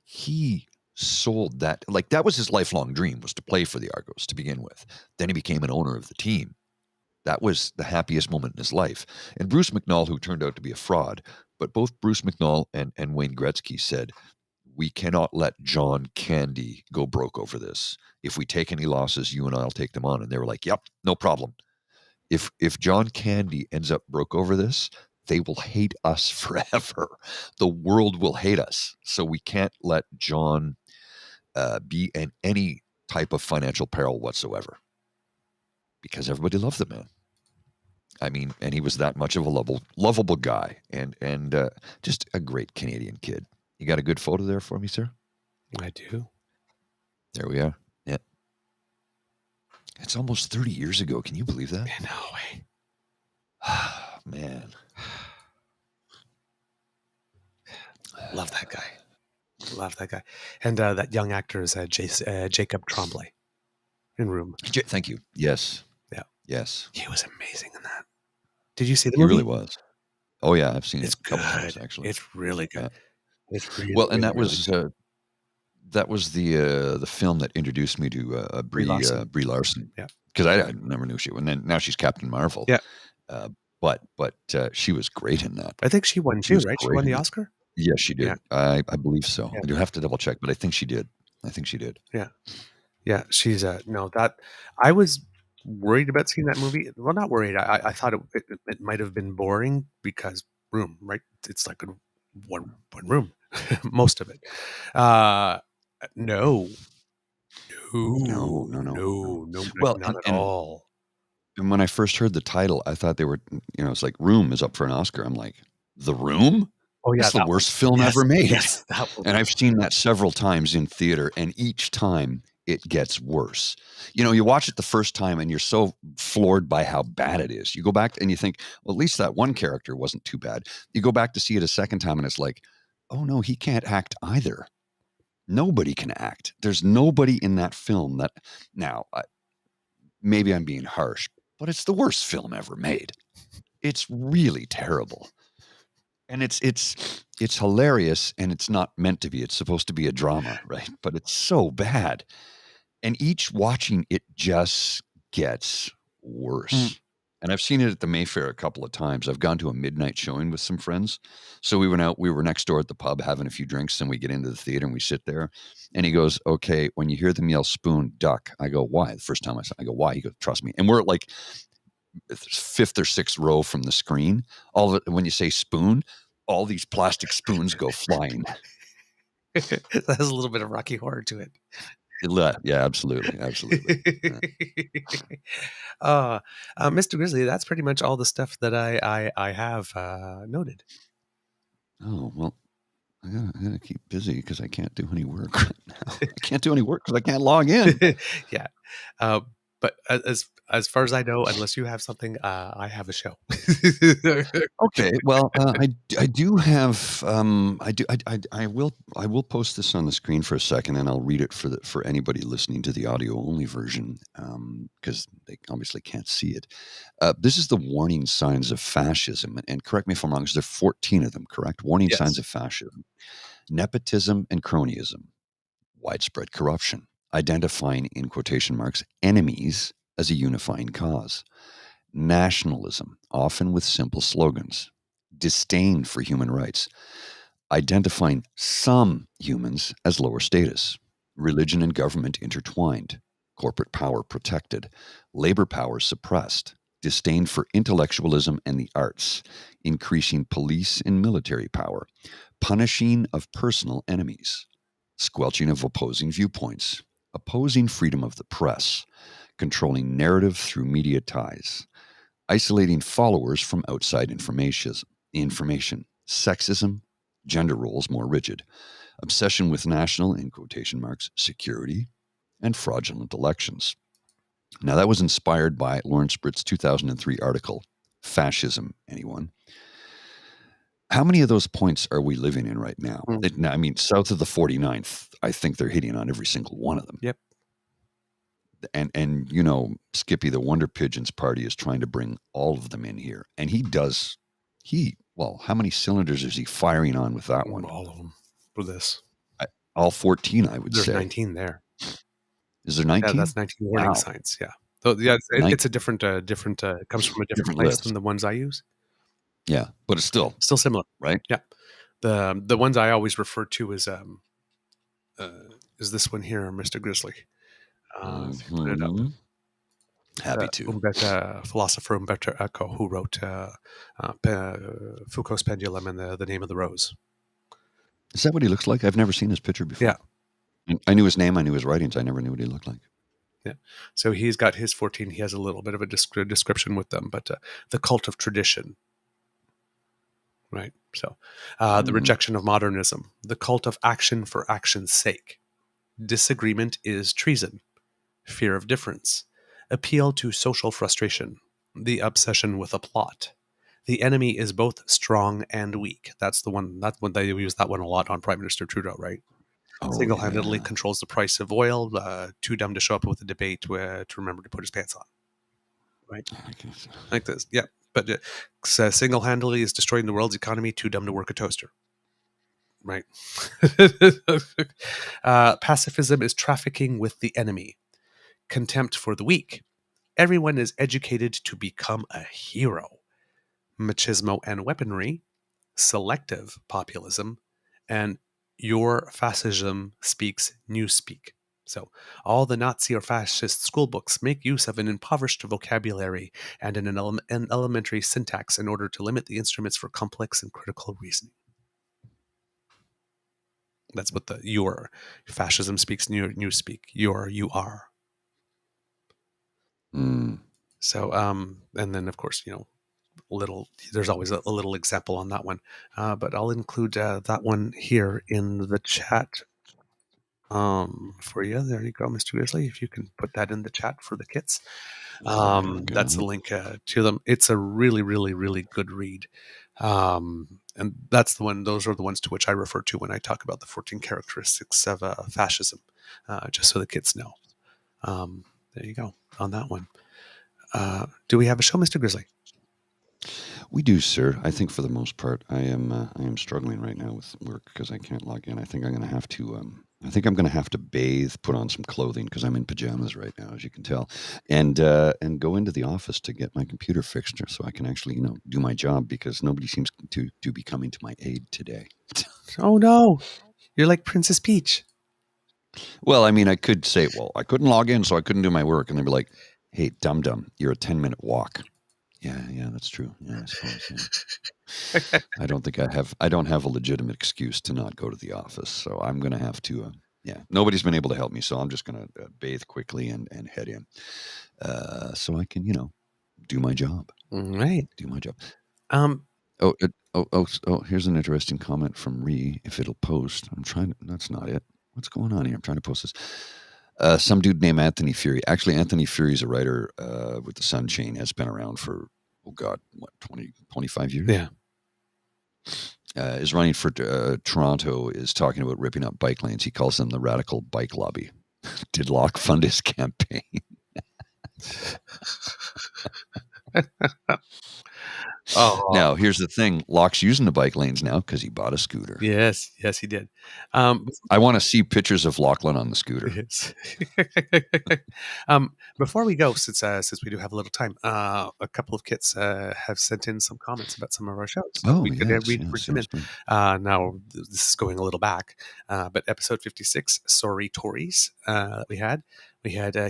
S3: he sold that. Like that was his lifelong dream, was to play for the Argos to begin with. Then he became an owner of the team. That was the happiest moment in his life. And Bruce McNall, who turned out to be a fraud, but both Bruce McNall and Wayne Gretzky said, we cannot let John Candy go broke over this. If we take any losses, you and I'll take them on. And they were like, yep, no problem. If John Candy ends up broke over this, they will hate us forever. The world will hate us. So we can't let John be in any type of financial peril whatsoever, because everybody loved the man. I mean, and he was that much of a lovable guy, and just a great Canadian kid. You got a good photo there for me, sir?
S2: I do.
S3: There we are. Yeah. It's almost 30 years ago. Can you believe that?
S2: No way.
S3: Man.
S2: Love that guy. Love that guy. And that young actor is Jacob Tremblay in Room.
S3: Thank you. Yes.
S2: Yeah.
S3: Yes.
S2: He was amazing in that. Did you see the
S3: He
S2: movie?
S3: really was. Oh, yeah. I've seen
S2: It's
S3: it a couple
S2: good.
S3: times, actually.
S2: It's really good.
S3: Yeah.
S2: It's really,
S3: Well, and
S2: really,
S3: that was the film that introduced me to Brie Larson.
S2: Yeah.
S3: Because I never knew she was. And then now she's Captain Marvel.
S2: Yeah.
S3: But she was great in that.
S2: I think she won too, right? She won the Oscar?
S3: Yes, she did.
S2: Yeah.
S3: I believe so.
S2: Yeah.
S3: I do have to double check, but I think she did.
S2: Yeah. Yeah. She's I was worried about seeing that movie. Well, not worried. I thought it might have been boring because Room, right? It's like one room, most of it. No. Well, not at all.
S3: And when I first heard the title, I thought they were, it's like Room is up for an Oscar. I'm like, The Room?
S2: Oh, yeah.
S3: It's the worst film ever made.
S2: Yes,
S3: and I've seen that several times in theater, and each time it gets worse. You watch it the first time and you're so floored by how bad it is. You go back and you think, well, at least that one character wasn't too bad. You go back to see it a second time and it's like, oh no, he can't act either. Nobody can act. There's nobody in that film that, now, maybe I'm being harsh, but it's the worst film ever made. It's really terrible. And it's hilarious, and it's not meant to be. It's supposed to be a drama, right? But it's so bad. And each watching it just gets worse. And I've seen it at the Mayfair a couple of times. I've gone to a midnight showing with some friends. So we went out, we were next door at the pub having a few drinks, and we get into the theater and we sit there. And he goes, okay, when you hear them yell spoon, duck. I go, why? The first time I go, why? He goes, trust me. And we're at like fifth or sixth row from the screen. All of it, when you say spoon, all these plastic spoons go flying.
S2: That has a little bit of Rocky Horror to it.
S3: Yeah, absolutely.
S2: Yeah. Mr. Grizzly, that's pretty much all the stuff that I have noted.
S3: Oh, well, I gotta keep busy because I can't do any work right now. I can't do any work because I can't log in.
S2: Yeah. But as far as I know, unless you have something, I have a show.
S3: Okay. Well, I do have. I will post this on the screen for a second, and I'll read it for anybody listening to the audio only version, because they obviously can't see it. This is the warning signs of fascism, and correct me if I'm wrong. There are 14 of them, correct? Warning signs of fascism: nepotism and cronyism, widespread corruption, identifying, in quotation marks, enemies as a unifying cause, nationalism, often with simple slogans, disdain for human rights, identifying some humans as lower status, religion and government intertwined, corporate power protected, labor power suppressed, disdain for intellectualism and the arts, increasing police and military power, punishing of personal enemies, squelching of opposing viewpoints, opposing freedom of the press, controlling narrative through media ties, isolating followers from outside information, sexism, gender roles more rigid, obsession with national, in quotation marks, security, and fraudulent elections. Now, that was inspired by Lawrence Britt's 2003 article, Fascism, Anyone? How many of those points are we living in right now? I mean, south of the 49th, I think they're hitting on every single one of them.
S2: Yep.
S3: and you know, Skippy the Wonder Pigeons party is trying to bring all of them in here, and well, how many cylinders is he firing on with that one?
S2: All of them for this.
S3: All 14, I would
S2: There's
S3: say.
S2: 19 there.
S3: Is there
S2: Yeah,
S3: 19?
S2: that's 19 warning
S3: Wow.
S2: signs. Yeah. So yeah, it's a different, it comes from a different place
S3: list.
S2: than the ones I use.
S3: Yeah, but it's still
S2: similar,
S3: right.
S2: Yeah. The ones I always refer to is this one here, Mr. Grizzly. Let's put it up.
S3: Happy to.
S2: Philosopher Umberto Eco, who wrote Foucault's Pendulum and the Name of the Rose.
S3: Is that what he looks like? I've never seen his picture before.
S2: Yeah.
S3: I knew his name. I knew his writings. I never knew what he looked like.
S2: Yeah. So he's got his 14. He has a little bit of a description with them, but the cult of tradition. Right. So the rejection of modernism, the cult of action for action's sake. Disagreement is treason. Fear of difference. Appeal to social frustration. The obsession with a plot. The enemy is both strong and weak. That's one they use that one a lot on Prime Minister Trudeau, right?
S3: Oh,
S2: Single-handedly controls the price of oil. Too dumb to show up with a debate to remember to put his pants on. Right? Like this. Yeah. But single-handedly is destroying the world's economy. Too dumb to work a toaster. Right. Pacifism is trafficking with the enemy. Contempt for the weak. Everyone is educated to become a hero. Machismo and weaponry. Selective populism. And your fascism speaks newspeak. So all the Nazi or fascist school books make use of an impoverished vocabulary and an elementary syntax in order to limit the instruments for complex and critical reasoning. That's what your fascism speaks newspeak. You are. So and then of course, you know, there's always a little example on that one, but I'll include that one here in the chat for you. There you go, Mr. Grizzly. If you can put that in the chat for the kits, that's the link to them. It's a really, really, really good read, and that's the one. Those are the ones to which I refer to when I talk about the 14 characteristics of fascism, just so the kids know. There you go on that one. Do we have a show, Mr. Grizzly?
S3: We do, sir. I think for the most part, I am struggling right now with work because I can't log in. I think I'm going to have to. I think I'm going to have to bathe, put on some clothing because I'm in pajamas right now, as you can tell, and go into the office to get my computer fixed so I can actually, you know, do my job because nobody seems to be coming to my aid today.
S2: Oh no, you're like Princess Peach.
S3: Well, I mean, I could say, well, I couldn't log in, so I couldn't do my work, and they'd be like, "Hey, dum-dum, you're a 10-minute walk." Yeah, that's true. Yeah, I suppose. Yeah. I don't have a legitimate excuse to not go to the office, so I'm going to have to. Nobody's been able to help me, so I'm just going to bathe quickly and head in, so I can, you know, do my job.
S2: Right.
S3: Do my job. Here's an interesting comment from Ree. If it'll post, I'm trying to. That's not it. What's going on here? I'm trying to post this. Some dude named Anthony Fury. Actually, Anthony Fury is a writer with the Sun Chain. Has been around for, 20, 25 years?
S2: Yeah.
S3: Is running for Toronto, is talking about ripping up bike lanes. He calls them the radical bike lobby. Did Locke fund his campaign? Now, here's the thing. Locke's using the bike lanes now because he bought a scooter.
S2: Yes, he did.
S3: I want to see pictures of Lachlan on the scooter.
S2: Yes. Before we go, since we do have a little time, a couple of kits have sent in some comments about some of our shows. So we could read them in. Now, this is going a little back, but episode 56, Sorry Tories, we had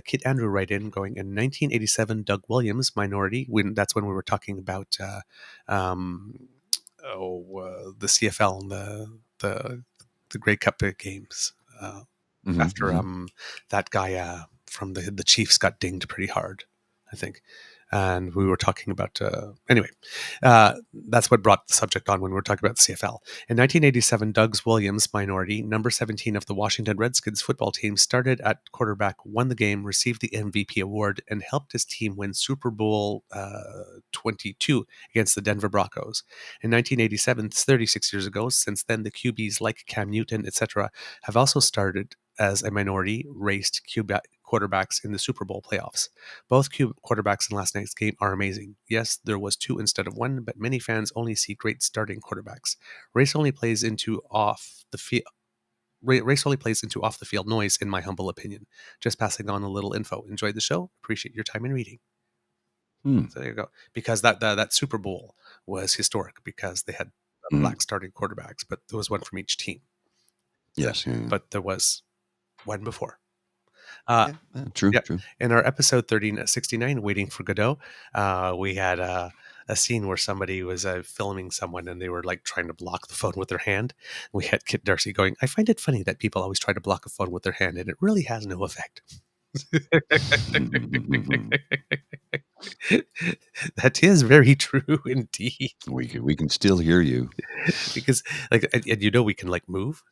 S2: Kid Andrew write in going, in 1987, Doug Williams, minority, that's when we were talking about the CFL and the Grey Cup games after that guy from the Chiefs got dinged pretty hard, I think. And we were talking about, anyway, that's what brought the subject on when we were talking about the CFL. In 1987, Doug Williams, minority, number 17 of the Washington Redskins football team, started at quarterback, won the game, received the MVP award, and helped his team win Super Bowl 22 against the Denver Broncos. In 1987, 36 years ago, since then, the QBs like Cam Newton, etc., have also started as a minority raced quarterbacks in the Super Bowl playoffs. Both quarterbacks in last night's game are amazing. Yes, there was 2 instead of 1, but many fans only see great starting quarterbacks. Race only plays into off the field noise, in my humble opinion. Just passing on a little info. Enjoyed the show. Appreciate your time and reading. So there you go. Because that Super Bowl was historic because they had black starting quarterbacks, but there was one from each team.
S3: Yes.
S2: But there was one before.
S3: True.
S2: In our episode 69, Waiting for Godot, we had a scene where somebody was filming someone and they were like trying to block the phone with their hand. We had Kit Darcy going, I find it funny that people always try to block a phone with their hand and it really has no effect. That is very true indeed.
S3: We can still hear you
S2: because and we can like move.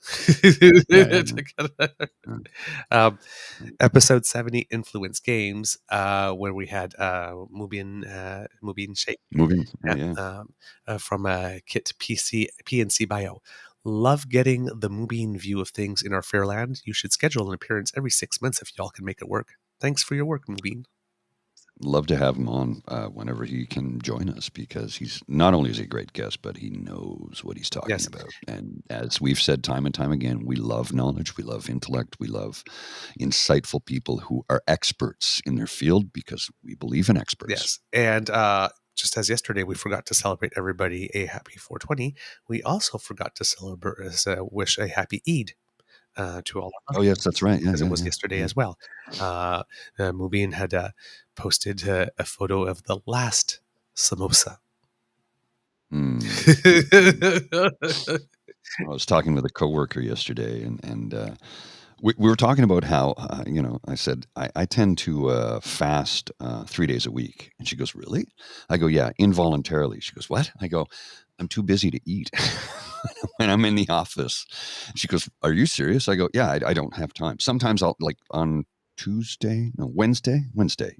S2: Episode 70, Influence Games, where we had Mubin Sheikh from Kit PNC Bio. Love getting the Mubin view of things in our fair land. You should schedule an appearance every 6 months if y'all can make it work. Thanks for your work, Mubin.
S3: Love to have him on whenever he can join us, because he's not only is he a great guest, but he knows what he's talking about. And as we've said time and time again, we love knowledge, we love intellect, we love insightful people who are experts in their field, because we believe in experts.
S2: Yes, and just as yesterday we forgot to celebrate everybody a happy 420, we also forgot to wish a happy Eid. To all of us.
S3: Oh yes, that's right.
S2: Because it was yesterday as well. Mubin had posted a photo of the last samosa.
S3: I was talking with a coworker yesterday, and we were talking about how I said I tend to fast 3 days a week, and she goes, "Really?" I go, "Yeah, involuntarily." She goes, "What?" I go, "I'm too busy to eat." When I'm in the office. She goes, "Are you serious?" I go, "Yeah, I don't have time. Sometimes I'll, like on Wednesday.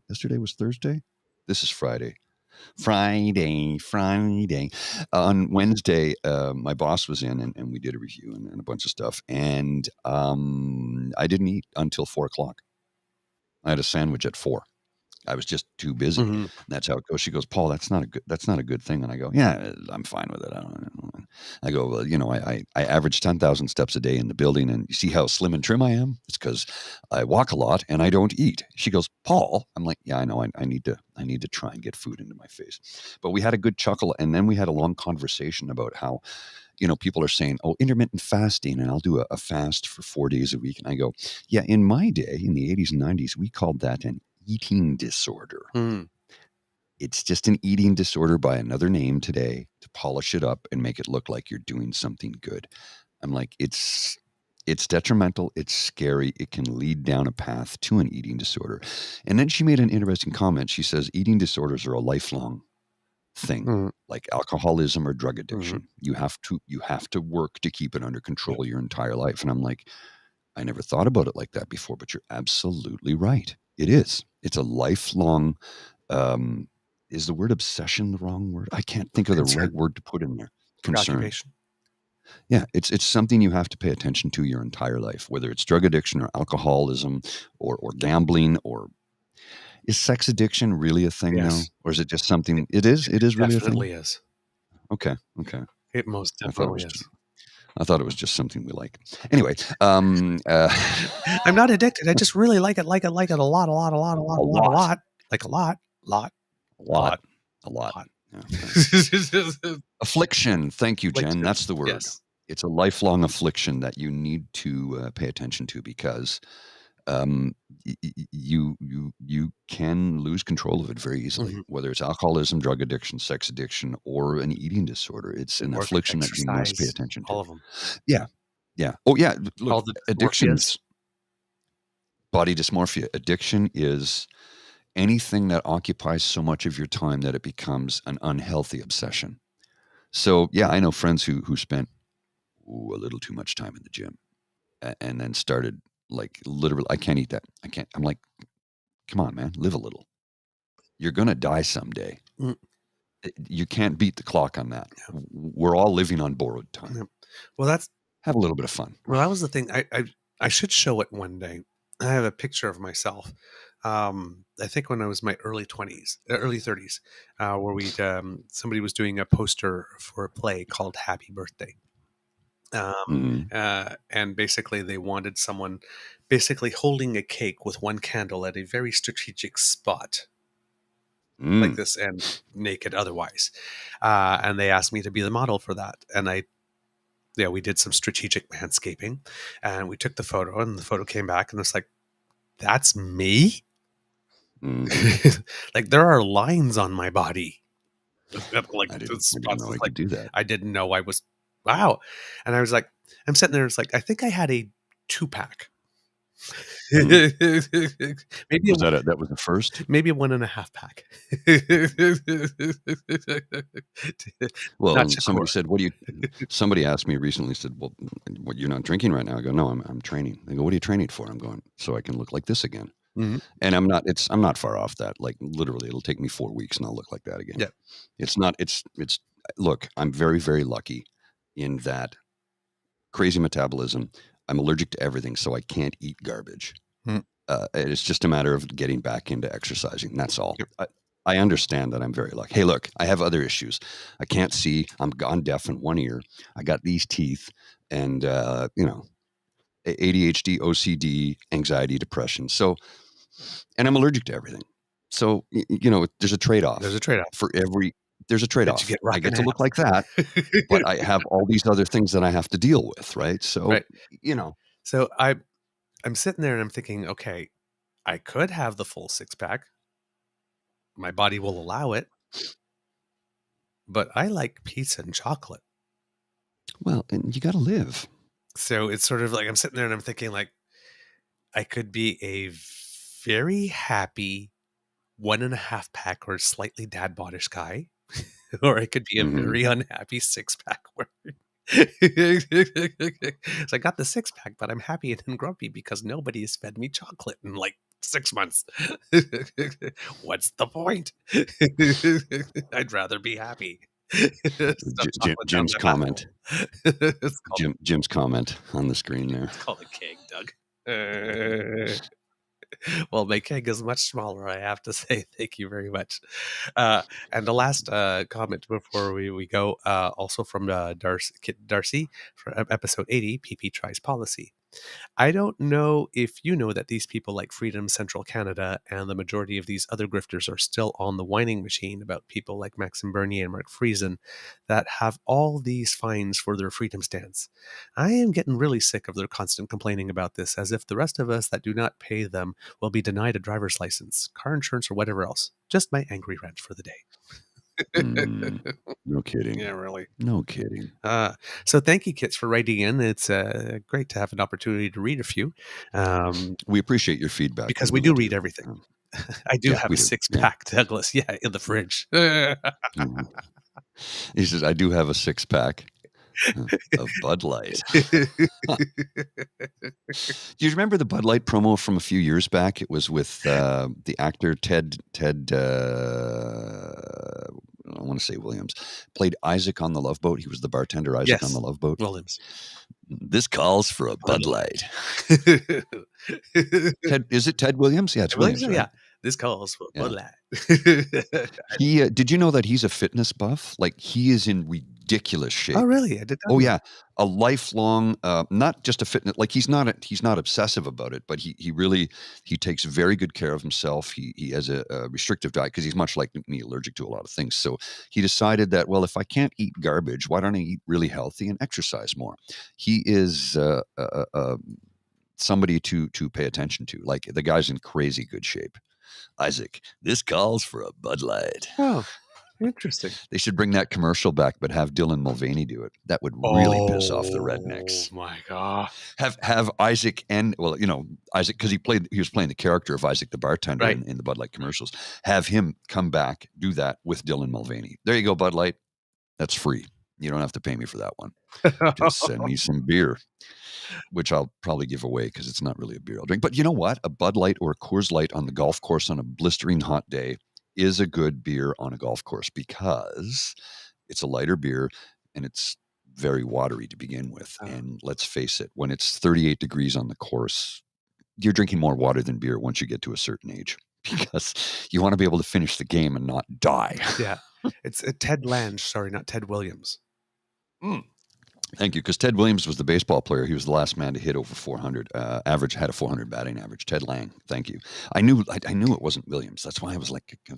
S3: Yesterday was Thursday. This is Friday. On Wednesday, my boss was in and we did a review and a bunch of stuff. And I didn't eat until 4:00. I had a sandwich at 4:00. I was just too busy.
S2: Mm-hmm.
S3: That's how it goes. She goes, "Paul, that's not a good thing." And I go, "Yeah, I'm fine with it." I go, "Well, I average 10,000 steps a day in the building, and you see how slim and trim I am? It's because I walk a lot and I don't eat." She goes, "Paul," I'm like, "Yeah, I know. I need to try and get food into my face." But we had a good chuckle, and then we had a long conversation about how, people are saying, "Oh, intermittent fasting, and I'll do a fast for 4 days a week." And I go, "Yeah, in my day, in the 80s and 90s, we called that an eating disorder." It's just an eating disorder by another name today to polish it up and make it look like you're doing something good. I'm like, it's detrimental. It's scary. It can lead down a path to an eating disorder. And then she made an interesting comment. She says, eating disorders are a lifelong thing, like alcoholism or drug addiction. You have to work to keep it under control your entire life. And I'm like, I never thought about it like that before, but you're absolutely right. It is. It's a lifelong, is the word obsession the wrong word? I can't think of the right word to put in there. Concern. Yeah, it's something you have to pay attention to your entire life, whether it's drug addiction or alcoholism or gambling, or is sex addiction really a thing now? Or is it just something? It is really a thing?
S2: Definitely is.
S3: Okay.
S2: It most definitely is.
S3: I thought it was just something we like. Anyway,
S2: I'm not addicted. I just really like it a lot. Like a lot.
S3: Yeah. Affliction. Thank you, Jen. That's the word.
S2: Yes.
S3: It's a lifelong affliction that you need to pay attention to, because you can lose control of it very easily, whether it's alcoholism, drug addiction, sex addiction, or an eating disorder. It's an affliction that you must pay attention to.
S2: All of them.
S3: Yeah. Oh, yeah. Look,
S2: all the
S3: addictions, body dysmorphia. Addiction is anything that occupies so much of your time that it becomes an unhealthy obsession. So, yeah, I know friends who spent a little too much time in the gym and then started, like, literally, I can't eat that. I can't. I'm like, come on, man, live a little. You're going to die someday. You can't beat the clock on that. Yeah. We're all living on borrowed time.
S2: Yeah. Well,
S3: have a little bit of fun.
S2: Well, that was the thing. I should show it one day. I have a picture of myself. I think when I was in my early 30s, where somebody was doing a poster for a play called Happy Birthday. And basically they wanted someone basically holding a cake with one candle at a very strategic spot like this and naked otherwise. And they asked me to be the model for that. And we did some strategic landscaping and we took the photo and the photo came back and it's like, that's me. Like there are lines on my body. Like
S3: I didn't know I could do that.
S2: I didn't know I was, wow. And I was like, I'm sitting there. It's like, I think I had a 2-pack.
S3: Maybe that was the first.
S2: Maybe a 1.5 pack.
S3: Well, somebody asked me recently, said, well, what, you're not drinking right now? I go, no, I'm training. They go, what are you training for? I'm going, so I can look like this again. And I'm not far off that. Like literally it'll take me 4 weeks and I'll look like that again.
S2: Yeah.
S3: Look, I'm very, very lucky in that crazy metabolism. I'm allergic to everything, so I can't eat garbage. It's just a matter of getting back into exercising. That's all. Yep. I understand that I'm very lucky. Hey, look, I have other issues. I can't see. I'm gone deaf in one ear. I got these teeth and, ADHD, OCD, anxiety, depression. So, and I'm allergic to everything. So, there's a trade-off.
S2: There's a trade-off.
S3: There's a trade-off. I get to look like that, but I have all these other things that I have to deal with, right? So,
S2: right. So I'm sitting there and I'm thinking, okay, I could have the full 6-pack. My body will allow it. But I like pizza and chocolate.
S3: Well, and you got to live.
S2: So it's sort of like I'm sitting there and I'm thinking like I could be a very happy 1.5 pack or slightly dad bodish guy, or I could be a very unhappy 6-pack where so I got the 6-pack, but I'm happy and grumpy because nobody has fed me chocolate in like 6 months. What's the point? I'd rather be happy.
S3: Jim's comment. Jim's comment on the screen there.
S2: It's called a keg, Doug. Well, my keg is much smaller, I have to say. Thank you very much. And the last comment before we go, also from Darcy for episode 80, PP Tries Policy. I don't know if you know that these people like Freedom Central Canada and the majority of these other grifters are still on the whining machine about people like Maxime Bernier and Mark Friesen that have all these fines for their freedom stance. I am getting really sick of their constant complaining about this, as if the rest of us that do not pay them will be denied a driver's license, car insurance, or whatever else. Just my angry rant for the day.
S3: No kidding.
S2: Yeah, really.
S3: No kidding.
S2: So thank you, Kits, for writing in. It's great to have an opportunity to read a few.
S3: We appreciate your feedback.
S2: Because we do read everything. I do have a 6-pack, Douglas. Yeah, in the fridge.
S3: He says, I do have a 6-pack of Bud Light. Do you remember the Bud Light promo from a few years back? It was with the actor Ted I want to say Williams, played Isaac on the Love Boat. He was the bartender Isaac on the Love Boat.
S2: Williams.
S3: This calls for a Bud Light. Is it Ted Williams? Yeah, it's Williams. Right?
S2: Yeah. This calls for Bud Light.
S3: Did you know that he's a fitness buff? Like he is in ridiculous shape.
S2: Oh, really? I did that.
S3: Oh, yeah. A lifelong, not just a fitness, like he's not obsessive about it, but he takes very good care of himself. He has a restrictive diet because he's much like me, allergic to a lot of things. So he decided that, well, if I can't eat garbage, why don't I eat really healthy and exercise more? He is somebody to pay attention to. Like the guy's in crazy good shape. Isaac, this calls for a Bud Light.
S2: Oh, interesting.
S3: They should bring that commercial back, but have Dylan Mulvaney do it. That would really piss off the rednecks.
S2: Oh my God.
S3: Have Isaac and Isaac, because he was playing the character of Isaac the bartender in the Bud Light commercials. Have him come back, do that with Dylan Mulvaney. There you go, Bud Light. That's free. You don't have to pay me for that one. Just send me some beer, which I'll probably give away because it's not really a beer I'll drink. But you know what? A Bud Light or a Coors Light on the golf course on a blistering hot day is a good beer on a golf course because it's a lighter beer and it's very watery to begin with. And let's face it, when it's 38 degrees on the course, you're drinking more water than beer once you get to a certain age because you want to be able to finish the game and not die.
S2: Yeah. It's Ted Lange, sorry, not Ted Williams.
S3: Thank you, because Ted Williams was the baseball player. He was the last man to hit over 400. Had a 400 batting average. Ted Lang, thank you. I knew it wasn't Williams. That's why I was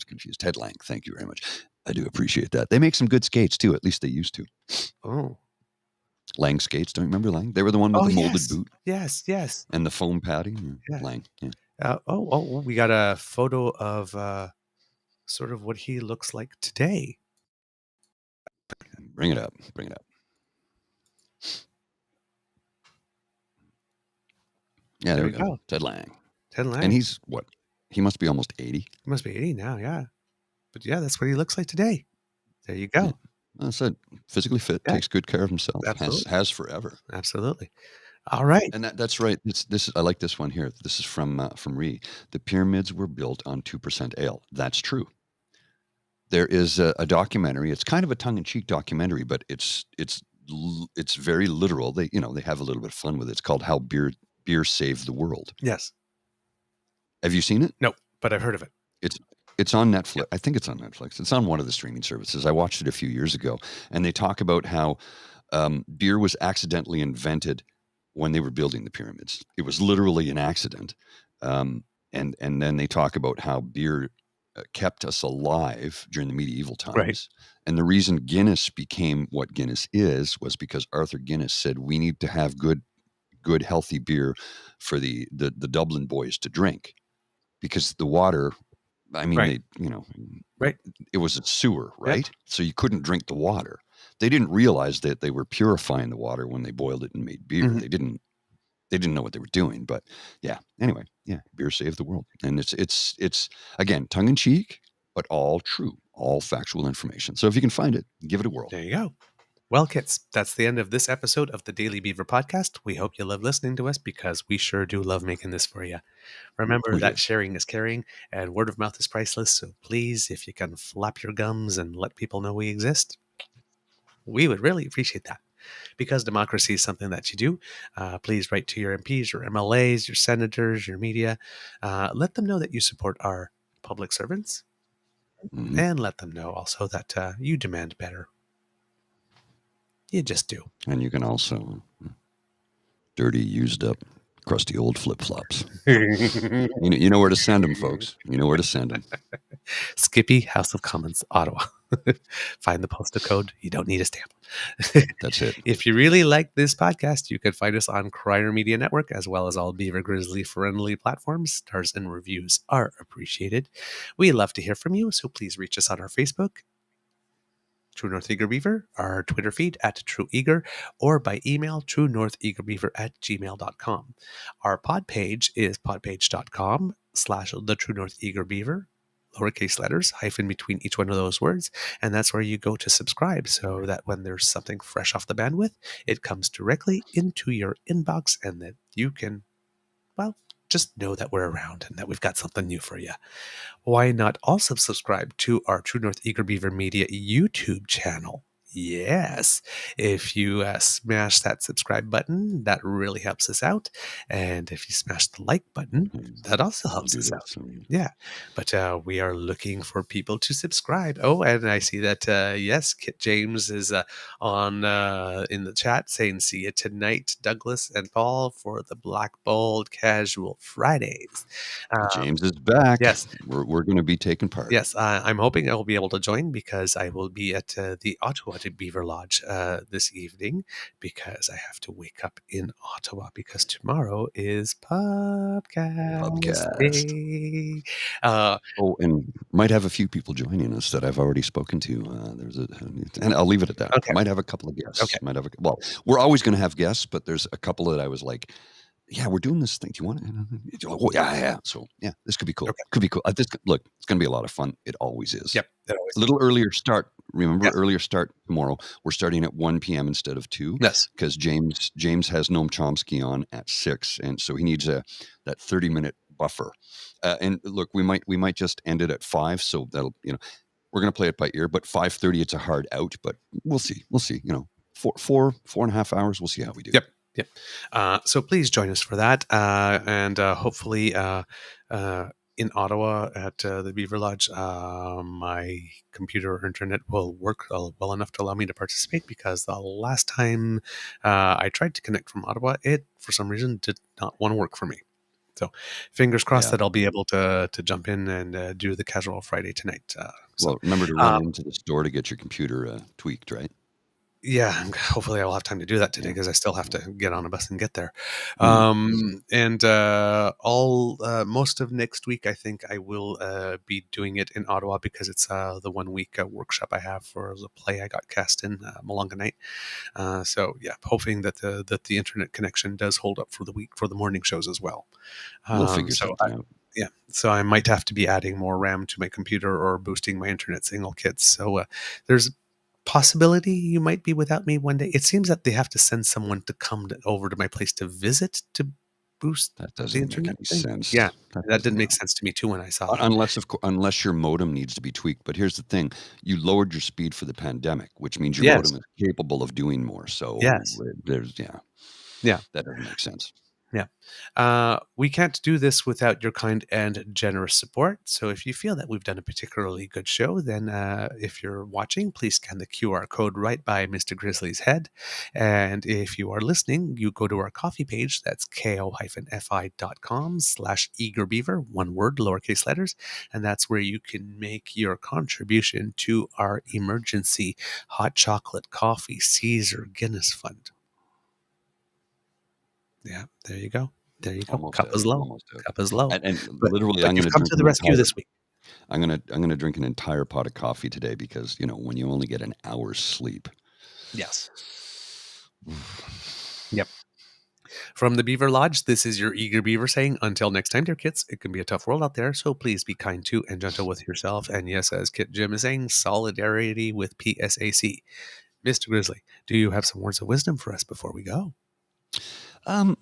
S3: confused. Ted Lang, thank you very much. I do appreciate that. They make some good skates too. At least they used to.
S2: Oh.
S3: Lang skates. Don't you remember Lang? They were the one with the molded boot.
S2: Yes, yes.
S3: And the foam padding.
S2: Yeah.
S3: Lang. Yeah.
S2: We got a photo of sort of what he looks like today.
S3: Bring it up. Yeah, there we go. Ted Lang. And he's what? He must be almost 80.
S2: He must be 80 now, yeah. But yeah, that's what he looks like today. There you go.
S3: Yeah. I said physically fit, takes good care of himself, has forever.
S2: Absolutely. All right.
S3: And that's right. This I like this one here. This is from Ree. The pyramids were built on 2% ale. That's true. There is a documentary. It's kind of a tongue-in-cheek documentary, but it's very literal. They have a little bit of fun with it. It's called How Beer Saved the World.
S2: Yes.
S3: Have you seen it?
S2: No, but I've heard of it.
S3: It's on Netflix. Yep. I think it's on Netflix. It's on one of the streaming services. I watched it a few years ago, and they talk about how beer was accidentally invented when they were building the pyramids. It was literally an accident. And then they talk about how beer kept us alive during the medieval times. Right. And the reason Guinness became what Guinness was because Arthur Guinness said, we need to have good, healthy beer for the Dublin boys to drink, because the water, I mean,
S2: right.
S3: It was a sewer, right?
S2: Yep.
S3: So you couldn't drink the water. They didn't realize that they were purifying the water when they boiled it and made beer. Mm-hmm. They didn't know what they were doing, but yeah. Anyway, yeah, beer saved the world, and it's again tongue in cheek, but all true, all factual information. So if you can find it, give it a whirl.
S2: There you go. Well, kids, that's the end of this episode of the Daily Beaver podcast. We hope you love listening to us, because we sure do love making this for you. Remember that sharing is caring, and word of mouth is priceless. So please, if you can flap your gums and let people know we exist, we would really appreciate that. Because democracy is something that you do. Please write to your MPs, your MLAs, your senators, your media. Let them know that you support our public servants. Mm-hmm. And let them know also that you demand better. You just do.
S3: And you can also dirty, used up, crusty old flip-flops. You know where to send them, folks. You know where to send them.
S2: Skippy, House of Commons, Ottawa. Find the postal code. You don't need a stamp.
S3: That's it.
S2: If you really like this podcast, you can find us on Crier Media Network, as well as all Beaver Grizzly friendly platforms. Stars and reviews are appreciated. We love to hear from you, so please reach us on our Facebook, True North Eager Beaver, our Twitter feed at True Eager, or by email truenortheagerbeaver@gmail.com. Our pod page is podpage.com/the True North Eager Beaver, lowercase letters, hyphen between each one of those words, and that's where you go to subscribe, so that when there's something fresh off the bandwidth, it comes directly into your inbox, and that you can, well, just know that we're around and that we've got something new for you. Why not also subscribe to our True North Eager Beaver Media YouTube channel? Yes. If you smash that subscribe button, that really helps us out. And if you smash the like button, that also helps us out. Yeah. But we are looking for people to subscribe. Oh, and I see that, yes, Kit James is on in the chat saying, see you tonight, Douglas and Paul, for the Black Bold Casual Fridays.
S3: James is back.
S2: Yes.
S3: We're going to be taking part.
S2: Yes. I'm hoping I will be able to join, because I will be at the Ottawa Beaver Lodge this evening, because I have to wake up in Ottawa, because tomorrow is podcast day.
S3: And might have a few people joining us that I've already spoken to. And I'll leave it at that.
S2: Okay.
S3: Might have a couple of guests.
S2: Okay.
S3: We're always going to have guests, but there's a couple that I was like, yeah, we're doing this thing. Do you want it? Oh, yeah. So, yeah, this could be cool. Okay. Could be cool. Look, it's going to be a lot of fun. It always is.
S2: Yep.
S3: A little earlier start. Remember, earlier start tomorrow. We're starting at 1 p.m. instead of 2.
S2: Yes.
S3: Because James has Noam Chomsky on at 6. And so he needs that 30-minute buffer. And look, we might just end it at 5. So that'll, we're going to play it by ear. But 5:30, it's a hard out. But we'll see. 4.5 hours. We'll see how we do.
S2: Yep. Yep. So please join us for that, and hopefully in Ottawa at the Beaver Lodge, my computer or internet will work well enough to allow me to participate, because the last time I tried to connect from Ottawa, it for some reason did not want to work for me. So fingers crossed
S3: Yeah.
S2: that I'll be able to jump in and do the Casual Friday tonight.
S3: Well, remember to run into the store to get your computer tweaked, right?
S2: Yeah, hopefully I will have time to do that today,
S3: Yeah.
S2: because I still have to get on a bus and get there.
S3: Mm.
S2: And most of next week, I think I will be doing it in Ottawa, because it's the 1 week workshop I have for the play I got cast in Malonga Night. So yeah, hoping that the internet connection does hold up for the week for the morning shows as well.
S3: We'll figure something out.
S2: Yeah, so I might have to be adding more RAM to my computer or boosting my internet signal kits. So there's possibility you might be without me one day. It seems that they have to send someone to come over to my place to visit to boost
S3: That
S2: the
S3: doesn't make
S2: internet
S3: any
S2: thing.
S3: sense.
S2: Yeah, that
S3: doesn't-
S2: didn't make sense to me too when I saw it.
S3: Unless your modem needs to be tweaked. But here's the thing: you lowered your speed for the pandemic, which means your
S2: Yes.
S3: modem is capable of doing more. So
S2: Yes.
S3: there's
S2: Yeah.
S3: that doesn't make sense.
S2: Yeah. We can't do this without your kind and generous support. So if you feel that we've done a particularly good show, then if you're watching, please scan the QR code right by Mr. Grizzly's head. And if you are listening, you go to our coffee page. That's ko-fi.com/eagerbeaver, one word, lowercase letters. And that's where you can make your contribution to our emergency hot chocolate coffee Caesar Guinness Fund. Yeah, there you go. There you go.
S3: Almost
S2: Cup
S3: there,
S2: is low.
S3: almost there.
S2: Cup is low.
S3: And
S2: But
S3: literally, I'm
S2: you've
S3: going
S2: come to the rescue this week.
S3: I'm gonna drink an entire pot of coffee today, because when you only get an hour's sleep.
S2: Yes. Yep. From the Beaver Lodge, this is your Eager Beaver saying, until next time, dear kids, it can be a tough world out there, so please be kind to and gentle with yourself. And yes, as Kit Jim is saying, solidarity with PSAC. Mr. Grizzly, do you have some words of wisdom for us before we go?
S3: I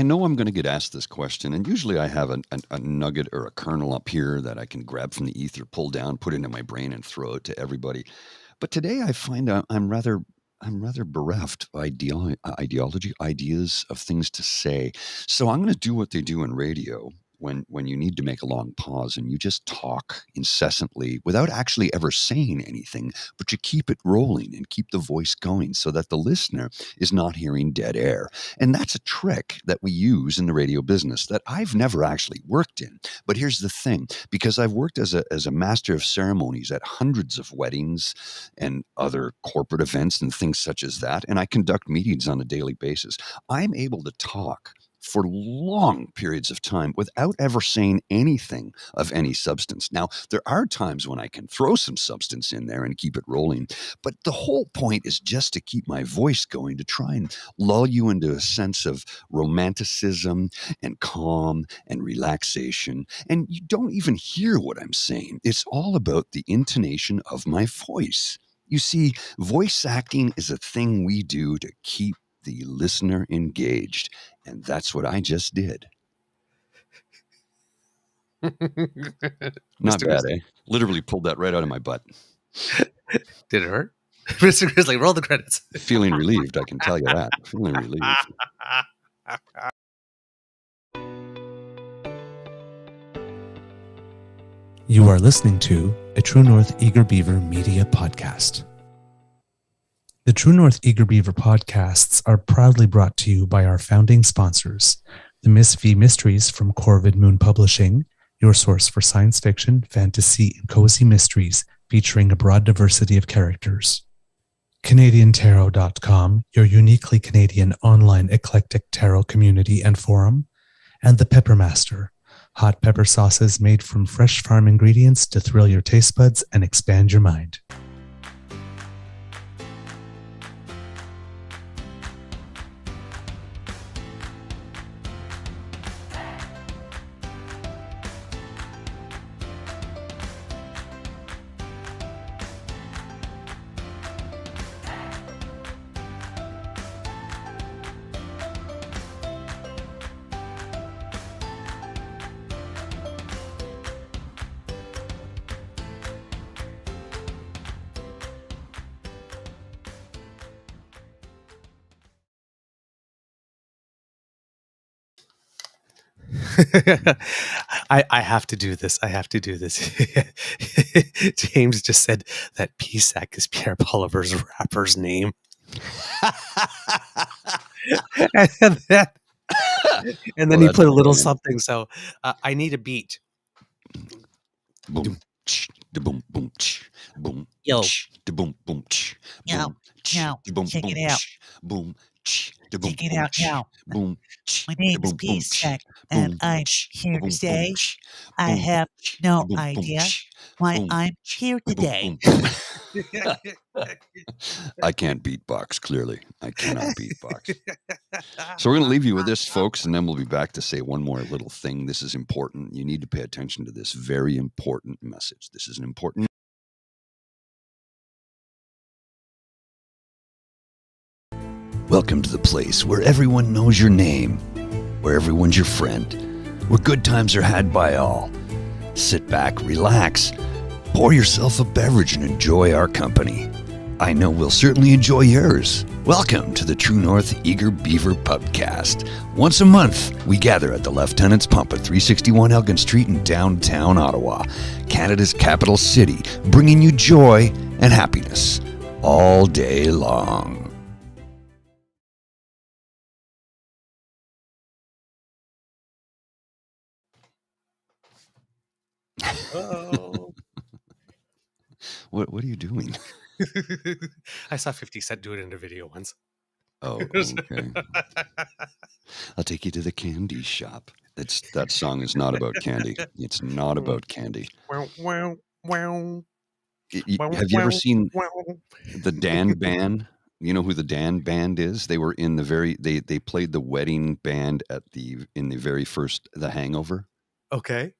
S3: know I'm going to get asked this question, and usually I have a nugget or a kernel up here that I can grab from the ether, pull down, put into my brain, and throw it to everybody. But today I find I'm rather bereft of ideology, ideas of things to say. So I'm going to do what they do in radio when you need to make a long pause and you just talk incessantly without actually ever saying anything, but you keep it rolling and keep the voice going so that the listener is not hearing dead air. And that's a trick that we use in the radio business that I've never actually worked in. But here's the thing, because I've worked as a master of ceremonies at hundreds of weddings and other corporate events and things such as that, and I conduct meetings on a daily basis, I'm able to talk for long periods of time without ever saying anything of any substance. Now, there are times when I can throw some substance in there and keep it rolling, but the whole point is just to keep my voice going, to try and lull you into a sense of romanticism and calm and relaxation. And you don't even hear what I'm saying. It's all about the intonation of my voice. You see, voice acting is a thing we do to keep the listener engaged. And that's what I just did. Not bad, eh? Literally pulled that right out of my butt.
S2: Did it hurt? Mr. Grizzly, roll the credits.
S3: Feeling relieved, I can tell you that. Feeling relieved.
S1: You are listening to a True North Eager Beaver Media Podcast. The True North Eager Beaver podcasts are proudly brought to you by our founding sponsors, the Miss V Mysteries from Corvid Moon Publishing, your source for science fiction, fantasy, and cozy mysteries featuring a broad diversity of characters. CanadianTarot.com, your uniquely Canadian online eclectic tarot community and forum, and The Peppermaster, hot pepper sauces made from fresh farm ingredients to thrill your taste buds and expand your mind.
S2: I have to do this. I have to do this. James just said that PSAC is Pierre Poliver's rapper's name. and then,
S3: Well,
S2: he
S3: that's
S2: put a little
S3: brilliant.
S2: something. So I need a beat.
S3: Boom, da boom, boom, boom,
S9: Yo.
S3: da boom, boom,
S9: Yo,
S3: boom,
S9: yo,
S3: da boom,
S9: check
S3: boom,
S9: it out.
S3: boom, da boom,
S9: Check it
S3: boom,
S9: out now.
S3: boom,
S9: My
S3: da
S9: name is
S3: boom, boom,
S9: PSAC, and
S3: boom,
S9: I'm here
S3: boom,
S9: to say
S3: boom,
S9: I
S3: boom,
S9: have
S3: da
S9: no
S3: boom, boom,
S9: idea why
S3: boom,
S9: I'm here
S3: da boom,
S9: today.
S3: boom. I can't beatbox, clearly. I cannot beatbox. So we're going to leave you with this, folks, and then we'll be back to say one more little thing. This is important. You need to pay attention to this very important message. This is an important. Welcome to the place where everyone knows your name, where everyone's your friend, where good times are had by all. Sit back, relax, pour yourself a beverage and enjoy our company. I know we'll certainly enjoy yours. Welcome to the True North Eager Beaver Pubcast. Once a month, we gather at the Lieutenant's Pump at 361 Elgin Street in downtown Ottawa, Canada's capital city, bringing you joy and happiness all day long.
S2: Oh.
S3: What are you doing?
S2: I saw 50 Cent do it in a video once.
S3: Oh, okay. I'll take you to the candy shop. That song is not about candy. It's not about candy.
S2: Wow, wow, wow.
S3: Have you ever seen the Dan Band? You know who the Dan Band is? They were in they played the wedding band in the very first The Hangover.
S2: Okay.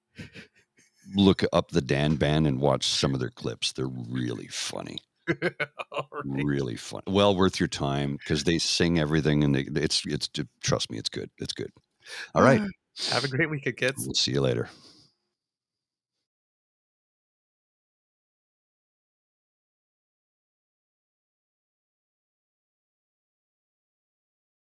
S3: Look up the Dan Band and watch some of their clips. They're really funny.
S2: Right.
S3: Really fun. Well worth your time because they sing everything and it's trust me, it's good. It's good. All right.
S2: Have a great weekend, kids.
S3: We'll see you later.